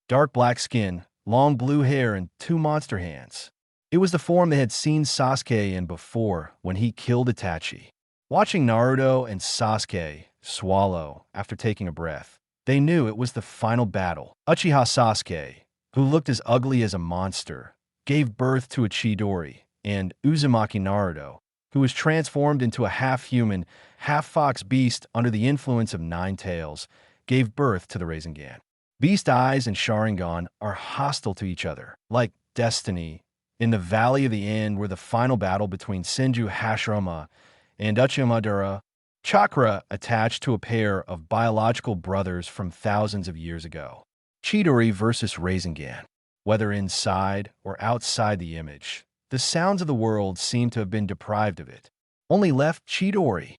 Dark black skin, long blue hair, and two monster hands. It was the form they had seen Sasuke in before when he killed Itachi. Watching Naruto and Sasuke swallow after taking a breath, they knew it was the final battle. Uchiha Sasuke, who looked as ugly as a monster, gave birth to a Chidori, and Uzumaki Naruto, who was transformed into a half-human, half-fox beast under the influence of Ninetales, gave birth to the Rasengan. Beast Eyes and Sharingan are hostile to each other, like destiny. In the Valley of the End were the final battle between Senju Hashirama and Uchiha Madara, chakra attached to a pair of biological brothers from thousands of years ago. Chidori versus Rasengan. Whether inside or outside the image, the sounds of the world seem to have been deprived of it. Only left Chidori.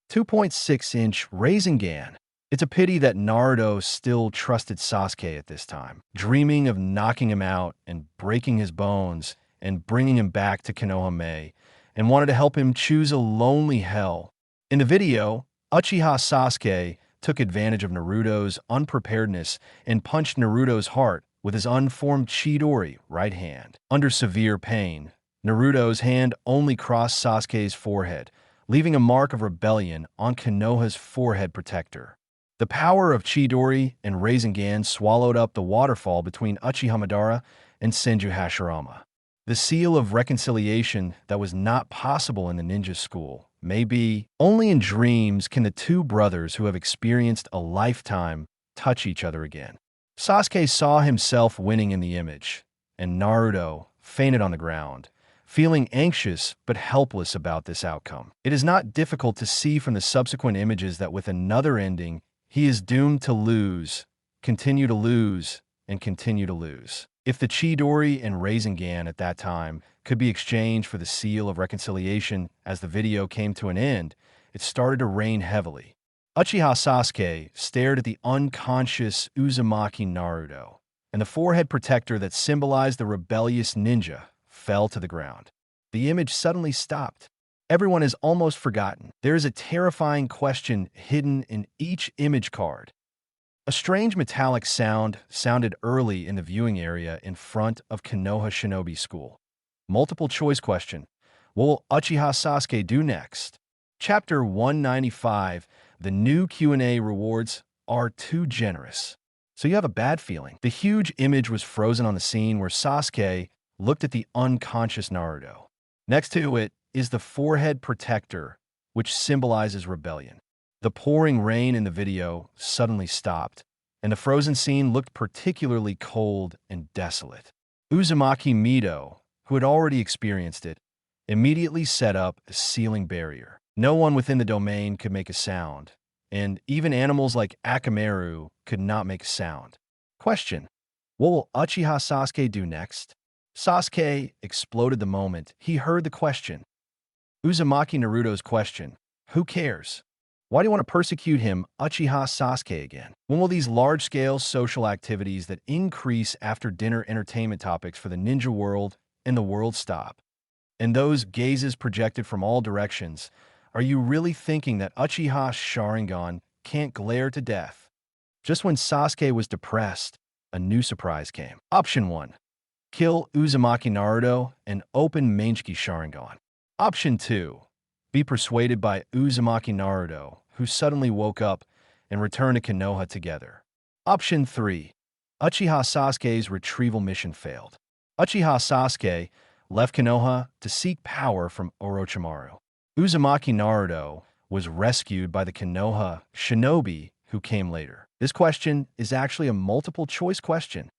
2.6-inch Rasengan. It's a pity that Naruto still trusted Sasuke at this time, dreaming of knocking him out and breaking his bones and bringing him back to Konoha, and wanted to help him choose a lonely hell. In the video, Uchiha Sasuke took advantage of Naruto's unpreparedness and punched Naruto's heart with his unformed Chidori right hand. Under severe pain, Naruto's hand only crossed Sasuke's forehead, leaving a mark of rebellion on Konoha's forehead protector. The power of Chidori and Rasengan swallowed up the waterfall between Uchiha Madara and Senju Hashirama. The seal of reconciliation that was not possible in the ninja school. Maybe only in dreams can the two brothers who have experienced a lifetime touch each other again. Sasuke saw himself winning in the image, and Naruto fainted on the ground, feeling anxious but helpless about this outcome. It is not difficult to see from the subsequent images that with another ending, he is doomed to lose, continue to lose, and continue to lose. If the Chidori and Rasengan at that time could be exchanged for the seal of reconciliation as the video came to an end, it started to rain heavily. Uchiha Sasuke stared at the unconscious Uzumaki Naruto, and the forehead protector that symbolized the rebellious ninja fell to the ground. The image suddenly stopped. Everyone is almost forgotten. There is a terrifying question hidden in each image card. A strange metallic sound sounded early in the viewing area in front of Konoha Shinobi School. Multiple choice question. What will Uchiha Sasuke do next? Chapter 195. The new Q&A rewards are too generous. So you have a bad feeling. The huge image was frozen on the scene where Sasuke looked at the unconscious Naruto. Next to it is the forehead protector, which symbolizes rebellion. The pouring rain in the video suddenly stopped, and the frozen scene looked particularly cold and desolate. Uzumaki Mido, who had already experienced it, immediately set up a sealing barrier. No one within the domain could make a sound, and even animals like Akamaru could not make a sound. Question: what will Uchiha Sasuke do next? Sasuke exploded the moment he heard the question. Uzumaki Naruto's question: who cares? Why do you want to persecute him, Uchiha Sasuke, again? When will these large-scale social activities that increase after-dinner entertainment topics for the ninja world and the world stop? and those gazes projected from all directions, are you really thinking that Uchiha's Sharingan can't glare to death? Just when Sasuke was depressed, a new surprise came. Option 1. Kill Uzumaki Naruto and open Mangekyou Sharingan. Option 2. Be persuaded by Uzumaki Naruto, who suddenly woke up and returned to Konoha together. Option 3. Uchiha Sasuke's retrieval mission failed. Uchiha Sasuke left Konoha to seek power from Orochimaru. Uzumaki Naruto was rescued by the Konoha shinobi who came later. This question is actually a multiple-choice question.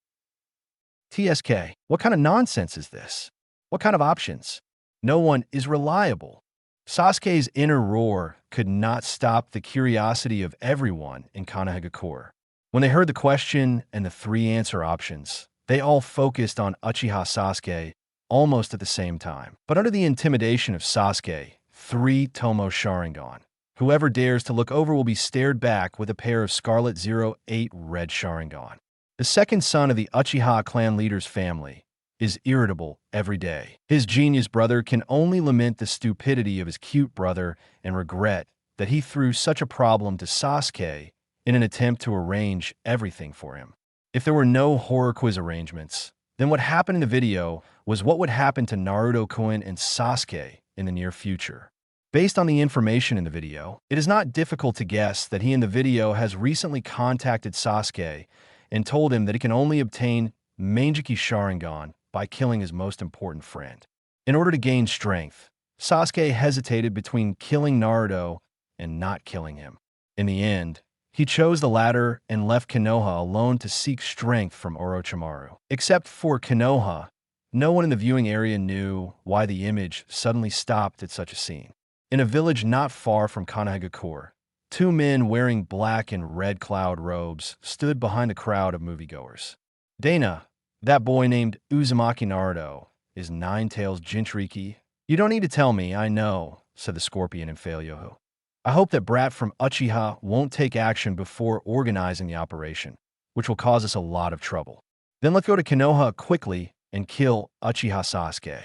TSK, what kind of nonsense is this? What kind of options? No one is reliable. Sasuke's inner roar could not stop the curiosity of everyone in Konohagakure. When they heard the question and the 3 answer options, they all focused on Uchiha Sasuke almost at the same time. But under the intimidation of Sasuke, 3 Tomo Sharingan. Whoever dares to look over will be stared back with a pair of Scarlet 08 Red Sharingan. The second son of the Uchiha clan leader's family is irritable every day. His genius brother can only lament the stupidity of his cute brother and regret that he threw such a problem to Sasuke in an attempt to arrange everything for him. If there were no horror quiz arrangements, then what happened in the video was what would happen to Naruto-kun and Sasuke in the near future. Based on the information in the video, it is not difficult to guess that he in the video has recently contacted Sasuke and told him that he can only obtain Mangekyou Sharingan by killing his most important friend. In order to gain strength, Sasuke hesitated between killing Naruto and not killing him. In the end, he chose the latter and left Konoha alone to seek strength from Orochimaru. Except for Konoha, no one in the viewing area knew why the image suddenly stopped at such a scene. In a village not far from Konohagakure, 2 men wearing black and red cloud robes stood behind a crowd of moviegoers. Dana, that boy named Uzumaki Naruto, is Nine-Tails Jinchuriki. You don't need to tell me, I know, said the Scorpion in Failyohu. I hope that brat from Uchiha won't take action before organizing the operation, which will cause us a lot of trouble. Then let's go to Konoha quickly and kill Uchiha Sasuke.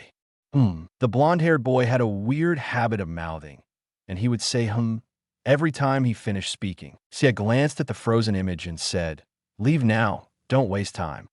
The blonde-haired boy had a weird habit of mouthing, and he would say every time he finished speaking. Sia glanced at the frozen image and said, "Leave now, don't waste time.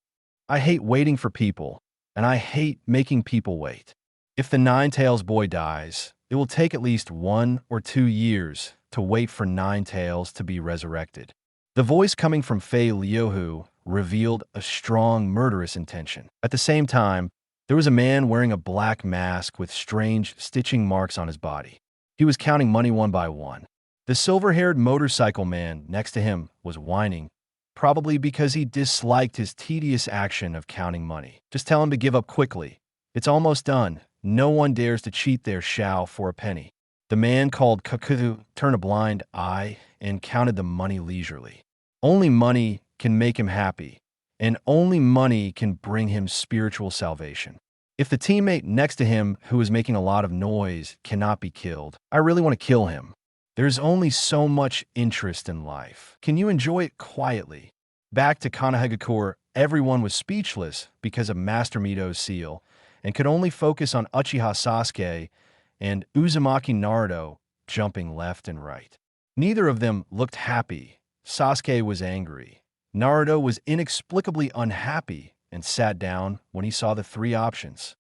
I hate waiting for people, and I hate making people wait. If the Nine-Tails boy dies, it will take at least 1 or 2 years to wait for Nine-Tails to be resurrected." The voice coming from Fei Liuhu revealed a strong murderous intention. At the same time, there was a man wearing a black mask with strange stitching marks on his body. He was counting money one by one. The silver-haired motorcycle man next to him was whining, probably because he disliked his tedious action of counting money. Just tell him to give up quickly. It's almost done. No one dares to cheat their Shao for a penny. The man called Kakuzu turned a blind eye and counted the money leisurely. Only money can make him happy, and only money can bring him spiritual salvation. If the teammate next to him who is making a lot of noise cannot be killed, I really want to kill him. There's only so much interest in life. Can you enjoy it quietly? Back to Konohagakure, everyone was speechless because of Master Mito's seal and could only focus on Uchiha Sasuke and Uzumaki Naruto jumping left and right. Neither of them looked happy. Sasuke was angry. Naruto was inexplicably unhappy and sat down when he saw the 3 options.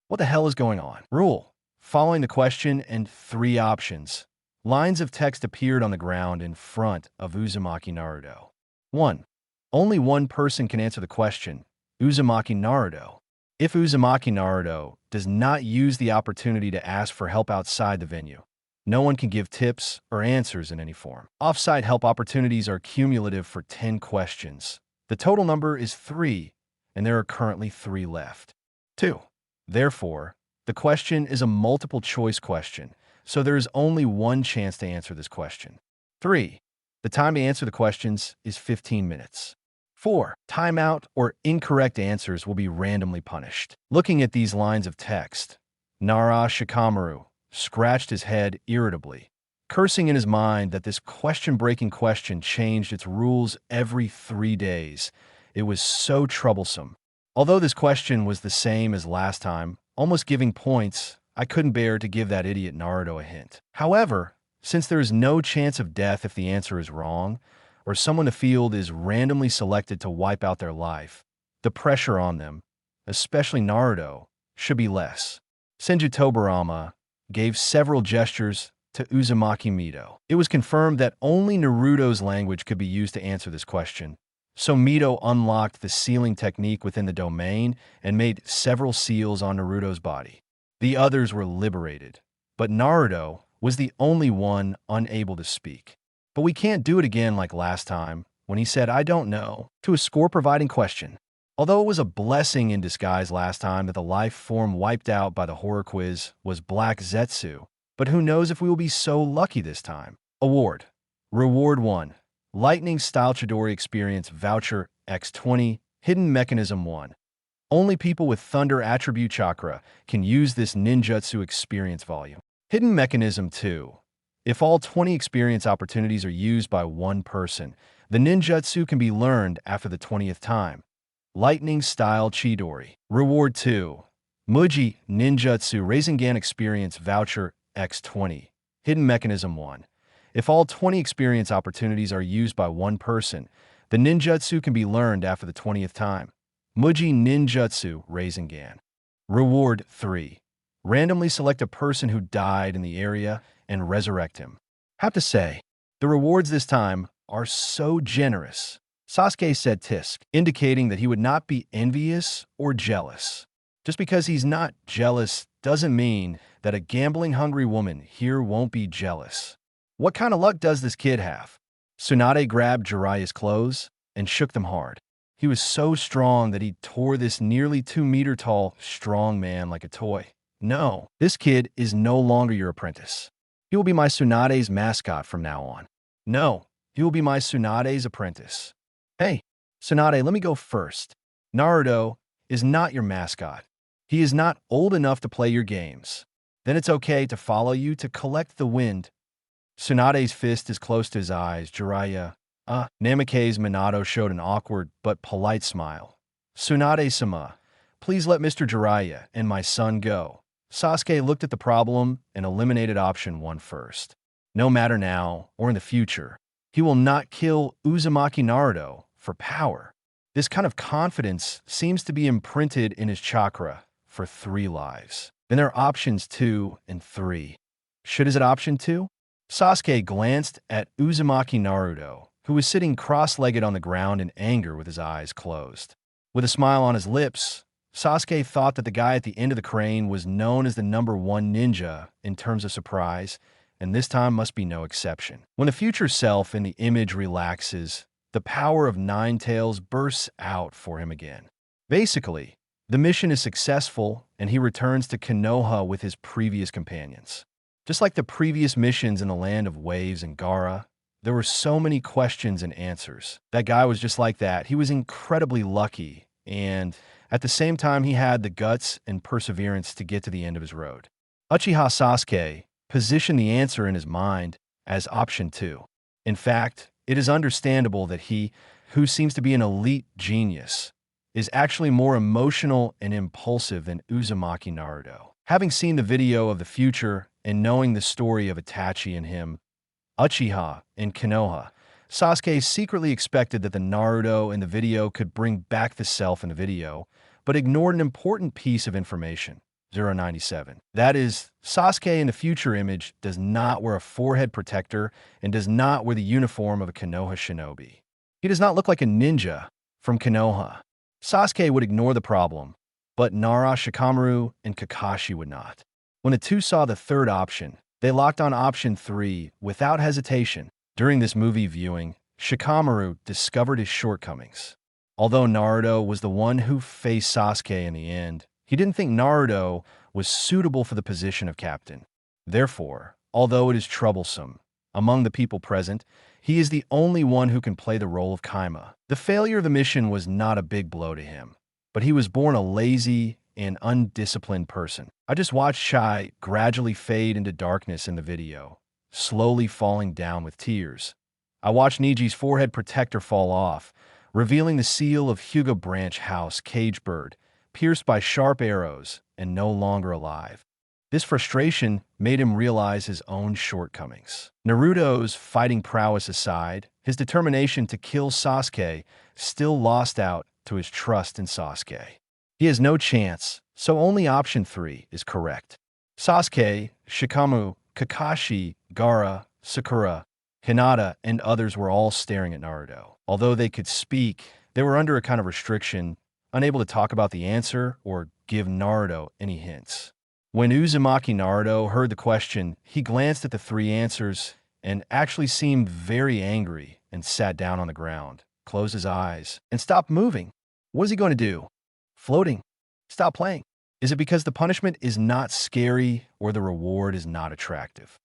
What the hell is going on? Rule. Following the question and 3 options, lines of text appeared on the ground in front of Uzumaki Naruto. 1. Only one person can answer the question, Uzumaki Naruto. If Uzumaki Naruto does not use the opportunity to ask for help outside the venue, no one can give tips or answers in any form. Off-site help opportunities are cumulative for 10 questions. The total number is 3, and there are currently 3 left. 2. Therefore, the question is a multiple-choice question, so there is only one chance to answer this question. 3. The time to answer the questions is 15 minutes. 4. Timeout or incorrect answers will be randomly punished. Looking at these lines of text, Nara Shikamaru scratched his head irritably, cursing in his mind that this question-breaking question changed its rules every 3 days. It was so troublesome. Although this question was the same as last time, almost giving points I couldn't bear to give that idiot Naruto a hint. However, since there is no chance of death if the answer is wrong, or someone in the field is randomly selected to wipe out their life, the pressure on them, especially Naruto, should be less. Senju Tobirama gave several gestures to Uzumaki Mito. It was confirmed that only Naruto's language could be used to answer this question, so Mito unlocked the sealing technique within the domain and made several seals on Naruto's body. The others were liberated, but Naruto was the only one unable to speak. But we can't do it again like last time, when he said, "I don't know," to a score-providing question. Although it was a blessing in disguise last time that the life form wiped out by the horror quiz was Black Zetsu, but who knows if we will be so lucky this time. Award. Reward 1. Lightning Style Chidori Experience Voucher X20 Hidden Mechanism 1. Only people with Thunder Attribute Chakra can use this ninjutsu experience volume. Hidden Mechanism 2. If all 20 experience opportunities are used by one person, the ninjutsu can be learned after the 20th time. Lightning Style Chidori. Reward 2. Muji Ninjutsu Rasengan Experience Voucher X20. Hidden Mechanism 1. If all 20 experience opportunities are used by one person, the ninjutsu can be learned after the 20th time. Muji Ninjutsu Rasengan. Reward 3. Randomly select a person who died in the area and resurrect him. Have to say, the rewards this time are so generous. Sasuke said tisk, indicating that he would not be envious or jealous. Just because he's not jealous doesn't mean that a gambling-hungry woman here won't be jealous. What kind of luck does this kid have? Tsunade grabbed Jiraiya's clothes and shook them hard. He was so strong that he tore this nearly 2-meter-tall strong man like a toy. No, this kid is no longer your apprentice. He will be my Tsunade's mascot from now on. No, he will be my Tsunade's apprentice. Hey, Tsunade, let me go first. Naruto is not your mascot. He is not old enough to play your games. Then it's okay to follow you to collect the wind. Tsunade's fist is close to his eyes. Jiraiya, Namake's Minato showed an awkward but polite smile. Tsunade-sama, please let Mr. Jiraiya and my son go. Sasuke looked at the problem and eliminated option 1 first. No matter now or in the future, he will not kill Uzumaki Naruto for power. This kind of confidence seems to be imprinted in his chakra for 3 lives. Then there are options 2 and 3. Should is it option 2? Sasuke glanced at Uzumaki Naruto, who was sitting cross-legged on the ground in anger with his eyes closed. With a smile on his lips, Sasuke thought that the guy at the end of the crane was known as the #1 ninja in terms of surprise, and this time must be no exception. When the future self in the image relaxes, the power of 9 tails bursts out for him again. Basically, the mission is successful, and he returns to Konoha with his previous companions. Just like the previous missions in the Land of Waves and Gaara, there were so many questions and answers. That guy was just like that. He was incredibly lucky, and at the same time, he had the guts and perseverance to get to the end of his road. Uchiha Sasuke positioned the answer in his mind as option 2. In fact, it is understandable that he, who seems to be an elite genius, is actually more emotional and impulsive than Uzumaki Naruto. Having seen the video of the future and knowing the story of Itachi and him, Uchiha and Konoha, Sasuke secretly expected that the Naruto in the video could bring back the self in the video, but ignored an important piece of information. 097. That is, Sasuke in the future image does not wear a forehead protector and does not wear the uniform of a Konoha shinobi. He does not look like a ninja from Konoha. Sasuke would ignore the problem, but Nara, Shikamaru, and Kakashi would not. When the two saw the third option, they locked on option 3 without hesitation. During this movie viewing, Shikamaru discovered his shortcomings. Although Naruto was the one who faced Sasuke in the end, he didn't think Naruto was suitable for the position of captain. Therefore, although it is troublesome, among the people present, he is the only one who can play the role of Kaima. The failure of the mission was not a big blow to him, but he was born a lazy and undisciplined person. I just watched Shai gradually fade into darkness in the video, slowly falling down with tears. I watched Niji's forehead protector fall off, revealing the seal of Hyuga Branch House Cage Bird, pierced by sharp arrows and no longer alive. This frustration made him realize his own shortcomings. Naruto's fighting prowess aside, his determination to kill Sasuke still lost out to his trust in Sasuke. He has no chance, so only option 3 is correct. Sasuke, Shikamaru, Kakashi, Gaara, Sakura, Hinata, and others were all staring at Naruto. Although they could speak, they were under a kind of restriction, unable to talk about the answer or give Naruto any hints. When Uzumaki Naruto heard the question, he glanced at the 3 answers and actually seemed very angry and sat down on the ground, closed his eyes, and stopped moving. What is he going to do? Floating? Stop playing? Is it because the punishment is not scary or the reward is not attractive?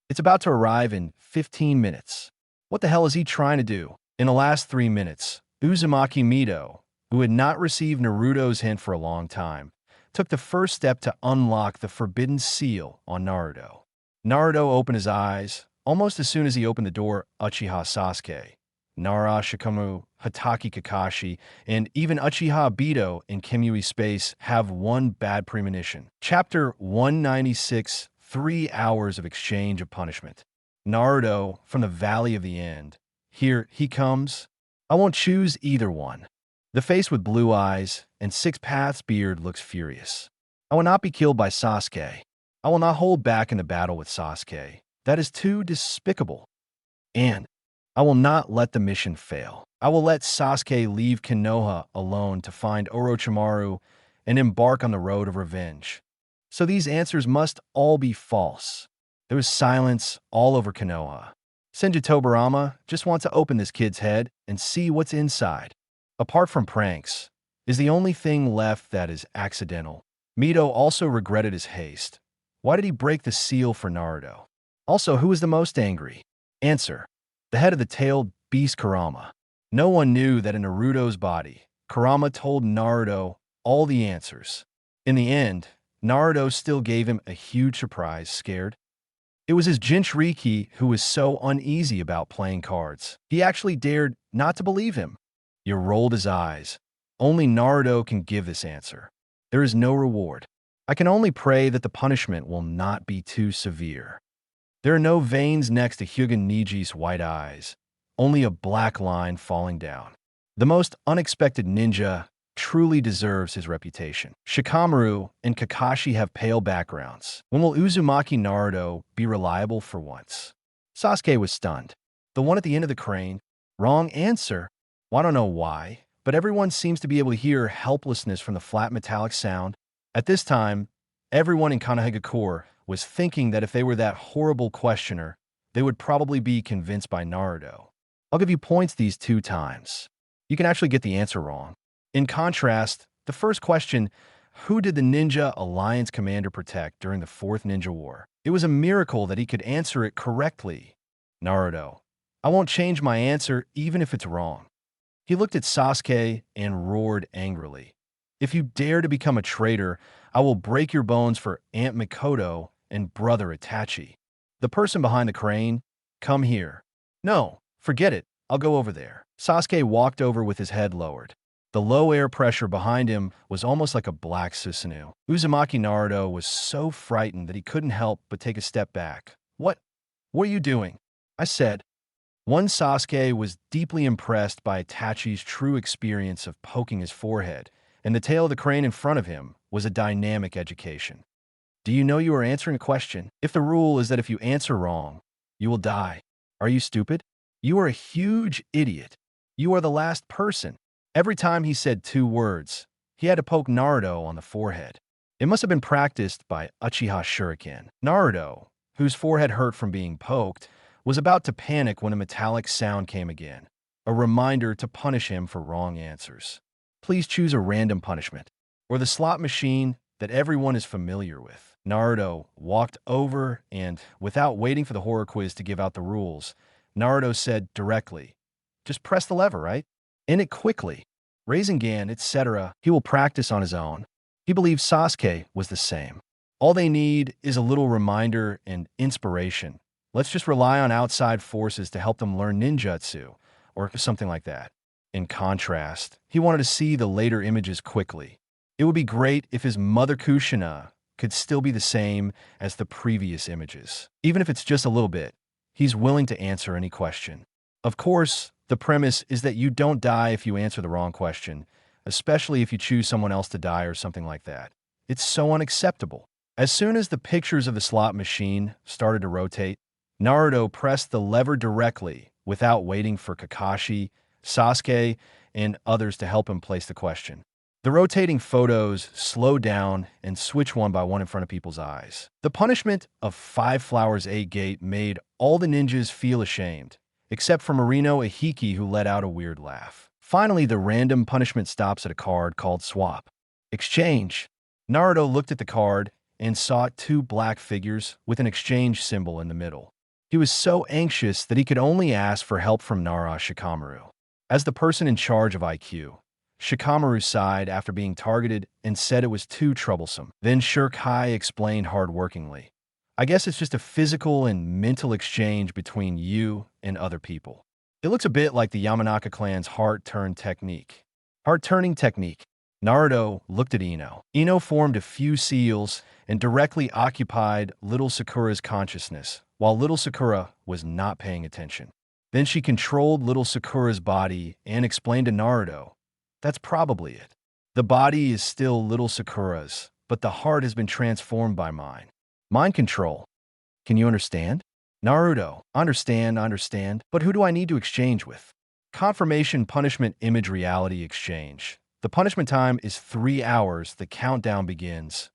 It's about to arrive in 15 minutes. What the hell is he trying to do? In the last 3 minutes, Uzumaki Mito, who had not received Naruto's hint for a long time, took the first step to unlock the forbidden seal on Naruto. Naruto opened his eyes. Almost as soon as he opened the door, Uchiha Sasuke, Nara Shikamaru, Hatake Kakashi, and even Uchiha Obito in Kimui Space have one bad premonition. Chapter 196, 3 hours of exchange of punishment. Naruto from the Valley of the End. Here he comes. I won't choose either one. The face with blue eyes and 6 paths beard looks furious. I will not be killed by Sasuke. I will not hold back in the battle with Sasuke. That is too despicable. And I will not let the mission fail. I will let Sasuke leave Konoha alone to find Orochimaru and embark on the road of revenge. So these answers must all be false. There was silence all over Konoha. Senju Tobirama just wants to open this kid's head and see what's inside. Apart from pranks, is the only thing left that is accidental. Mito also regretted his haste. Why did he break the seal for Naruto? Also, who was the most angry? Answer: the head of the tailed beast Kurama. No one knew that in Naruto's body, Kurama told Naruto all the answers. In the end, Naruto still gave him a huge surprise. Scared? It was his Jinchuriki who was so uneasy about playing cards. He actually dared not to believe him. He rolled his eyes. Only Naruto can give this answer. There is no reward. I can only pray that the punishment will not be too severe. There are no veins next to Hyuga Niji's white eyes, only a black line falling down. The most unexpected ninja truly deserves his reputation. Shikamaru and Kakashi have pale backgrounds. When will Uzumaki Naruto be reliable for once? Sasuke was stunned. The one at the end of the crane? Wrong answer. Well, I don't know why, but everyone seems to be able to hear helplessness from the flat metallic sound. At this time, everyone in Konohagakure was thinking that if they were that horrible questioner, they would probably be convinced by Naruto. I'll give you points these 2 times. You can actually get the answer wrong. In contrast, the first question, who did the Ninja Alliance commander protect during the 4th Ninja War? It was a miracle that he could answer it correctly. Naruto: I won't change my answer even if it's wrong. He looked at Sasuke and roared angrily. If you dare to become a traitor, I will break your bones for Aunt Mikoto and brother Itachi. The person behind the crane: come here. No, forget it. I'll go over there. Sasuke walked over with his head lowered. The low air pressure behind him was almost like a black Susanoo. Uzumaki Naruto was so frightened that he couldn't help but take a step back. What are you doing? I said. One Sasuke was deeply impressed by Itachi's true experience of poking his forehead, and the tail of the crane in front of him was a dynamic education. Do you know you are answering a question? If the rule is that if you answer wrong, you will die. Are you stupid? You are a huge idiot. You are the last person. Every time he said 2 words, he had to poke Naruto on the forehead. It must have been practiced by Uchiha Shuriken. Naruto, whose forehead hurt from being poked, was about to panic when a metallic sound came again, a reminder to punish him for wrong answers. Please choose a random punishment, or the slot machine that everyone is familiar with. Naruto walked over and, without waiting for the horror quiz to give out the rules, Naruto said directly, just press the lever, right? End it quickly. Rasengan, etc. He will practice on his own. He believes Sasuke was the same. All they need is a little reminder and inspiration. Let's just rely on outside forces to help them learn ninjutsu, or something like that. In contrast, he wanted to see the later images quickly. It would be great if his mother Kushina could still be the same as the previous images. Even if it's just a little bit, he's willing to answer any question. Of course, the premise is that you don't die if you answer the wrong question, especially if you choose someone else to die or something like that. It's so unacceptable. As soon as the pictures of the slot machine started to rotate, Naruto pressed the lever directly without waiting for Kakashi, Sasuke, and others to help him place the question. The rotating photos slowed down and switched one by one in front of people's eyes. The punishment of 5 Flowers 8 Gate made all the ninjas feel ashamed, except for Marino Ahiki, who let out a weird laugh. Finally, the random punishment stops at a card called Swap. Exchange. Naruto looked at the card and saw 2 black figures with an exchange symbol in the middle. He was so anxious that he could only ask for help from Nara Shikamaru. As the person in charge of IQ, Shikamaru sighed after being targeted and said it was too troublesome. Then Shirkai explained hard-workingly, "I guess it's just a physical and mental exchange between you and other people." It looks a bit like the Yamanaka clan's heart-turn technique. Heart-turning technique. Naruto looked at Ino. Ino formed a few seals and directly occupied little Sakura's consciousness, while little Sakura was not paying attention. Then she controlled little Sakura's body and explained to Naruto, "That's probably it. The body is still little Sakura's, but the heart has been transformed by mine. Mind control. Can you understand?" Naruto, understand, but who do I need to exchange with? Confirmation punishment image reality exchange. The punishment time is 3 hours. The countdown begins.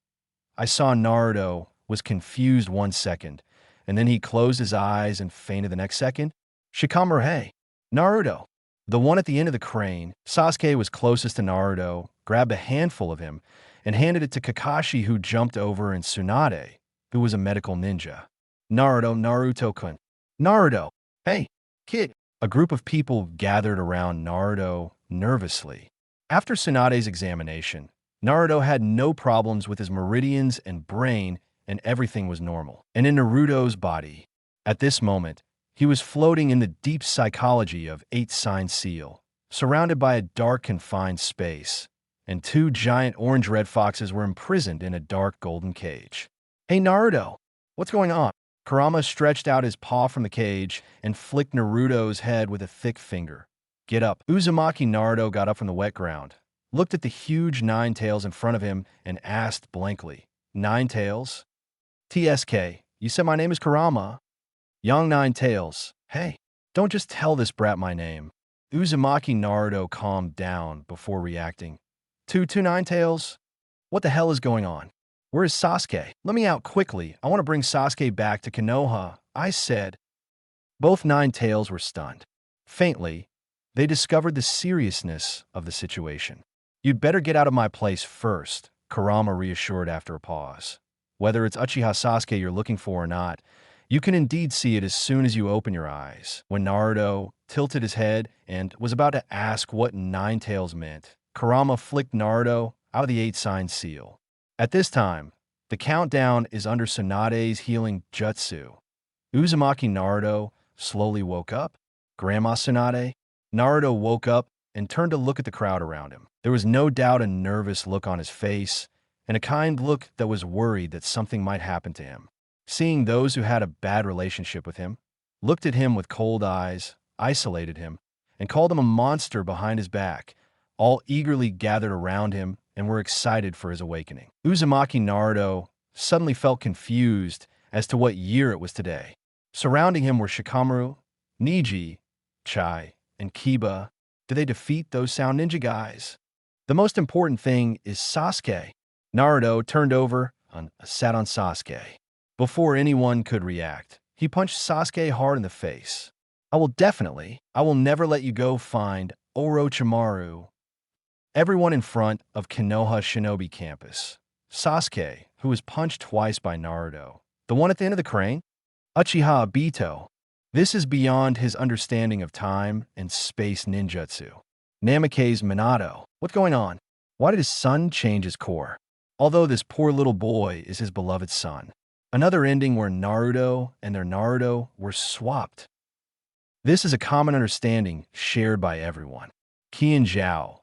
I saw Naruto was confused 1 second, and then he closed his eyes and fainted the next second. Shikamaru, hey. Naruto. The one at the end of the crane, Sasuke was closest to Naruto, grabbed a handful of him, and handed it to Kakashi, who jumped over, and Tsunade, who was a medical ninja. Naruto-kun. Naruto. Hey, kid. A group of people gathered around Naruto nervously. After Tsunade's examination, Naruto had no problems with his meridians and brain, and everything was normal. And in Naruto's body, at this moment, he was floating in the deep psychology of 8-sign seal, surrounded by a dark confined space, and 2 giant orange-red foxes were imprisoned in a dark golden cage. Hey Naruto, what's going on? Kurama stretched out his paw from the cage and flicked Naruto's head with a thick finger. Get up. Uzumaki. Naruto got up from the wet ground, looked at the huge 9 tails in front of him, and asked blankly, 9 tails? TSK, you said my name is Kurama. Young 9 tails. Hey, don't just tell this brat my name. Uzumaki. Naruto calmed down before reacting. 9 tails? What the hell is going on? Where is Sasuke? Let me out quickly. I want to bring Sasuke back to Konoha, I said. Both 9 tails were stunned. Faintly, they discovered the seriousness of the situation. You'd better get out of my place first, Kurama reassured after a pause. Whether it's Uchiha Sasuke you're looking for or not, you can indeed see it as soon as you open your eyes. When Naruto tilted his head and was about to ask what 9 tails meant, Kurama flicked Naruto out of the 8-sign seal. At this time, the countdown is under Tsunade's healing jutsu. Uzumaki. Naruto slowly woke up. Grandma Tsunade? Naruto woke up and turned to look at the crowd around him. There was no doubt a nervous look on his face, and a kind look that was worried that something might happen to him. Seeing those who had a bad relationship with him, looked at him with cold eyes, isolated him, and called him a monster behind his back, all eagerly gathered around him and were excited for his awakening. Uzumaki. Naruto suddenly felt confused as to what year it was today. Surrounding him were Shikamaru, Niji, Chai, and Kiba. Did they defeat those Sound Ninja guys? The most important thing is Sasuke. Naruto turned over and sat on Sasuke. Before anyone could react, he punched Sasuke hard in the face. I will never let you go find Orochimaru. Everyone in front of Konoha Shinobi Campus. Sasuke, who was punched twice by Naruto. The one at the end of the crane? Uchiha Obito. This is beyond his understanding of time and space ninjutsu. Namake's Minato. What's going on? Why did his son change his core? Although this poor little boy is his beloved son. Another ending where Naruto and their Naruto were swapped. This is a common understanding shared by everyone. Kiin Zhao.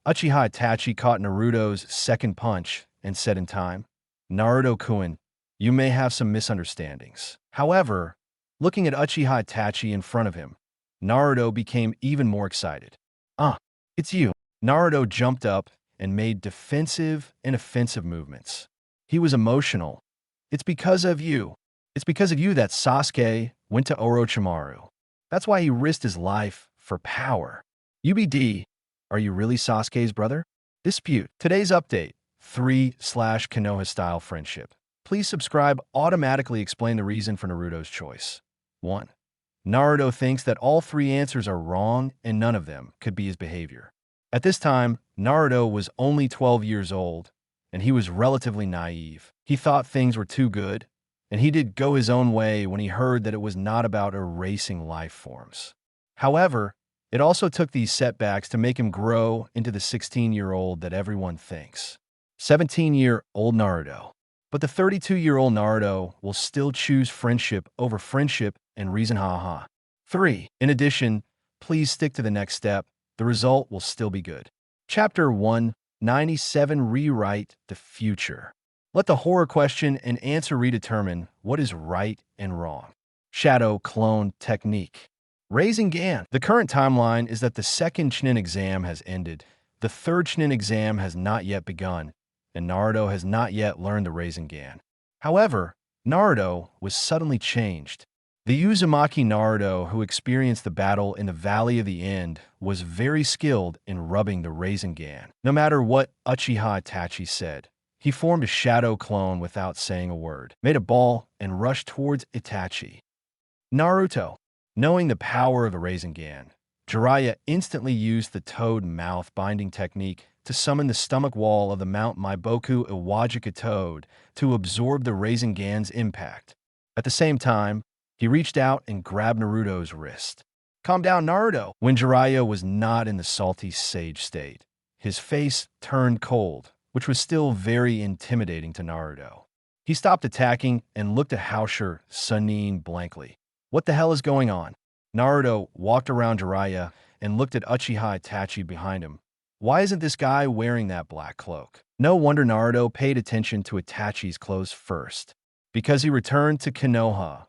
Uchiha Itachi caught Naruto's second punch and said in time, Naruto-kun, you may have some misunderstandings. However, looking at Uchiha Itachi in front of him, Naruto became even more excited. Ah, it's you. Naruto jumped up and made defensive and offensive movements. He was emotional. It's because of you. It's because of you that Sasuke went to Orochimaru. That's why he risked his life for power. UBD, are you really Sasuke's brother? Dispute. Today's update, 3/Konoha style friendship. Please subscribe automatically explain the reason for Naruto's choice. 1. Naruto thinks that all three answers are wrong and none of them could be his behavior. At this time, Naruto was only 12 years old, and he was relatively naive. He thought things were too good, and he did go his own way when he heard that it was not about erasing life forms. However, it also took these setbacks to make him grow into the 16-year-old that everyone thinks. 17-year-old Naruto. But the 32-year-old Naruto will still choose friendship over friendship and reason haha. 3. In addition, please stick to the next step. The result will still be good. Chapter 197 Rewrite the Future. Let the horror question and answer redetermine what is right and wrong. Shadow Clone Technique. Raising Gan. The current timeline is that the second Chunin exam has ended, the third Chunin exam has not yet begun, and Naruto has not yet learned the Raising Gan. However, Naruto was suddenly changed. The Uzumaki Naruto who experienced the battle in the Valley of the End was very skilled in rubbing the Rasengan. No matter what Uchiha Itachi said, he formed a shadow clone without saying a word, made a ball, and rushed towards Itachi. Naruto. Knowing the power of the Rasengan, Jiraiya instantly used the toad mouth binding technique to summon the stomach wall of the Mount Maiboku Iwajika toad to absorb the Rasengan's impact. At the same time, he reached out and grabbed Naruto's wrist. Calm down, Naruto. When Jiraiya was not in the salty sage state, his face turned cold, which was still very intimidating to Naruto. He stopped attacking and looked at Hausher Sunin blankly. What the hell is going on? Naruto walked around Jiraiya and looked at Uchiha Itachi behind him. Why isn't this guy wearing that black cloak? No wonder Naruto paid attention to Itachi's clothes first. Because he returned to Konoha,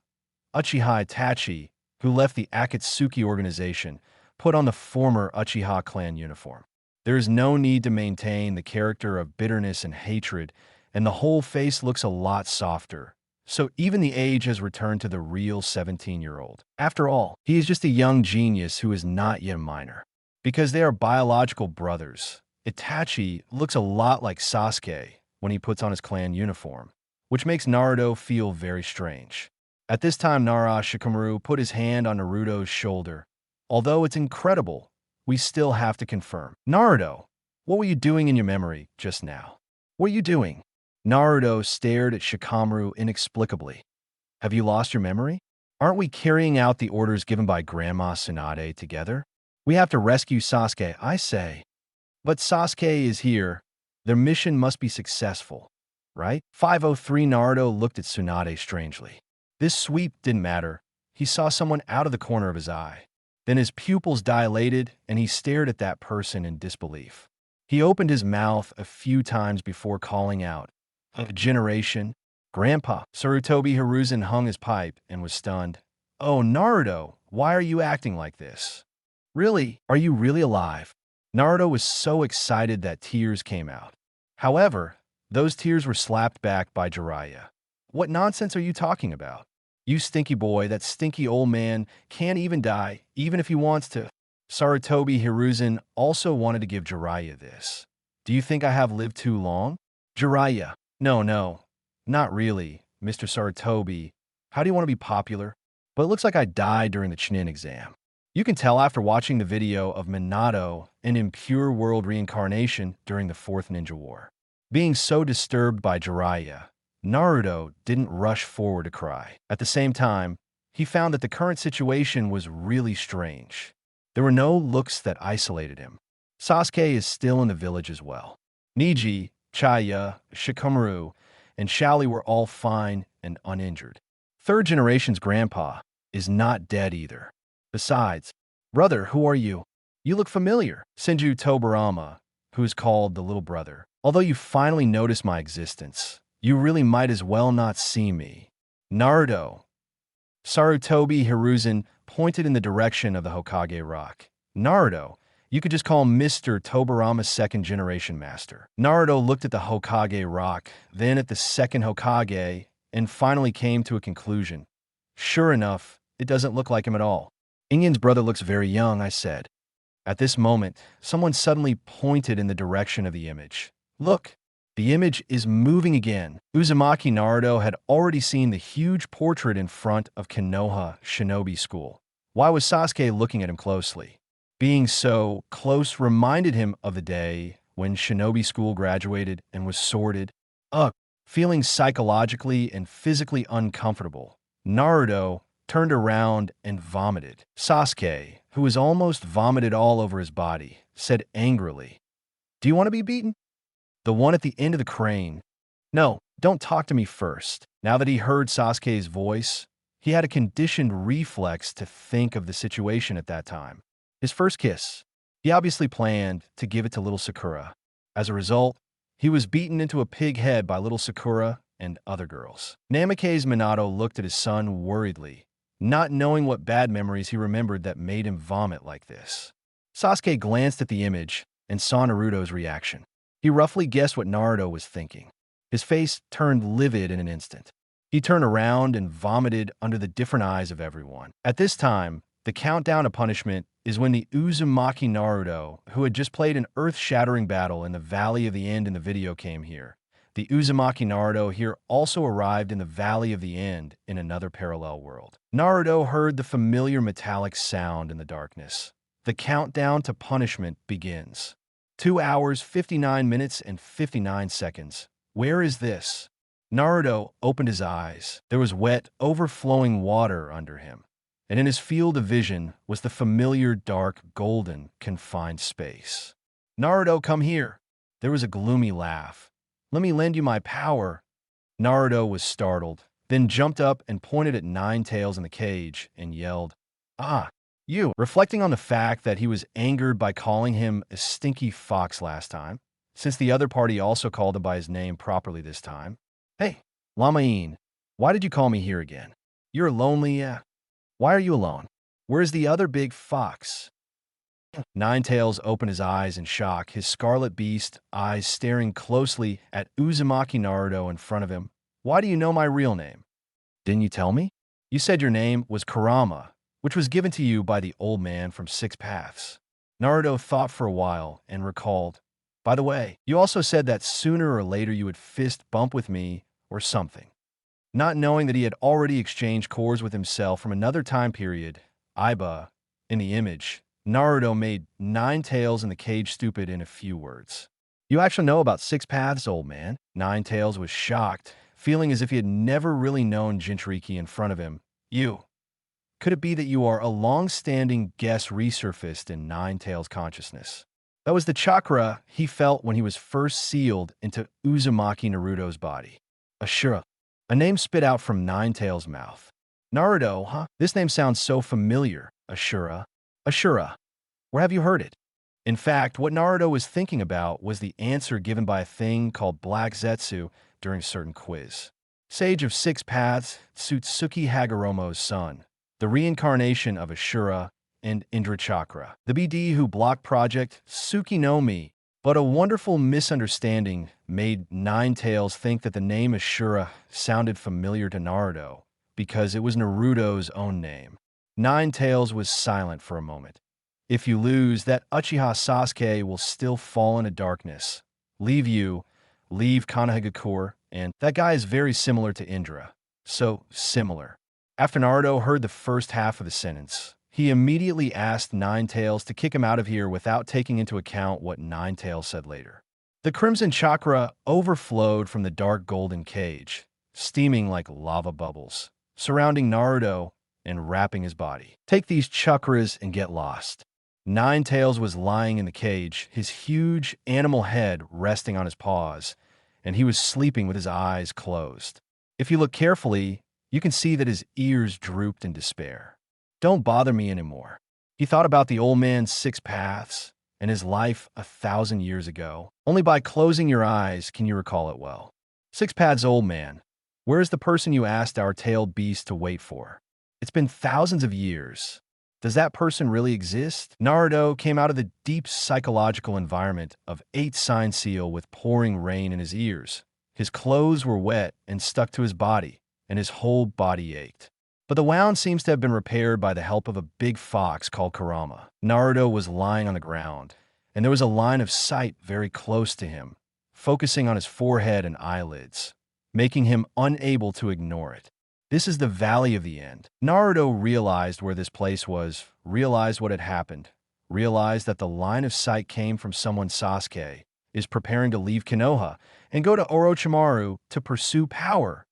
Uchiha Itachi, who left the Akatsuki organization, put on the former Uchiha clan uniform. There is no need to maintain the character of bitterness and hatred, and the whole face looks a lot softer. So even the age has returned to the real 17-year-old. After all, he is just a young genius who is not yet a minor. Because they are biological brothers, Itachi looks a lot like Sasuke when he puts on his clan uniform, which makes Naruto feel very strange. At this time, Nara Shikamaru put his hand on Naruto's shoulder. Although it's incredible, we still have to confirm. Naruto, what were you doing in your memory just now? What are you doing? Naruto stared at Shikamaru inexplicably. Have you lost your memory? Aren't we carrying out the orders given by Grandma Tsunade together? We have to rescue Sasuke, I say. But Sasuke is here. Their mission must be successful, right? 503 Naruto looked at Tsunade strangely. This sweep didn't matter. He saw someone out of the corner of his eye. Then his pupils dilated, and he stared at that person in disbelief. He opened his mouth a few times before calling out, "A generation?" Grandpa. Sarutobi Hiruzen hung his pipe and was stunned. Oh, Naruto, why are you acting like this? Really? Are you really alive? Naruto was so excited that tears came out. However, those tears were slapped back by Jiraiya. What nonsense are you talking about? You stinky boy, that stinky old man can't even die, even if he wants to. Sarutobi Hiruzen also wanted to give Jiraiya this. Do you think I have lived too long? Jiraiya. No, not really, Mr. Sarutobi. How do you want to be popular? But it looks like I died during the Chunin exam. You can tell after watching the video of Minato and Impure World reincarnation during the Fourth Ninja War. Being so disturbed by Jiraiya, Naruto didn't rush forward to cry. At the same time, he found that the current situation was really strange. There were no looks that isolated him. Sasuke is still in the village as well. Neji, Chaya, Shikamaru, and Shaoli were all fine and uninjured. Third generation's grandpa is not dead either. Besides, brother, who are you? You look familiar. Senju Tobarama, who is called the little brother. Although you finally noticed my existence, You really might as well not see me. Naruto. Sarutobi Hiruzen pointed in the direction of the Hokage rock. Naruto, you could just call him Mr. Tobirama's second-generation master. Naruto looked at the Hokage rock, then at the second Hokage, and finally came to a conclusion. Sure enough, it doesn't look like him at all. Ingen's brother looks very young, I said. At this moment, someone suddenly pointed in the direction of the image. Look! The image is moving again. Uzumaki Naruto had already seen the huge portrait in front of Konoha Shinobi School. Why was Sasuke looking at him closely? Being so close reminded him of the day when Shinobi School graduated and was sorted. Feeling psychologically and physically uncomfortable, Naruto turned around and vomited. Sasuke, who was almost vomited all over his body, said angrily, "Do you want to be beaten?" The one at the end of the crane. No, don't talk to me first. Now that he heard Sasuke's voice, he had a conditioned reflex to think of the situation at that time. His first kiss. He obviously planned to give it to little Sakura. As a result, he was beaten into a pig head by little Sakura and other girls. Namake's Minato looked at his son worriedly, not knowing what bad memories he remembered that made him vomit like this. Sasuke glanced at the image and saw Naruto's reaction. He roughly guessed what Naruto was thinking. His face turned livid in an instant. He turned around and vomited under the different eyes of everyone. At this time, the countdown to punishment is when the Uzumaki Naruto, who had just played an earth-shattering battle in the Valley of the End in the video, came here. The Uzumaki Naruto here also arrived in the Valley of the End in another parallel world. Naruto heard the familiar metallic sound in the darkness. The countdown to punishment begins. 2 hours, 59 minutes, and 59 seconds. Where is this? Naruto opened his eyes. There was wet, overflowing water under him, and in his field of vision was the familiar dark, golden, confined space. Naruto, come here. There was a gloomy laugh. Let me lend you my power. Naruto was startled, then jumped up and pointed at Nine Tails in the cage and yelled, "Ah, you!" Reflecting on the fact that he was angered by calling him a stinky fox last time, since the other party also called him by his name properly this time. Hey, Lamain, why did you call me here again? You're lonely, yeah? Why are you alone? Where's the other big fox? Nine Tails opened his eyes in shock, his scarlet beast eyes staring closely at Uzumaki Naruto in front of him. Why do you know my real name? Didn't you tell me? You said your name was Kurama, which was given to you by the old man from Six Paths. Naruto thought for a while and recalled, by the way, you also said that sooner or later you would fist bump with me or something. Not knowing that he had already exchanged cores with himself from another time period, Iba, in the image, Naruto made Nine Tails in the cage stupid in a few words. You actually know about Six Paths, old man? Nine Tails was shocked, feeling as if he had never really known Jinchuriki in front of him. You. Could it be that you are a long-standing guest resurfaced in Nine Tails' consciousness? That was the chakra he felt when he was first sealed into Uzumaki Naruto's body. Ashura. A name spit out from Nine Tails' mouth. Naruto, huh? This name sounds so familiar. Ashura. Ashura. Where have you heard it? In fact, what Naruto was thinking about was the answer given by a thing called Black Zetsu during a certain quiz. Sage of Six Paths, Tsutsuki Hagoromo's son, the reincarnation of Ashura and Indra Chakra. The BD who blocked Project Tsuki no Mi, but a wonderful misunderstanding made Nine Tails think that the name Ashura sounded familiar to Naruto because it was Naruto's own name. Nine Tails was silent for a moment. If you lose, that Uchiha Sasuke will still fall into darkness. Leave Konohagakure, and that guy is very similar to Indra. So similar. After Naruto heard the first half of the sentence, he immediately asked Nine Tails to kick him out of here without taking into account what Nine Tails said later. The Crimson Chakra overflowed from the dark golden cage, steaming like lava bubbles, surrounding Naruto and wrapping his body. Take these chakras and get lost. Nine Tails was lying in the cage, his huge animal head resting on his paws, and he was sleeping with his eyes closed. If you look carefully, you can see that his ears drooped in despair. Don't bother me anymore. He thought about the old man's Six Paths and his life 1,000 years ago. Only by closing your eyes can you recall it well. "6 pads old man. Where is the person you asked our tailed beast to wait for? It's been thousands of years. Does that person really exist?" Naruto came out of the deep psychological environment of 8 sign seal with pouring rain in his ears. His clothes were wet and stuck to his body, and his whole body ached. But the wound seems to have been repaired by the help of a big fox called Kurama. Naruto was lying on the ground, and there was a line of sight very close to him, focusing on his forehead and eyelids, making him unable to ignore it. This is the Valley of the End. Naruto realized where this place was, realized what had happened, realized that the line of sight came from someone Sasuke is preparing to leave Konoha and go to Orochimaru to pursue power.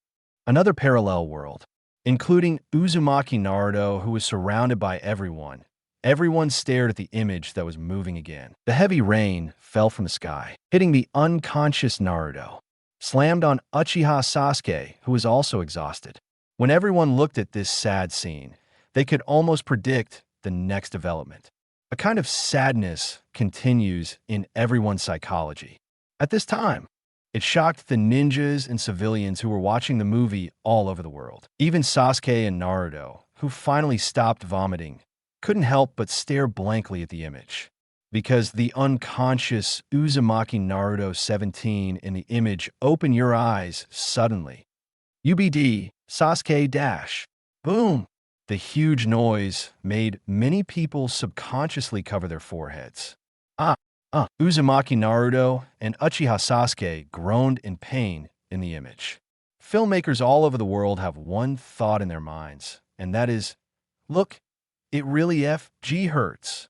Another parallel world, including Uzumaki Naruto, who was surrounded by everyone. Everyone stared at the image that was moving again. The heavy rain fell from the sky, hitting the unconscious Naruto, slammed on Uchiha Sasuke, who was also exhausted. When everyone looked at this sad scene, they could almost predict the next development. A kind of sadness continues in everyone's psychology. At this time, it shocked the ninjas and civilians who were watching the movie all over the world. Even Sasuke and Naruto, who finally stopped vomiting, couldn't help but stare blankly at the image. Because the unconscious Uzumaki Naruto 17 in the image opened your eyes suddenly. UBD, Sasuke dash. Boom! The huge noise made many people subconsciously cover their foreheads. Uzumaki Naruto and Uchiha Sasuke groaned in pain in the image. Filmmakers all over the world have one thought in their minds, and that is, look, it really FG hurts.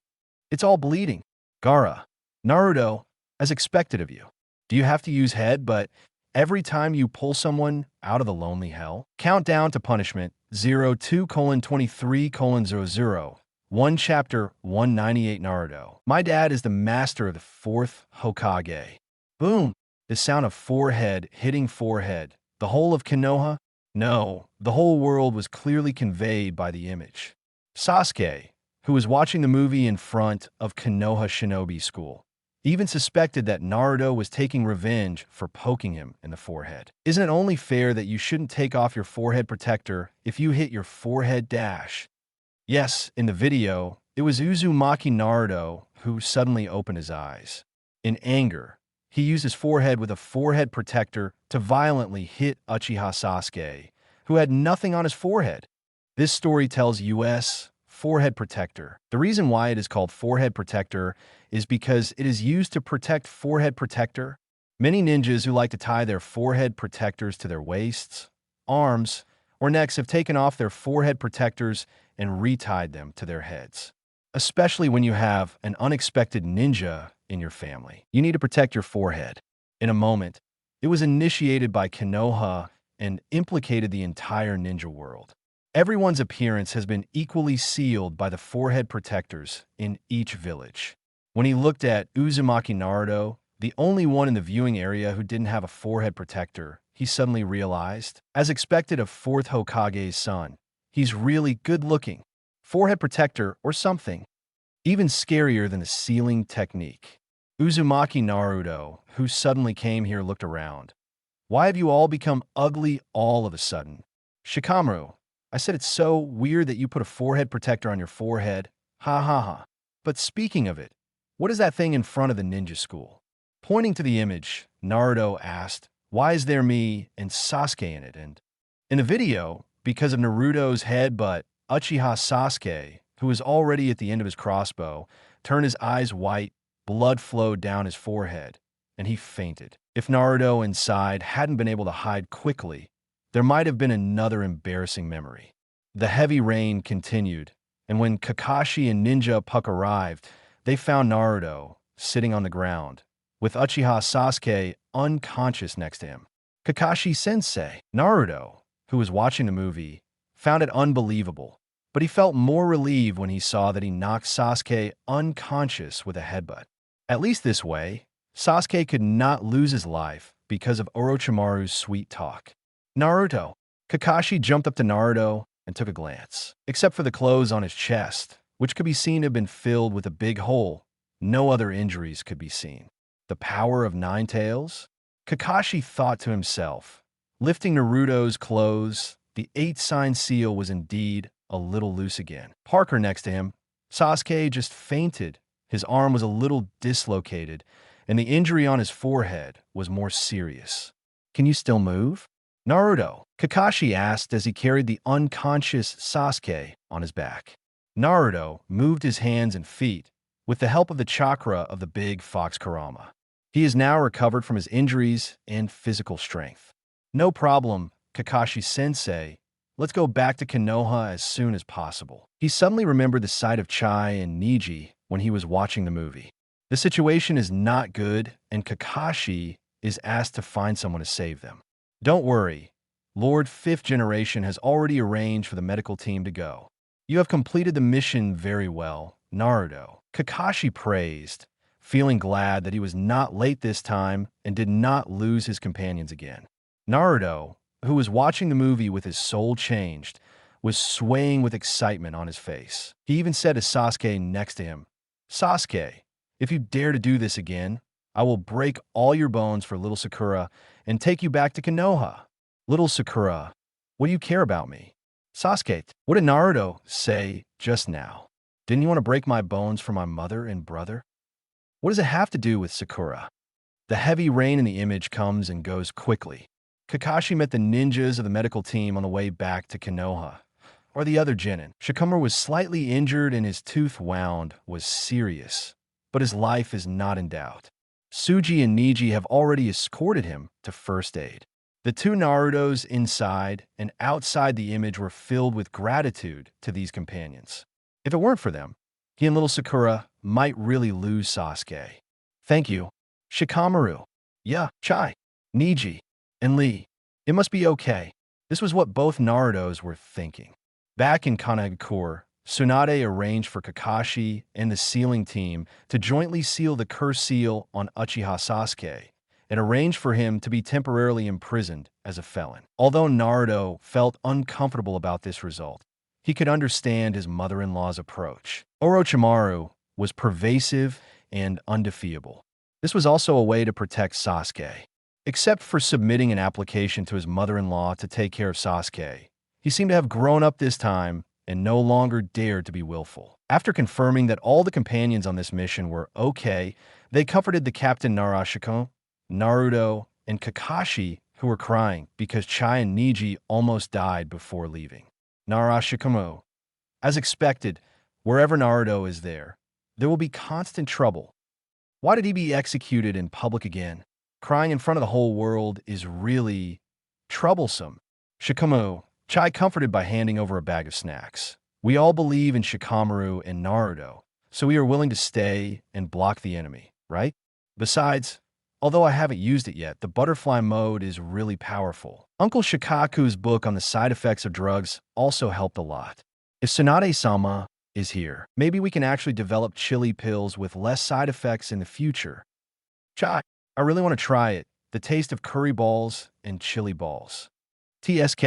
It's all bleeding. Gaara, Naruto, as expected of you. Do you have to use head, but every time you pull someone out of the lonely hell? Countdown to punishment 02:23:00. 1 Chapter 198 Naruto. My dad is the master of the 4th Hokage. Boom! The sound of forehead hitting forehead. The whole of Konoha? No, the whole world was clearly conveyed by the image. Sasuke, who was watching the movie in front of Konoha Shinobi School, even suspected that Naruto was taking revenge for poking him in the forehead. Isn't it only fair that you shouldn't take off your forehead protector if you hit your forehead dash? Yes, in the video, it was Uzumaki Naruto who suddenly opened his eyes. In anger, he used his forehead with a forehead protector to violently hit Uchiha Sasuke, who had nothing on his forehead. This story tells us forehead protector. The reason why it is called forehead protector is because it is used to protect forehead protector. Many ninjas who like to tie their forehead protectors to their waists, arms, or necks have taken off their forehead protectors and retied them to their heads. Especially when you have an unexpected ninja in your family. You need to protect your forehead. In a moment, it was initiated by Konoha and implicated the entire ninja world. Everyone's appearance has been equally sealed by the forehead protectors in each village. When he looked at Uzumaki Naruto, the only one in the viewing area who didn't have a forehead protector, he suddenly realized, as expected of 4th Hokage's son, he's really good-looking. Forehead protector or something. Even scarier than the sealing technique. Uzumaki Naruto, who suddenly came here, looked around. Why have you all become ugly all of a sudden? Shikamaru, I said it's so weird that you put a forehead protector on your forehead. Ha ha ha. But speaking of it, what is that thing in front of the ninja school? Pointing to the image, Naruto asked, why is there me and Sasuke in it? And in the video, because of Naruto's head, but Uchiha Sasuke, who was already at the end of his crossbow, turned his eyes white, blood flowed down his forehead, and he fainted. If Naruto inside hadn't been able to hide quickly, there might have been another embarrassing memory. The heavy rain continued, and when Kakashi and Ninja Puck arrived, they found Naruto sitting on the ground, with Uchiha Sasuke unconscious next to him. Kakashi-sensei, Naruto, who was watching the movie, found it unbelievable, but he felt more relieved when he saw that he knocked Sasuke unconscious with a headbutt. At least this way, Sasuke could not lose his life because of Orochimaru's sweet talk. Naruto. Kakashi jumped up to Naruto and took a glance. Except for the clothes on his chest, which could be seen to have been filled with a big hole, no other injuries could be seen. The power of 9 tails? Kakashi thought to himself. Lifting Naruto's clothes, the 8-sign seal was indeed a little loose again. Parker next to him, Sasuke just fainted. His arm was a little dislocated, and the injury on his forehead was more serious. Can you still move? Naruto, Kakashi asked as he carried the unconscious Sasuke on his back. Naruto moved his hands and feet with the help of the chakra of the big fox Kurama. He is now recovered from his injuries and physical strength. No problem, Kakashi-sensei. Let's go back to Konoha as soon as possible. He suddenly remembered the sight of Chai and Niji when he was watching the movie. The situation is not good, and Kakashi is asked to find someone to save them. Don't worry, Lord 5th Generation has already arranged for the medical team to go. You have completed the mission very well, Naruto. Kakashi praised, feeling glad that he was not late this time and did not lose his companions again. Naruto, who was watching the movie with his soul changed, was swaying with excitement on his face. He even said to Sasuke next to him, Sasuke, if you dare to do this again, I will break all your bones for little Sakura and take you back to Konoha. Little Sakura, what do you care about me? Sasuke, what did Naruto say just now? Didn't you want to break my bones for my mother and brother? What does it have to do with Sakura? The heavy rain in the image comes and goes quickly. Kakashi met the ninjas of the medical team on the way back to Konoha, or the other Genin. Shikamaru was slightly injured and his tooth wound was serious, but his life is not in doubt. Tsuji and Niji have already escorted him to first aid. The two Narutos inside and outside the image were filled with gratitude to these companions. If it weren't for them, he and little Sakura might really lose Sasuke. Thank you, Shikamaru. Yeah, Chai, Niji, and Lee. It must be okay. This was what both Narutos were thinking. Back in Kanagakure, Tsunade arranged for Kakashi and the sealing team to jointly seal the curse seal on Uchiha Sasuke and arranged for him to be temporarily imprisoned as a felon. Although Naruto felt uncomfortable about this result, he could understand his mother-in-law's approach. Orochimaru was pervasive and undefeatable. This was also a way to protect Sasuke. Except for submitting an application to his mother-in-law to take care of Sasuke, he seemed to have grown up this time and no longer dared to be willful. After confirming that all the companions on this mission were okay, they comforted the Captain Narashiko, Naruto, and Kakashi, who were crying because Chai and Niji almost died before leaving. Narashiko. As expected, wherever Naruto is there will be constant trouble. Why did he be executed in public again? Crying in front of the whole world is really troublesome. Shikamaru, Chai comforted by handing over a bag of snacks. We all believe in Shikamaru and Naruto, so we are willing to stay and block the enemy, right? Besides, although I haven't used it yet, the butterfly mode is really powerful. Uncle Shikaku's book on the side effects of drugs also helped a lot. If Tsunade-sama is here, maybe we can actually develop chili pills with less side effects in the future. Chai, I really want to try it. The taste of curry balls and chili balls. TSK.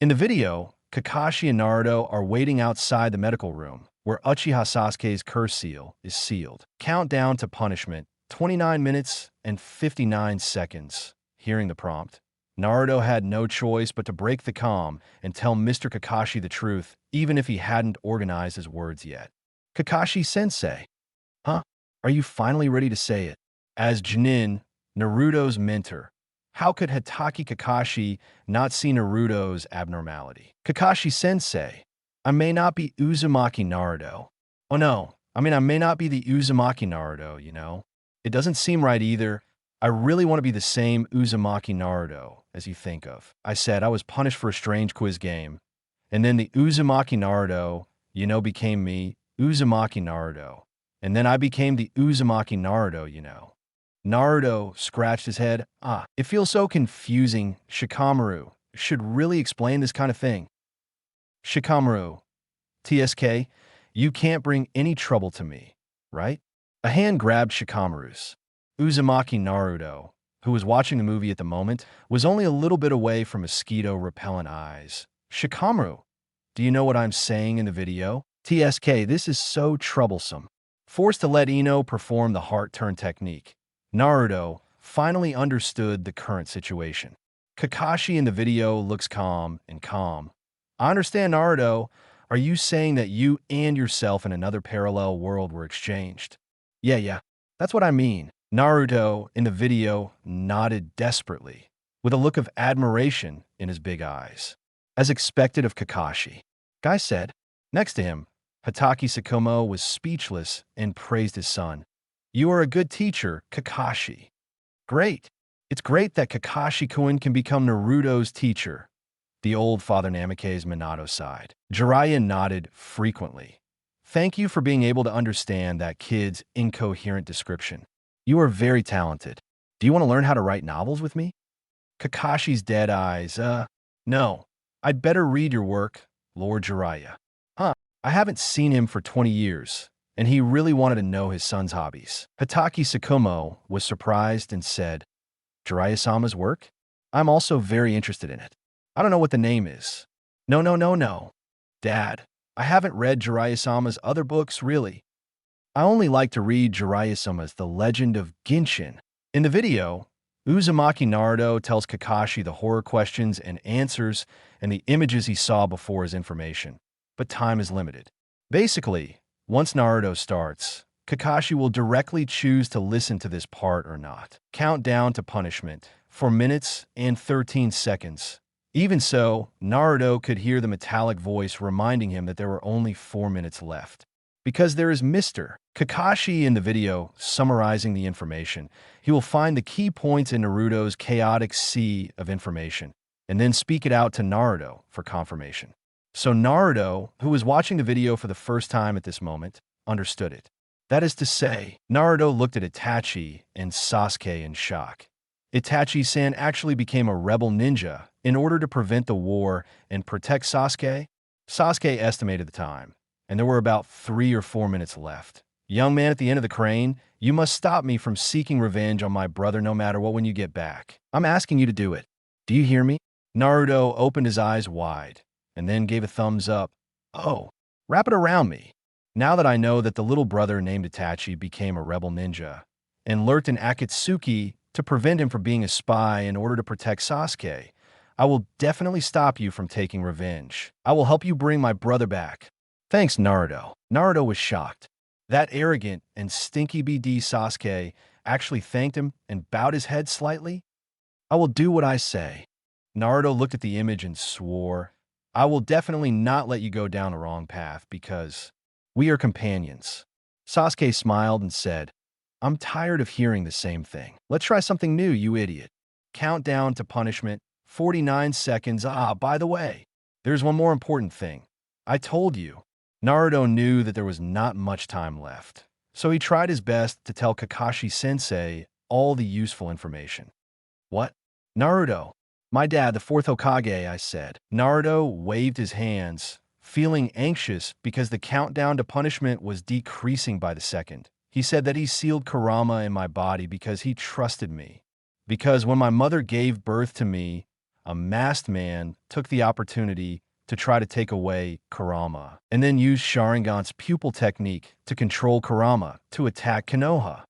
In the video, Kakashi and Naruto are waiting outside the medical room, where Uchiha Sasuke's curse seal is sealed. Countdown to punishment, 29 minutes and 59 seconds. Hearing the prompt, Naruto had no choice but to break the calm and tell Mr. Kakashi the truth, even if he hadn't organized his words yet. Kakashi-sensei. Huh? Are you finally ready to say it? As Genin, Naruto's mentor, how could Hatake Kakashi not see Naruto's abnormality? Kakashi-sensei, I may not be Uzumaki Naruto. Oh no, I may not be the Uzumaki Naruto, you know? It doesn't seem right either. I really want to be the same Uzumaki Naruto as you think of. I said I was punished for a strange quiz game, and then the Uzumaki Naruto, became me, Uzumaki Naruto. And then I became the Uzumaki Naruto, Naruto scratched his head. It feels so confusing. Shikamaru should really explain this kind of thing. Shikamaru. TSK, you can't bring any trouble to me, right? A hand grabbed Shikamaru's. Uzumaki Naruto, who was watching the movie at the moment, was only a little bit away from mosquito-repellent eyes. Shikamaru, do you know what I'm saying in the video? TSK, this is so troublesome. Forced to let Ino perform the heart turn technique. Naruto, finally understood the current situation. Kakashi in the video looks calm and calm. I understand, Naruto. Are you saying that you and yourself in another parallel world were exchanged? Yeah, that's what I mean. Naruto in the video nodded desperately, with a look of admiration in his big eyes. As expected of Kakashi, Guy said. Next to him, Hatake Sakumo was speechless and praised his son. You are a good teacher, Kakashi. Great. It's great that Kakashi-kun can become Naruto's teacher. The old Father Namake's Minato sighed. Jiraiya nodded frequently. Thank you for being able to understand that kid's incoherent description. You are very talented. Do you want to learn how to write novels with me? Kakashi's dead eyes. No. I'd better read your work, Lord Jiraiya. I haven't seen him for 20 years, and he really wanted to know his son's hobbies. Hatake Sakumo was surprised and said, Jiraiya-sama's work? I'm also very interested in it. I don't know what the name is. No. Dad, I haven't read Jiraiya-sama's other books, really. I only like to read Jiraiya-sama's The Legend of Genshin. In the video, Uzumaki Naruto tells Kakashi the horror questions and answers and the images he saw before his information. But time is limited. Basically, once Naruto starts, Kakashi will directly choose to listen to this part or not. Countdown to punishment, 4 minutes and 13 seconds. Even so, Naruto could hear the metallic voice reminding him that there were only 4 minutes left. Because there is Mr. Kakashi in the video summarizing the information, he will find the key points in Naruto's chaotic sea of information, and then speak it out to Naruto for confirmation. So Naruto, who was watching the video for the first time at this moment, understood it. That is to say, Naruto looked at Itachi and Sasuke in shock. Itachi-san actually became a rebel ninja in order to prevent the war and protect Sasuke. Sasuke estimated the time, and there were about 3 or 4 minutes left. Young man at the end of the crane, you must stop me from seeking revenge on my brother no matter what when you get back. I'm asking you to do it. Do you hear me? Naruto opened his eyes wide, and then gave a thumbs up. Oh, wrap it around me. Now that I know that the little brother named Itachi became a rebel ninja and lurked in Akatsuki to prevent him from being a spy in order to protect Sasuke, I will definitely stop you from taking revenge. I will help you bring my brother back. Thanks, Naruto. Naruto was shocked. That arrogant and stinky BD Sasuke actually thanked him and bowed his head slightly. I will do what I say. Naruto looked at the image and swore, I will definitely not let you go down a wrong path because we are companions. Sasuke smiled and said, I'm tired of hearing the same thing. Let's try something new, you idiot. Countdown to punishment, 49 seconds. By the way, there's one more important thing. I told you. Naruto knew that there was not much time left, so he tried his best to tell Kakashi-sensei all the useful information. What? Naruto. My dad, the 4th Hokage, I said. Naruto waved his hands, feeling anxious because the countdown to punishment was decreasing by the second. He said that he sealed Kurama in my body because he trusted me. Because when my mother gave birth to me, a masked man took the opportunity to try to take away Kurama, and then used Sharingan's pupil technique to control Kurama to attack Konoha.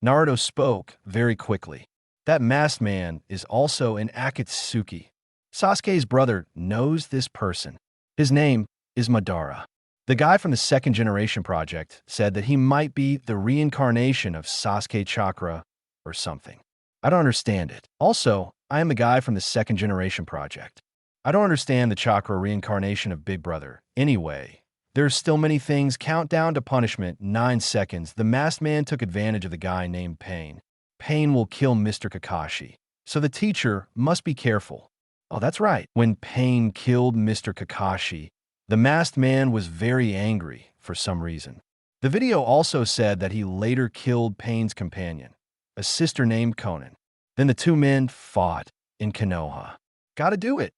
Naruto spoke very quickly. That masked man is also an Akatsuki. Sasuke's brother knows this person. His name is Madara. The guy from the Second Generation Project said that he might be the reincarnation of Sasuke Chakra or something. I don't understand it. Also, I am the guy from the Second Generation Project. I don't understand the Chakra reincarnation of Big Brother. Anyway, there's still many things. Countdown to punishment, 9 seconds. The masked man took advantage of the guy named Pain. Pain will kill Mr. Kakashi, so the teacher must be careful. Oh, that's right. When Pain killed Mr. Kakashi, the masked man was very angry for some reason. The video also said that he later killed Pain's companion, a sister named Konin. Then the two men fought in Konoha. Gotta do it.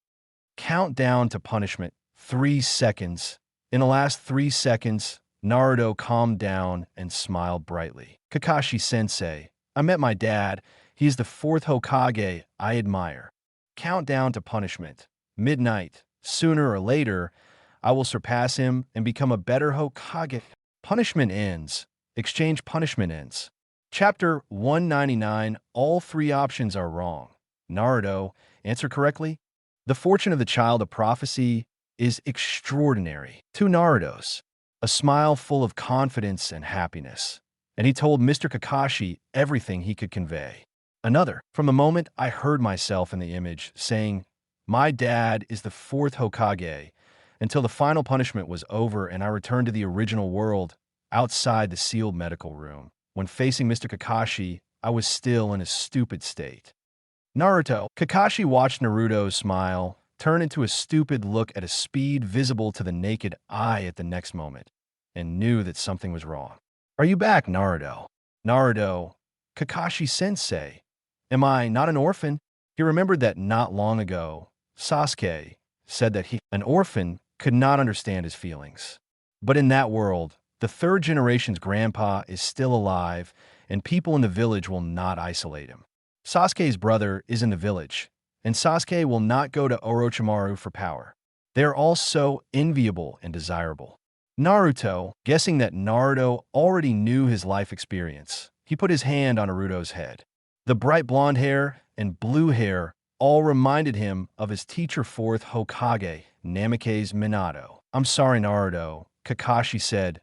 Countdown to punishment, 3 seconds. In the last 3 seconds, Naruto calmed down and smiled brightly. Kakashi-sensei, I met my dad. He is the 4th Hokage I admire. Countdown to punishment, midnight. Sooner or later, I will surpass him and become a better Hokage. Punishment ends. Exchange punishment ends. Chapter 199, all three options are wrong. Naruto, answer correctly. The fortune of the child of prophecy is extraordinary. Two Narutos, a smile full of confidence and happiness, and he told Mr. Kakashi everything he could convey. Another, from the moment I heard myself in the image, saying, "My dad is the fourth Hokage," until the final punishment was over and I returned to the original world outside the sealed medical room. When facing Mr. Kakashi, I was still in a stupid state. Naruto. Kakashi watched Naruto's smile turn into a stupid look at a speed visible to the naked eye at the next moment, and knew that something was wrong. "Are you back, Naruto?" "Naruto, Kakashi-sensei, am I not an orphan?" He remembered that not long ago, Sasuke said that an orphan, could not understand his feelings. But in that world, the third generation's grandpa is still alive, and people in the village will not isolate him. Sasuke's brother is in the village, and Sasuke will not go to Orochimaru for power. They are all so enviable and desirable. Naruto, guessing that Naruto already knew his life experience, he put his hand on Naruto's head. The bright blonde hair and blue hair all reminded him of his teacher fourth Hokage, Namake's Minato. "I'm sorry, Naruto," Kakashi said.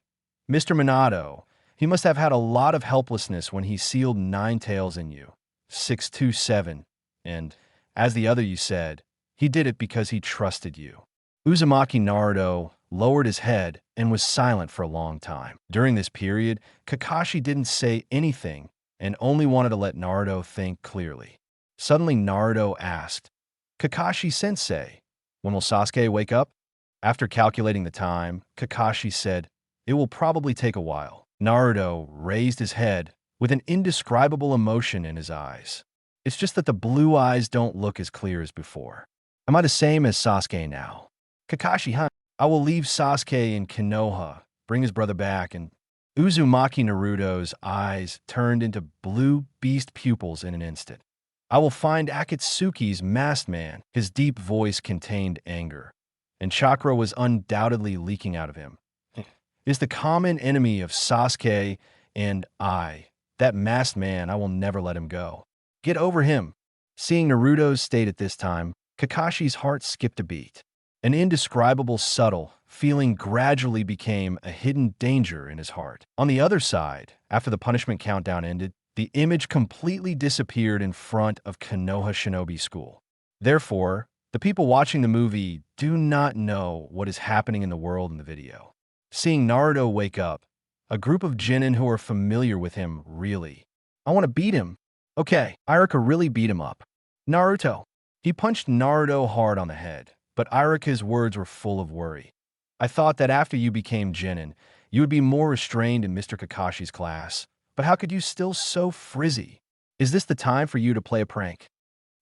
"Mr. Minato, he must have had a lot of helplessness when he sealed 9 tails in you. 627. And, as the other you said, he did it because he trusted you." Uzumaki Naruto lowered his head and was silent for a long time. During this period, Kakashi didn't say anything and only wanted to let Naruto think clearly. Suddenly Naruto asked, "Kakashi-sensei, when will Sasuke wake up?" After calculating the time, Kakashi said, "It will probably take a while." Naruto raised his head with an indescribable emotion in his eyes. "It's just that the blue eyes don't look as clear as before. Am I the same as Sasuke now?" "Kakashi, I will leave Sasuke in Konoha, bring his brother back, and..." Uzumaki Naruto's eyes turned into blue beast pupils in an instant. "I will find Akatsuki's masked man." His deep voice contained anger, and chakra was undoubtedly leaking out of him. "Is the common enemy of Sasuke and I. That masked man, I will never let him go. Get over him." Seeing Naruto's state at this time, Kakashi's heart skipped a beat. An indescribable subtle feeling gradually became a hidden danger in his heart. On the other side, after the punishment countdown ended, the image completely disappeared in front of Konoha Shinobi School. Therefore, the people watching the movie do not know what is happening in the world in the video. Seeing Naruto wake up, a group of Genin who are familiar with him really. "I want to beat him." "Okay, Iruka really beat him up." Naruto. He punched Naruto hard on the head, but Iruka's words were full of worry. "I thought that after you became Genin, you would be more restrained in Mr. Kakashi's class. But how could you still so frizzy? Is this the time for you to play a prank?"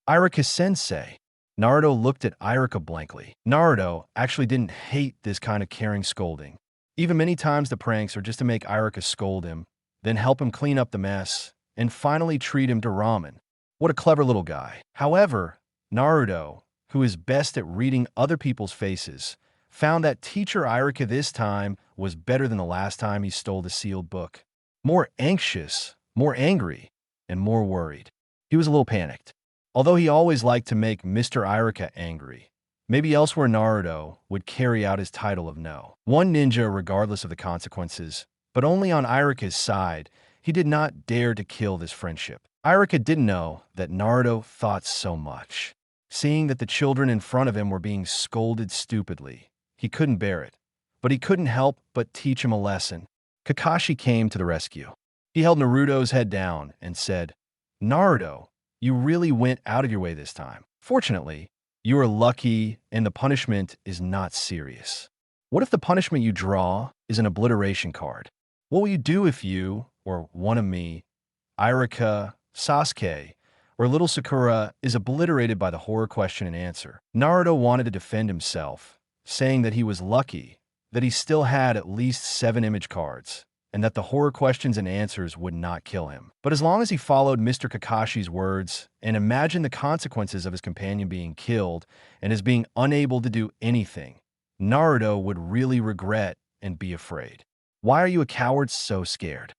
"Iruka-sensei." Naruto looked at Iruka blankly. Naruto actually didn't hate this kind of caring scolding. Even many times the pranks are just to make Iruka scold him, then help him clean up the mess, and finally treat him to ramen. What a clever little guy. However, Naruto, who is best at reading other people's faces, found that teacher Iruka this time was better than the last time he stole the sealed book. More anxious, more angry, and more worried. He was a little panicked. Although he always liked to make Mr. Iruka angry, maybe elsewhere Naruto would carry out his title of no. One ninja regardless of the consequences, but only on Iruka's side, he did not dare to kill this friendship. Iruka didn't know that Naruto thought so much. Seeing that the children in front of him were being scolded stupidly, he couldn't bear it, but he couldn't help but teach him a lesson. Kakashi came to the rescue. He held Naruto's head down and said, "Naruto, you really went out of your way this time. Fortunately, you are lucky and the punishment is not serious. What if the punishment you draw is an obliteration card? What will you do if you, or one of me, Iruka, Sasuke, or little Sakura is obliterated by the horror question and answer?" Naruto wanted to defend himself, saying that he was lucky, that he still had at least 7 image cards, and that the horror questions and answers would not kill him. But as long as he followed Mr. Kakashi's words and imagined the consequences of his companion being killed and his being unable to do anything, Naruto would really regret and be afraid. "Why are you a coward so scared?"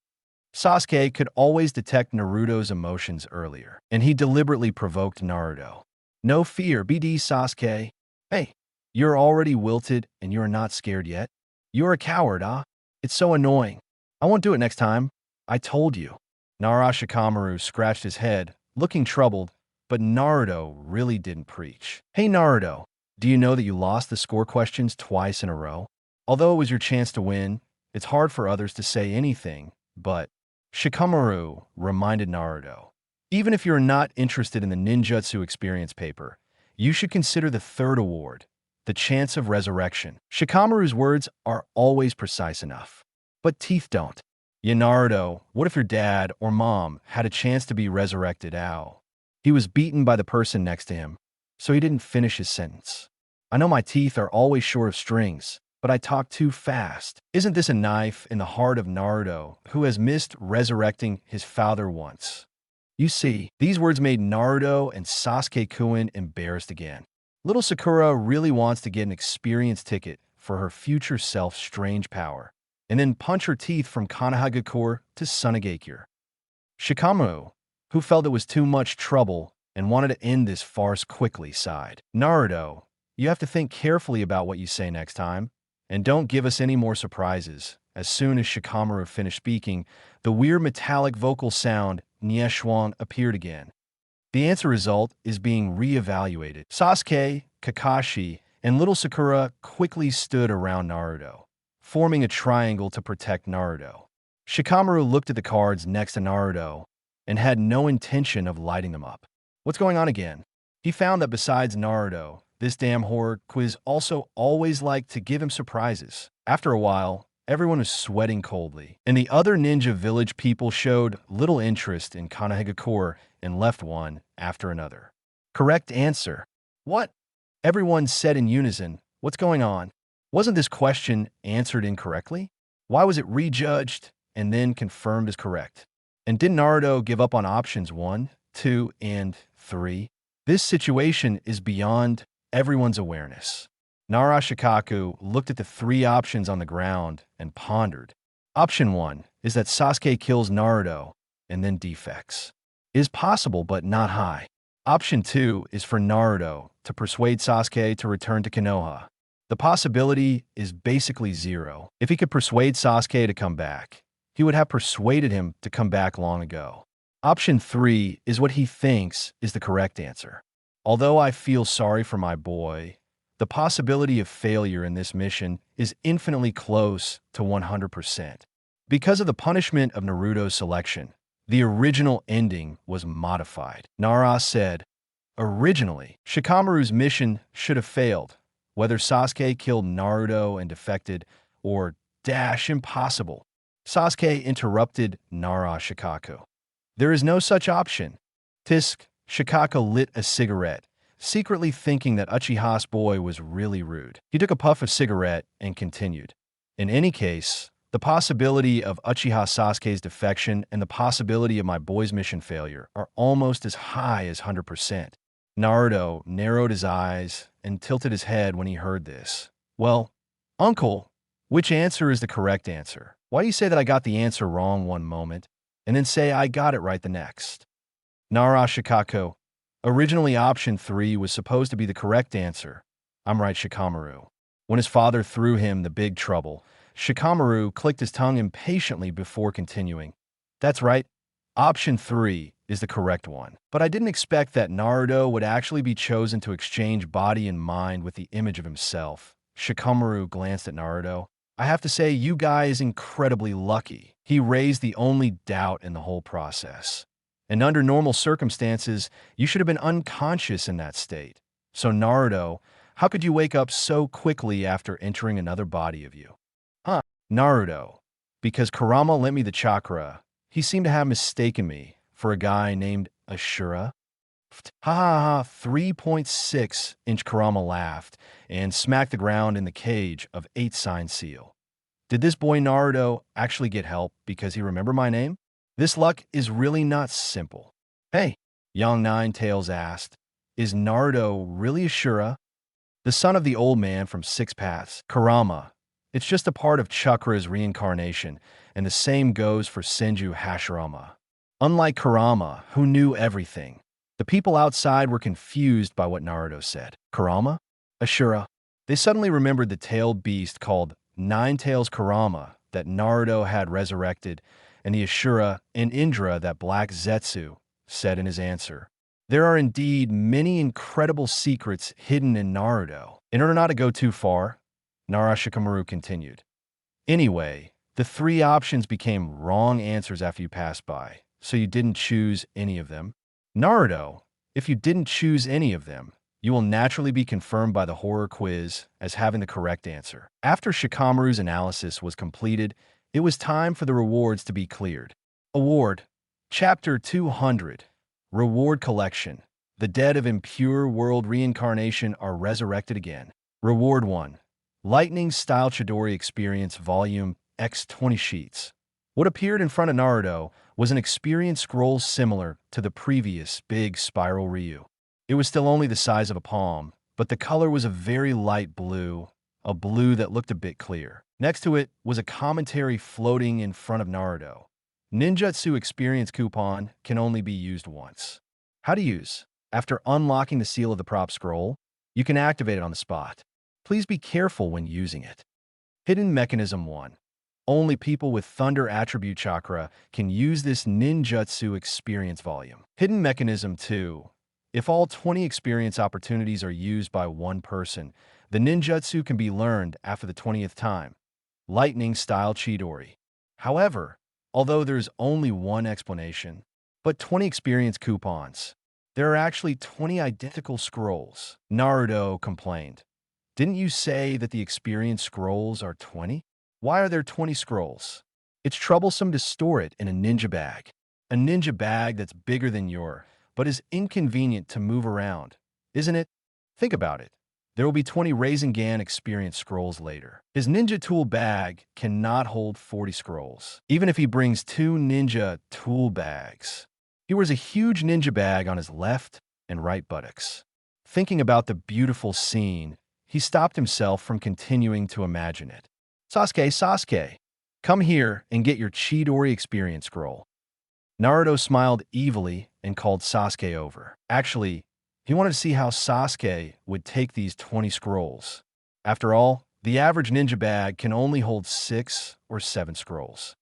Sasuke could always detect Naruto's emotions earlier, and he deliberately provoked Naruto. No fear, BD Sasuke. Hey, you're already wilted and you're not scared yet? You're a coward, ah? It's so annoying. I won't do it next time. I told you. Nara Shikamaru scratched his head, looking troubled, but Naruto really didn't preach. Hey Naruto, do you know that you lost the score questions twice in a row? Although it was your chance to win, it's hard for others to say anything, but Shikamaru reminded Naruto. Even if you're not interested in the ninjutsu experience paper, you should consider the third award, the chance of resurrection. Shikamaru's words are always precise enough, but teeth don't. Yeah, Naruto, what if your dad or mom had a chance to be resurrected? Ow. He was beaten by the person next to him, so he didn't finish his sentence. I know my teeth are always short of strings, but I talk too fast. Isn't this a knife in the heart of Naruto, who has missed resurrecting his father once? You see, these words made Naruto and Sasuke Chūnin embarrassed again. Little Sakura really wants to get an experience ticket for her future self's strange power, and then punch her teeth from Konoha to Sunagakure. Shikamaru, who felt it was too much trouble and wanted to end this farce quickly, sighed. Naruto, you have to think carefully about what you say next time, and don't give us any more surprises. As soon as Shikamaru finished speaking, the weird metallic vocal sound, Nyeshwan, appeared again. The answer result is being re-evaluated. Sasuke, Kakashi, and little Sakura quickly stood around Naruto, forming a triangle to protect Naruto. Shikamaru looked at the cards next to Naruto and had no intention of lighting them up. What's going on again? He found that besides Naruto, this damn horror quiz also always liked to give him surprises. After a while, everyone was sweating coldly, and the other ninja village people showed little interest in Konoha and left one after another. Correct answer. What? Everyone said in unison, what's going on? Wasn't this question answered incorrectly? Why was it rejudged and then confirmed as correct? And didn't Naruto give up on options 1, 2, and 3? This situation is beyond everyone's awareness. Nara Shikaku looked at the 3 options on the ground and pondered. Option 1 is that Sasuke kills Naruto and then defects. It is possible, but not high. Option 2 is for Naruto to persuade Sasuke to return to Konoha. The possibility is basically 0. If he could persuade Sasuke to come back, he would have persuaded him to come back long ago. Option 3 is what he thinks is the correct answer. Although I feel sorry for my boy, the possibility of failure in this mission is infinitely close to 100%. Because of the punishment of Naruto's selection, the original ending was modified. Nara said, originally, Shikamaru's mission should have failed, whether Sasuke killed Naruto and defected, or impossible. Sasuke interrupted Nara Shikaku. There is no such option. Tisk, Shikaku lit a cigarette, secretly thinking that Uchiha's boy was really rude. He took a puff of cigarette and continued. In any case, the possibility of Uchiha Sasuke's defection and the possibility of my boy's mission failure are almost as high as 100%. Naruto narrowed his eyes and tilted his head when he heard this. Well, Uncle, which answer is the correct answer? Why do you say that I got the answer wrong one moment, and then say I got it right the next? Nara Shikaku, originally option 3 was supposed to be the correct answer. I'm right, Shikamaru. When his father threw him the big trouble, Shikamaru clicked his tongue impatiently before continuing. That's right. Option 3 is the correct one. But I didn't expect that Naruto would actually be chosen to exchange body and mind with the image of himself. Shikamaru glanced at Naruto. I have to say, you guy is incredibly lucky. He raised the only doubt in the whole process. And under normal circumstances, you should have been unconscious in that state. So Naruto, how could you wake up so quickly after entering another body of you? Huh, Naruto. Because Kurama lent me the chakra, he seemed to have mistaken me for a guy named Ashura. Ha ha ha, 3.6-inch Kurama laughed and smacked the ground in the cage of 8-sign seal. Did this boy Naruto actually get help because he remembered my name? This luck is really not simple. Hey, young Nine-Tails asked, is Naruto really Ashura? The son of the old man from 6 Paths, Kurama, It's just a part of Chakra's reincarnation, and the same goes for Senju Hashirama. Unlike Kurama, who knew everything, the people outside were confused by what Naruto said. Kurama? Ashura? They suddenly remembered the tailed beast called Nine Tails Kurama that Naruto had resurrected, and the Ashura and Indra that Black Zetsu said in his answer. There are indeed many incredible secrets hidden in Naruto. In order not to go too far, Shikamaru continued. Anyway, the three options became wrong answers after you passed by, so you didn't choose any of them. Naruto, if you didn't choose any of them, you will naturally be confirmed by the horror quiz as having the correct answer. After Shikamaru's analysis was completed, it was time for the rewards to be cleared. Award: Chapter 200, Reward Collection. The dead of impure world reincarnation are resurrected again. Reward 1. Lightning Style Chidori Experience Volume X 20 sheets. What appeared in front of Naruto was an experience scroll similar to the previous big spiral Ryu. It was still only the size of a palm, but the color was a very light blue, a blue that looked a bit clear. Next to it was a commentary floating in front of Naruto. Ninjutsu Experience Coupon can only be used once. How to use? After unlocking the seal of the prop scroll, you can activate it on the spot. Please be careful when using it. Hidden Mechanism 1. Only people with Thunder Attribute Chakra can use this Ninjutsu Experience Volume. Hidden Mechanism 2. If all 20 experience opportunities are used by one person, the ninjutsu can be learned after the 20th time. Lightning Style Chidori. However, although there's only one explanation, but 20 experience coupons, there are actually 20 identical scrolls. Naruto complained. Didn't you say that the experience scrolls are 20? Why are there 20 scrolls? It's troublesome to store it in a ninja bag. A ninja bag that's bigger than your, but is inconvenient to move around, isn't it? Think about it. There will be 20 Rasengan experience scrolls later. His ninja tool bag cannot hold 40 scrolls, even if he brings 2 ninja tool bags. He wears a huge ninja bag on his left and right buttocks. Thinking about the beautiful scene, he stopped himself from continuing to imagine it. Sasuke, come here and get your Chidori experience scroll. Naruto smiled evilly and called Sasuke over. Actually, he wanted to see how Sasuke would take these 20 scrolls. After all, the average ninja bag can only hold 6 or 7 scrolls.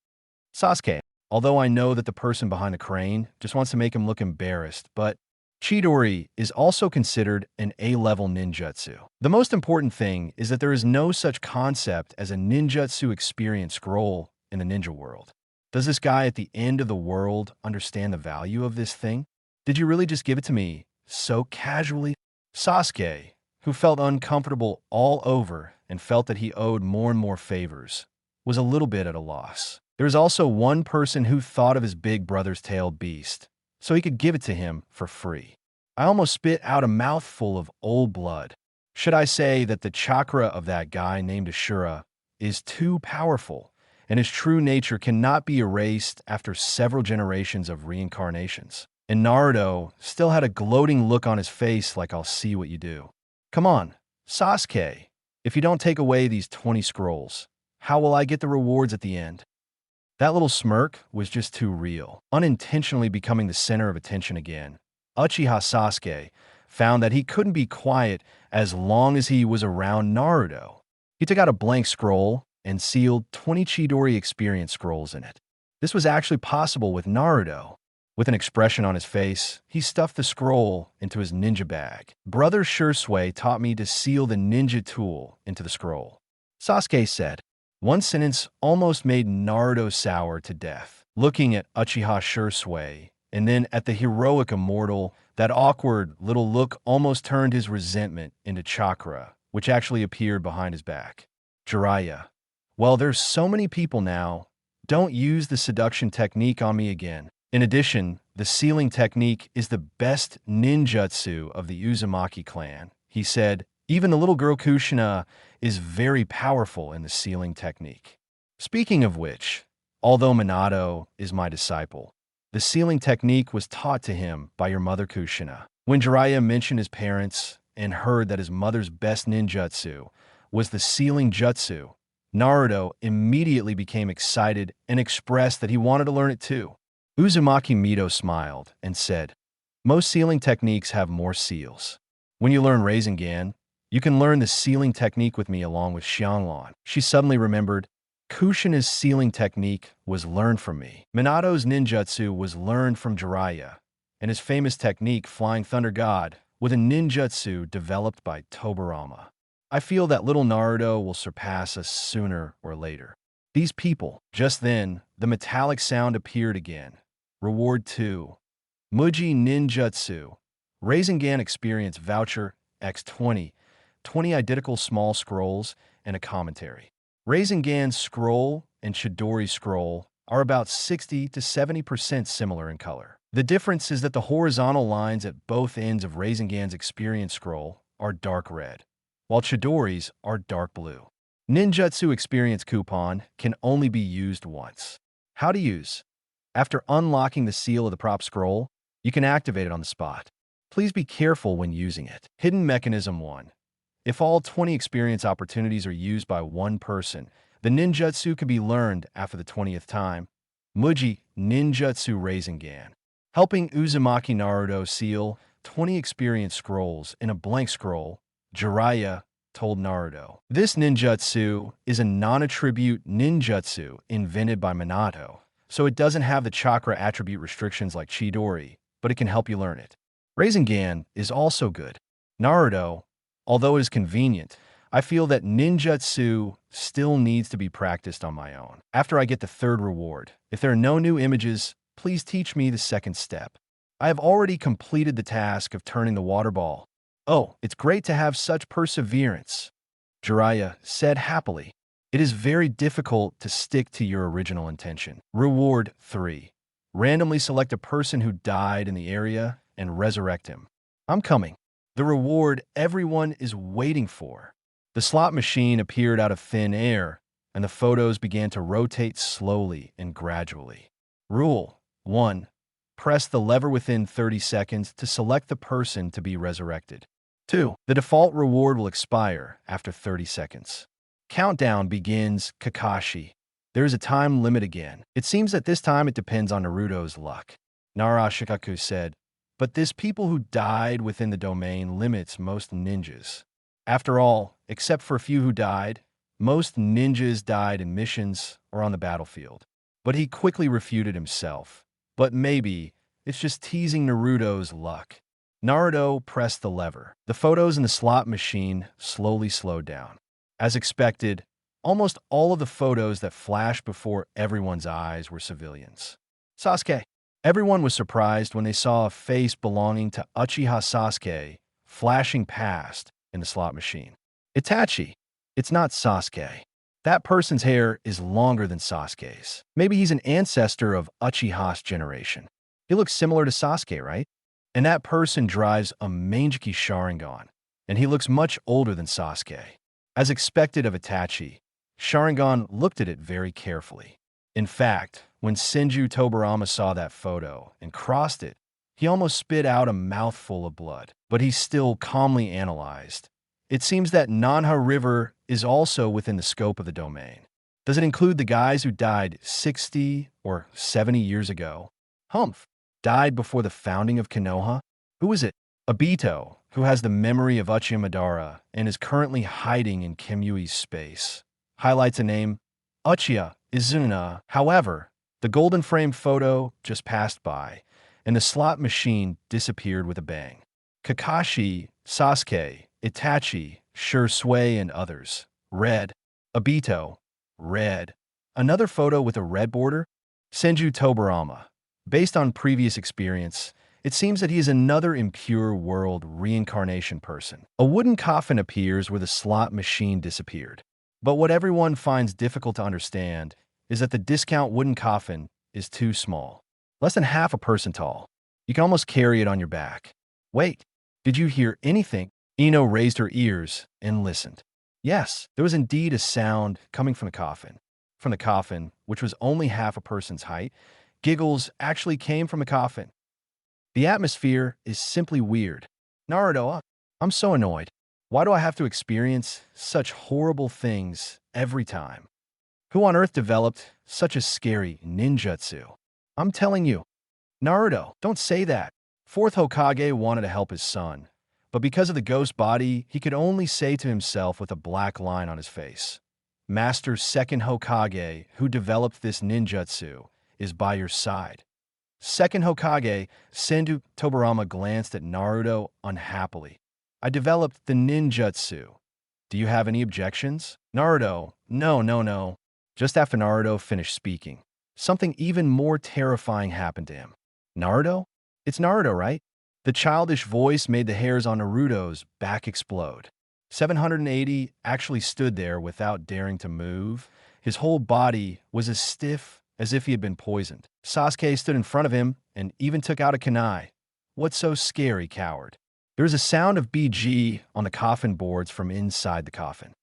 Sasuke, although I know that the person behind the crane just wants to make him look embarrassed, but Chidori is also considered an A-level ninjutsu. The most important thing is that there is no such concept as a ninjutsu experience scroll in the ninja world. Does this guy at the end of the world understand the value of this thing? Did you really just give it to me so casually? Sasuke, who felt uncomfortable all over and felt that he owed more and more favors, was a little bit at a loss. There was also one person who thought of his big brother's tailed beast, so he could give it to him for free. I almost spit out a mouthful of old blood. Should I say that the chakra of that guy named Ashura is too powerful, and his true nature cannot be erased after several generations of reincarnations? And Naruto still had a gloating look on his face like I'll see what you do. Come on, Sasuke, if you don't take away these 20 scrolls, how will I get the rewards at the end? That little smirk was just too real. Unintentionally becoming the center of attention again, Uchiha Sasuke found that he couldn't be quiet as long as he was around Naruto. He took out a blank scroll and sealed 20 Chidori experience scrolls in it. This was actually possible with Naruto. With an expression on his face, he stuffed the scroll into his ninja bag. Brother Shisui taught me to seal the ninja tool into the scroll, Sasuke said. One sentence almost made Naruto sour to death. Looking at Uchiha Shisui and then at the heroic immortal, that awkward little look almost turned his resentment into chakra, which actually appeared behind his back. Jiraiya, well, there's so many people now. Don't use the seduction technique on me again. In addition, the sealing technique is the best ninjutsu of the Uzumaki clan, he said. Even the little girl Kushina is very powerful in the sealing technique. Speaking of which, although Minato is my disciple, the sealing technique was taught to him by your mother Kushina. When Jiraiya mentioned his parents and heard that his mother's best ninjutsu was the sealing jutsu, Naruto immediately became excited and expressed that he wanted to learn it too. Uzumaki Mito smiled and said, "Most sealing techniques have more seals. When you learn Rasengan, you can learn the sealing technique with me along with Xianglong." She suddenly remembered, Kushina's sealing technique was learned from me. Minato's ninjutsu was learned from Jiraiya, and his famous technique, Flying Thunder God, with a ninjutsu developed by Tobirama. I feel that little Naruto will surpass us sooner or later. These people. Just then, the metallic sound appeared again. Reward 2. Muji Ninjutsu. Rasengan Experience Voucher X20. 20 identical small scrolls and a commentary. Rasengan scroll and Chidori scroll are about 60 to 70% similar in color. The difference is that the horizontal lines at both ends of Rasengan's Experience scroll are dark red, while Chidori's are dark blue. Ninjutsu Experience Coupon can only be used once. How to use? After unlocking the seal of the prop scroll, you can activate it on the spot. Please be careful when using it. Hidden Mechanism 1. If all 20 experience opportunities are used by one person, the ninjutsu can be learned after the 20th time. Muji Ninjutsu Rasengan. Helping Uzumaki Naruto seal 20 experience scrolls in a blank scroll, Jiraiya told Naruto. This ninjutsu is a non-attribute ninjutsu invented by Minato, so it doesn't have the chakra attribute restrictions like Chidori, but it can help you learn it. Rasengan is also good. Naruto, although it is convenient, I feel that ninjutsu still needs to be practiced on my own. After I get the third reward, if there are no new images, please teach me the second step. I have already completed the task of turning the water ball. Oh, it's great to have such perseverance, Jiraiya said happily. It is very difficult to stick to your original intention. Reward 3. Randomly select a person who died in the area and resurrect him. I'm coming. The reward everyone is waiting for. The slot machine appeared out of thin air, and the photos began to rotate slowly and gradually. Rule 1. Press the lever within 30 seconds to select the person to be resurrected. 2. The default reward will expire after 30 seconds. Countdown begins. Kakashi. There is a time limit again. It seems that this time it depends on Naruto's luck. Narashikaku said, but this people who died within the domain limits most ninjas. After all, except for a few who died, most ninjas died in missions or on the battlefield. But he quickly refuted himself. But maybe it's just teasing Naruto's luck. Naruto pressed the lever. The photos in the slot machine slowly slowed down. As expected, almost all of the photos that flashed before everyone's eyes were civilians. Sasuke. Everyone was surprised when they saw a face belonging to Uchiha Sasuke flashing past in the slot machine. Itachi. It's not Sasuke. That person's hair is longer than Sasuke's. Maybe he's an ancestor of Uchiha's generation. He looks similar to Sasuke, right? And that person drives a Mangeki Sharingan, and he looks much older than Sasuke. As expected of Itachi, Sharingan looked at it very carefully. In fact, when Senju Tobirama saw that photo and crossed it, he almost spit out a mouthful of blood, but he still calmly analyzed. It seems that Nanha River is also within the scope of the domain. Does it include the guys who died 60 or 70 years ago? Humph. Died before the founding of Konoha? Who is it? Obito, who has the memory of Uchiha Madara and is currently hiding in Kimui's space. Highlights a name, Uchiha Izuna. However, the golden frame photo just passed by, and the slot machine disappeared with a bang. Kakashi, Sasuke, Itachi, Shisui, and others. Red. Obito. Red. Another photo with a red border? Senju Tobirama. Based on previous experience, it seems that he is another impure world reincarnation person. A wooden coffin appears where the slot machine disappeared. But what everyone finds difficult to understand is that the discount wooden coffin is too small. Less than half a person tall. You can almost carry it on your back. Wait, did you hear anything? Ino raised her ears and listened. Yes, there was indeed a sound coming from the coffin. From the coffin, which was only half a person's height, giggles actually came from the coffin. The atmosphere is simply weird. Naruto, I'm so annoyed. Why do I have to experience such horrible things every time. Who on earth developed such a scary ninjutsu? I'm telling you. Naruto, don't say that. Fourth Hokage wanted to help his son, but because of the ghost body, he could only say to himself with a black line on his face, Master Second Hokage, who developed this ninjutsu, is by your side. Second Hokage, Senju Tobirama glanced at Naruto unhappily. I developed the ninjutsu. Do you have any objections? Naruto, no. Just after Naruto finished speaking, something even more terrifying happened to him. Naruto? It's Naruto, right? The childish voice made the hairs on Naruto's back explode. 780 actually stood there without daring to move. His whole body was as stiff as if he had been poisoned. Sasuke stood in front of him and even took out a kunai. What's so scary, coward? There was a sound of BG on the coffin boards from inside the coffin.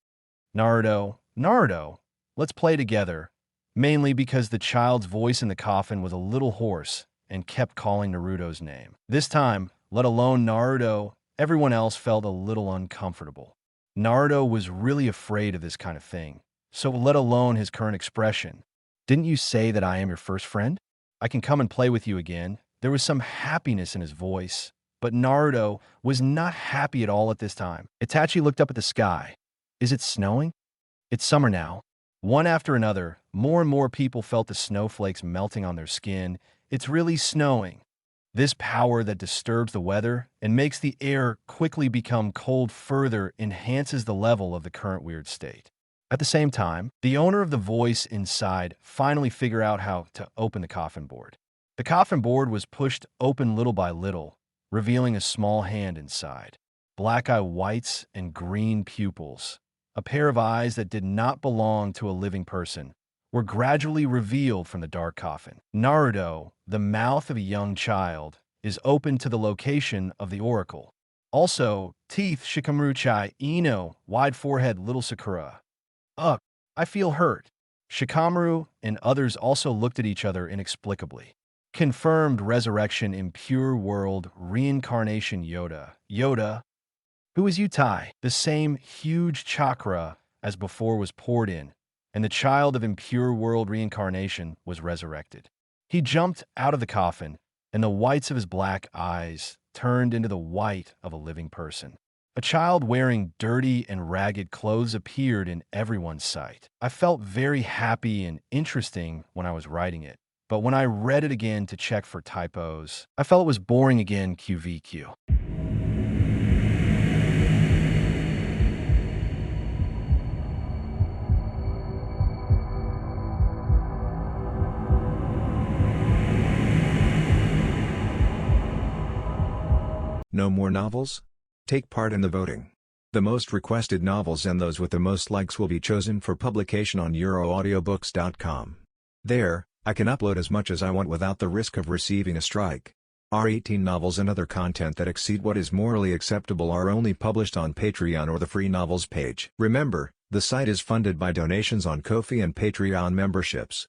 Naruto, let's play together. Mainly because the child's voice in the coffin was a little hoarse and kept calling Naruto's name. This time, let alone Naruto, everyone else felt a little uncomfortable. Naruto was really afraid of this kind of thing, so let alone his current expression. Didn't you say that I am your first friend? I can come and play with you again. There was some happiness in his voice, but Naruto was not happy at all at this time. Itachi looked up at the sky. Is it snowing? It's summer now. One after another, more and more people felt the snowflakes melting on their skin. It's really snowing. This power that disturbs the weather and makes the air quickly become cold further enhances the level of the current weird state. At the same time, the owner of the voice inside finally figured out how to open the coffin board. The coffin board was pushed open little by little, revealing a small hand inside. Black eye whites and green pupils, a pair of eyes that did not belong to a living person, were gradually revealed from the dark coffin. Naruto, the mouth of a young child, is open to the location of the oracle. Also, teeth Shikamaru Chai Ino, wide forehead little Sakura. Ugh, I feel hurt. Shikamaru and others also looked at each other inexplicably. Confirmed resurrection in pure world reincarnation Yoda. Yoda, who is Utai? The same huge chakra as before was poured in, and the child of impure world reincarnation was resurrected. He jumped out of the coffin, and the whites of his black eyes turned into the white of a living person. A child wearing dirty and ragged clothes appeared in everyone's sight. I felt very happy and interesting when I was writing it, but when I read it again to check for typos, I felt it was boring again QVQ. No more novels? Take part in the voting. The most requested novels and those with the most likes will be chosen for publication on euroaudiobooks.com. There, I can upload as much as I want without the risk of receiving a strike. Our 18 novels and other content that exceed what is morally acceptable are only published on Patreon or the free novels page. Remember, the site is funded by donations on Ko-fi and Patreon memberships.